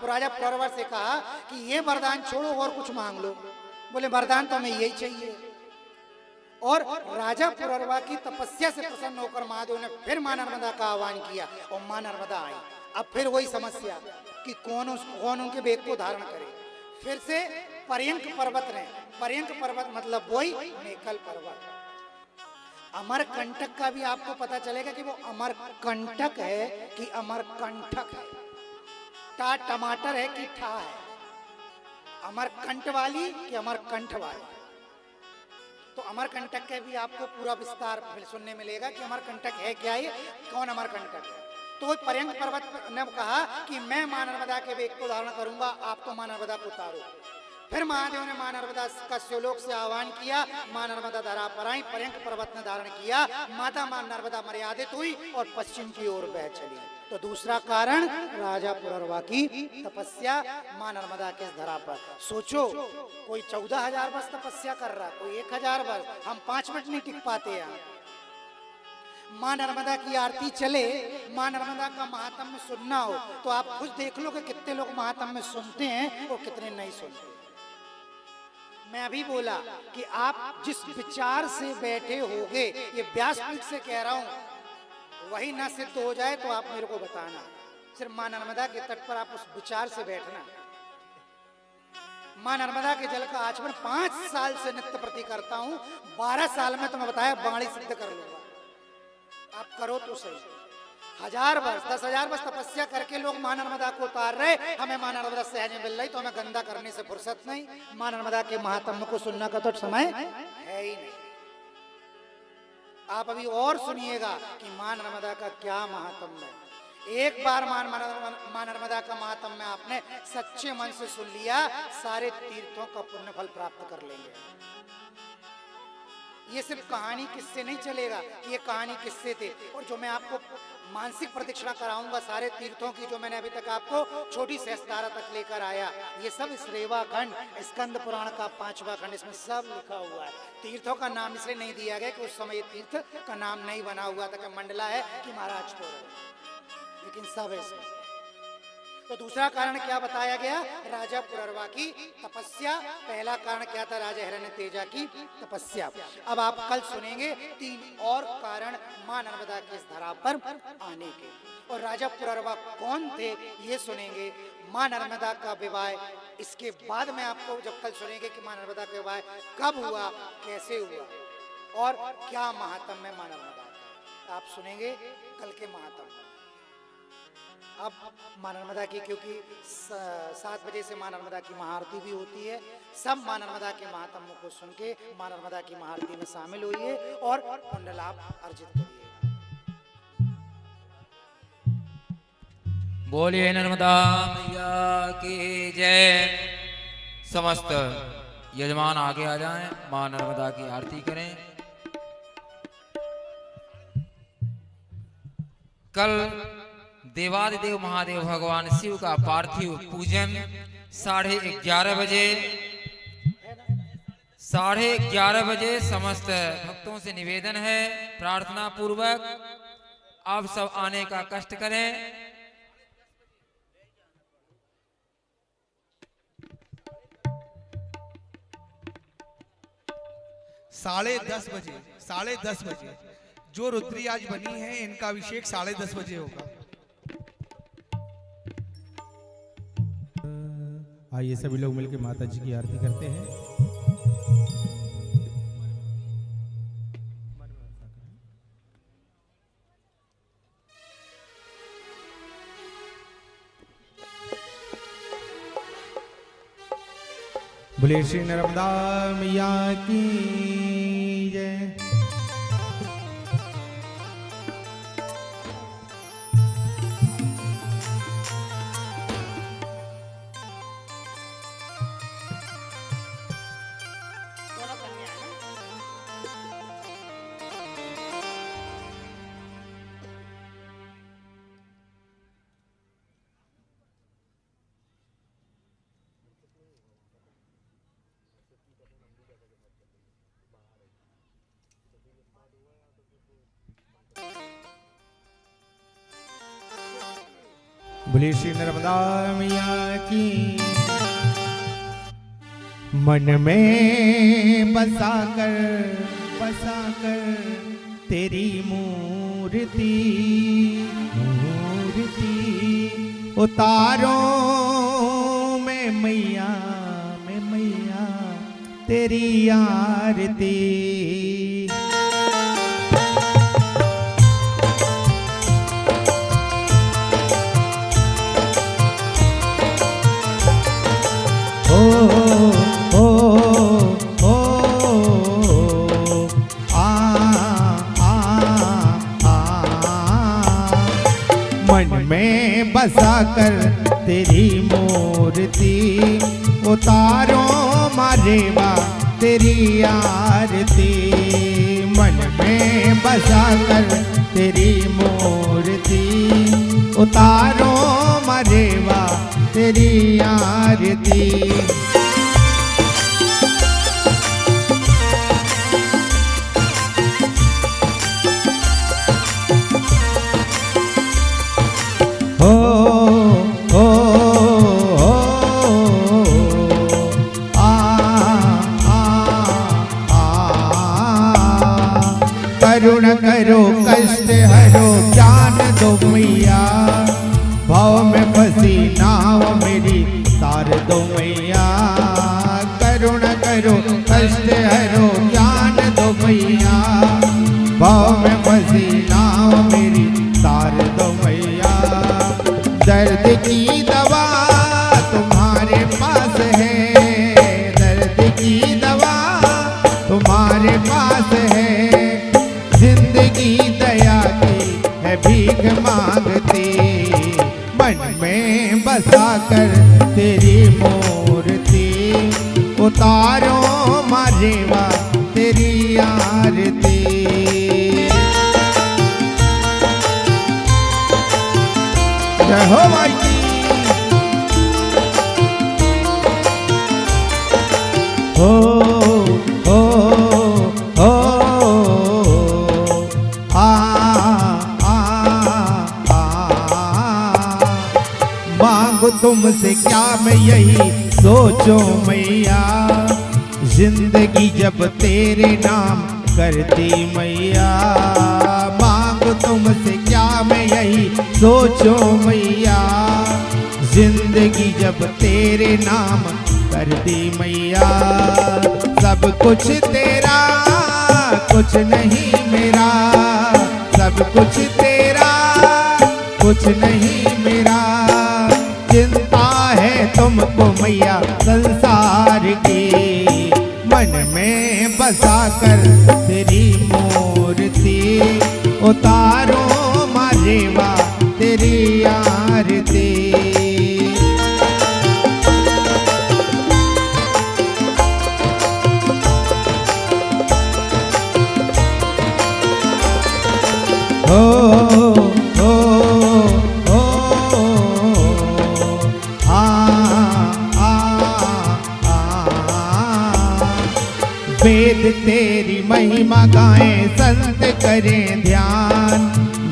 राजा पुररवा से कहा कि ये वरदान छोड़ो और कुछ मांग लो। बोले वरदान तो हमें यही चाहिए। और राजा पुररवा की तपस्या से प्रसन्न होकर महादेव ने फिर मां नर्मदा का आह्वान किया और मां नर्मदा आई। अब फिर वही समस्या कि कौन उनके वेग को धारण करे। फिर से पर्यंक पर्वत मतलब वही नेकल पर्वत। अमरकंटक का भी आपको पता चलेगा कि वो अमरकंटक है कि अमरकंटक है। टा टमाटर है कि ठा है? अमरकंट वाली कि अमरकंठ वाली? तो अमरकंटक के भी आपको पूरा विस्तार सुनने मिलेगा कि अमरकंटक है क्या, ये कौन अमरकंटक है। तो पर्यंक पर्वत ने कहा कि मैं मां नर्मदा के वेग को धारण करूंगा, आप तो मां नर्मदा को उतारो। फिर महादेव ने मां नर्मदा का शिवलोक से आह्वान किया। मां नर्मदा धरा पर आई, पर्यंक पर्वत ने धारण किया, माता मां नर्मदा मर्यादित हुई और पश्चिम की ओर बह चली। तो दूसरा कारण राजा पुररवा की तपस्या मां नर्मदा के धरा पर। सोचो, कोई 14,000 वर्ष तपस्या कर रहा, कोई 1000 वर्ष, हम 5 मिनट नहीं टिक पाते यहाँ। मां नर्मदा की आरती चले, मां नर्मदा का महात्म्य सुनना हो तो आप खुद देख लो कि कितने लोग महात्म्य सुनते हैं और कितने नहीं सुनते। मैं अभी बोला कि आप जिस विचार से बैठे होगे, ये व्यासपीठ से कह रहा हूं, वही ना सिद्ध हो जाए तो आप मेरे को बताना। सिर्फ मां नर्मदा के तट पर आप उस विचार से बैठना। मां नर्मदा के जल का आचमन 5 साल से नित्य प्रति करता हूं, 12 साल में तुम्हें बताया बाणी सिद्ध कर लूंगा। आप करो तो सही। 1000 वर्ष 10,000 वर्ष तपस्या करके लोग मां नर्मदा को उतार रहे, हमें मां नर्मदा सहज में मिल रही, तो हमें गंदा करने से फुर्सत नहीं। मां नर्मदा के महात्म्य को सुनने का तो समय है ही नहीं। आप अभी और सुनिएगा कि मां नर्मदा का क्या महात्म्य है। एक बार मां नर्मदा का महात्म्य आपने सच्चे मन से सुन लिया, सारे तीर्थों का पुण्य फल प्राप्त कर लेंगे। ये सिर्फ कहानी किस्से नहीं चलेगा कि ये कहानी किस्से थे। और जो मैं आपको मानसिक प्रदक्षिणा कराऊंगा सारे तीर्थों की, जो मैंने अभी तक आपको छोटी सहस्त्रधारा तक लेकर आया, ये सब इस रेवा खंड स्कंद पुराण का 5वां खंड, इसमें सब लिखा हुआ है। तीर्थों का नाम इसलिए नहीं दिया गया कि उस समय तीर्थ का नाम नहीं बना हुआ था कि मंडला है कि महाराजपुर है, लेकिन सब है इसमें। तो दूसरा कारण क्या बताया गया? राजा पुररवा की तपस्या। पहला कारण क्या था? राजा हिरण्यतेजा की तपस्या। अब आप कल सुनेंगे 3 और कारण मां नर्मदा की इस धरा पर आने के। और राजा पुररवा कौन थे ये सुनेंगे। मां नर्मदा का विवाह इसके बाद में आपको जब कल सुनेंगे कि मां नर्मदा का विवाह कब हुआ, कैसे हुआ और क्या महात्म्य है मां नर्मदा का, आप सुनेंगे कल के महात्म्य। अब मां नर्मदा की, क्योंकि 7 बजे से मां नर्मदा की महाआरती भी होती है, सब मां नर्मदा के महात्म्य को सुन के मां नर्मदा की महाआरती में शामिल होइए और पुण्य लाभ अर्जित करिए। बोलिए नर्मदा मैया की जय। समस्त यजमान आगे आ जाएं, मां नर्मदा की आरती करें। कल देवादिदेव महादेव भगवान शिव का पार्थिव पूजन 11:30 बजे 11:30 बजे समस्त भक्तों से निवेदन है, प्रार्थना पूर्वक आप सब आने का कष्ट करें। साढ़े 10 बजे जो रुद्री आज बनी है, इनका अभिषेक 10:30 बजे होगा। आइए सभी लोग मिलकर माता जी की आरती करते हैं। बोले श्री नर्मदा मैया की जय। बोले श्री नर्मदा मैया की। मन में बसाकर तेरी मूर्ति उतारो मैं मैया तेरी आरती। मन में बसाकर तेरी मूर्ति उतारो मारेवा तेरी आरती। मन में बसाकर तेरी मूर्ति उतारो मारेवा तेरी आरती। करुण करो कष्ट हरो ज्ञान दो मैया। भाव में फंसी नाव मेरी तार दो मैया। करुण करो कष्ट हरो ज्ञान दो मैया। भाव में फंसी नाव मेरी तार दो मैया। दर्द की दवा तुम्हारे पास है, दर्द की दवा तुम्हारे पास है। जिंदगी दया की है भीख मांगती। मन में बसाकर तेरी मूर्ति उतारो मारेवा तेरी आरती। जय हो माई की। हो हो हो आ आ आ मांगो तुमसे क्या मैं यही सोचो मैया, जिंदगी जब तेरे नाम करती मैया। मांगो तुमसे क्या मैं यही सोचो मैया, जिंदगी जब तेरे नाम करती मैया। सब कुछ तेरा कुछ नहीं मेरा, सब कुछ तेरा कुछ नहीं मेरा। चिंता है तुमको मैया संसार की, मन में बसा कर तेरी मूर्ति। उतारो मारेवा तेरी आरती। हो हो हो आ आ आ वेद तेरी महिमा गाएं संत करें ध्यान,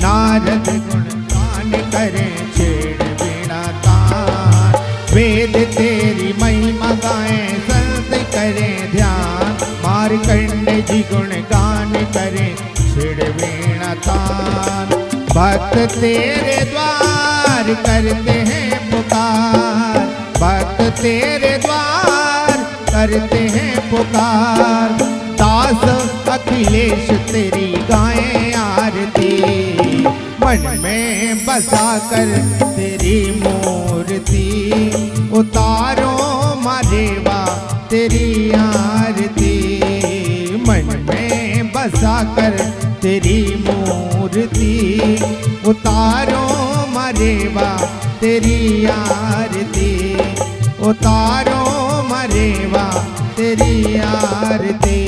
नारद गुण गान करें छेड़ वीणा तान। वेद तेरी महिमा गाएं संत करें ध्यान, मार्कंडे जी गुण गान करें छेड़ वीणा तान। भक्त तेरे द्वार करते हैं पुकार, भक्त तेरे द्वार करते हैं पुकार। दास अखिलेश तेरी गाएं आरती, मन में बसा कर तेरी मूर्ति। उतारो मारेवा तेरी आरती, मन में बसा कर तेरी मूर्ति। उतारो मरेवा तेरी आरती, उतारो मरेवा तेरी आरती।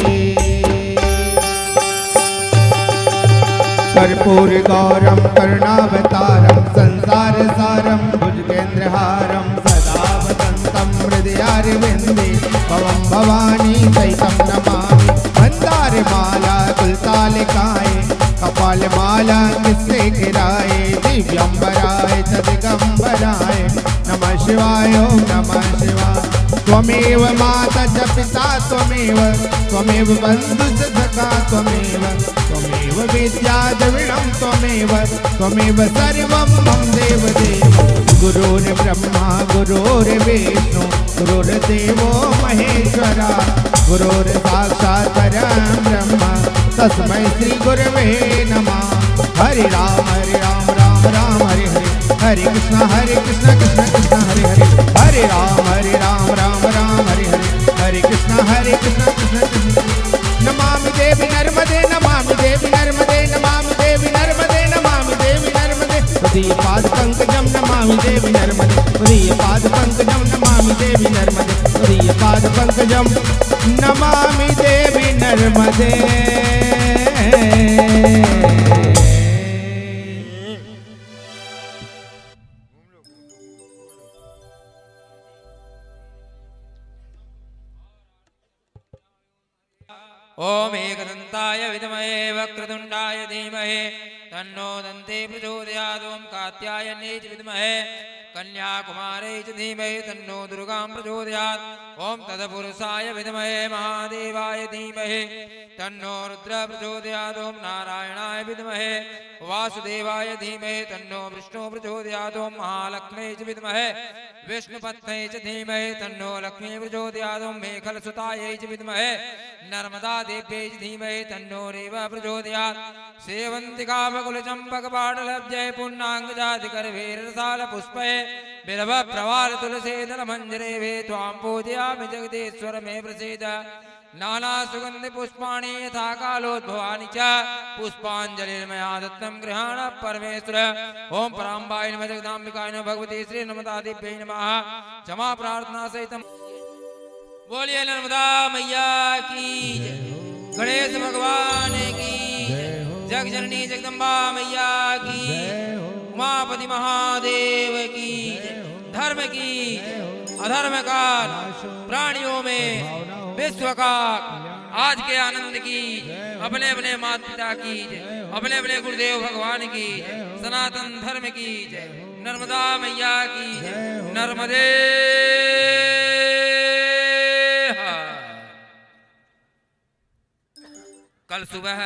कर्पूर गौरम करुणावतारम संसार सारम भुजगेन्द्रहारम सदा वसंतम हृदयारविंदे भवम भवानी सहितं नमामि। मंदार माला कुलतालिकाए कपाल माला किससे गिराए, दिव्यंबराय सदिगंबराय नमः शिवाय ओम नमः शिवाय। त्वमेव माता च पिता त्वमेव, त्वमेव बंधु च सखा त्वमेव, त्वमेव विद्या द्रविणं त्वमेव, त्वमेव सर्वं मम देवदेव। गुरुर्ब्रह्मा गुरुर्विष्णु गुरुर्देवो महेश्वरा, गुरुर्साक्षात् परं ब्रह्म तस्मै श्री गुरवे नमः। हरे राम राम राम हरे हरे, हरे कृष्ण कृष्ण कृष्ण हरे हरे, हरे राम राम हरे हरे, हरे कृष्ण कृष्ण कृष्ण। नमामि देवी नर्मदे, नमामि देवी नर्मदे, नमामि देवी नर्मदे, नमामि देवी नर्मदे। उदीय पाद पंकजम नमामि देवी नर्मदे, उदीय पाद पंकजम नमामि देवी नर्मदे, उदीय पाद पंकजम नमामि देवी नर्मदे। ओम एकदंताय विद्महे वक्रतुंडाय धीमहि तन्नो दन्ते प्रचोदयात्। ओम कात्यायने च विद्महे कन्याकुमारी च धीमहि तन्नो दुर्गां प्रचोदयात्। ओम तत्पुरुषाय विद्महे महादेवाय धीमहि तन्नो रुद्र प्रचोदयात्। ओम नारायणाय विद्महे वासुदेवाय धीमहि तन्नो विष्णु प्रचोदयात्। ओम महालक्ष्मी च विद्महे विष्णुपत्न्यै च धीमहि तन्नो लक्ष्मी प्रचोदयात्। ओम मेखलसुतायै च विद्महे नर्मदा देव्यै च धीमहि तन्नो रेव प्रचोदयात्। सेवन्तिका बकुलचम्पकपाटलब्जै पुण्णाङ्गजातिकरवीरसालपुष्पै बिल्व प्रवाल तुलसीदल मञ्जरे त्वां पूजयामि जगदीश्वर मे प्रसीद। नाना सुगंधि पुष्पाणि यथा कालोद्भवानि च पुष्पाञ्जलिर्मया दत्तं गृहाण परमेश्वर। ओम पराम्बाय नमः जगदाम्बिकाय नमः भगवती श्री नर्मदा देव्यै नमः। क्षमा प्रार्थना सहित बोलिए नर्मदा मैया की जय। गणेश भगवान की जग जननी जगदम्बा मैया की उमापति महादेव की धर्म की अधर्म का प्राणियों में विश्व का आज के आनंद की अपने अपने माता पिता की अपने अपने गुरुदेव भगवान की सनातन धर्म की नर्मदा मैया की नर्मदे कल सुबह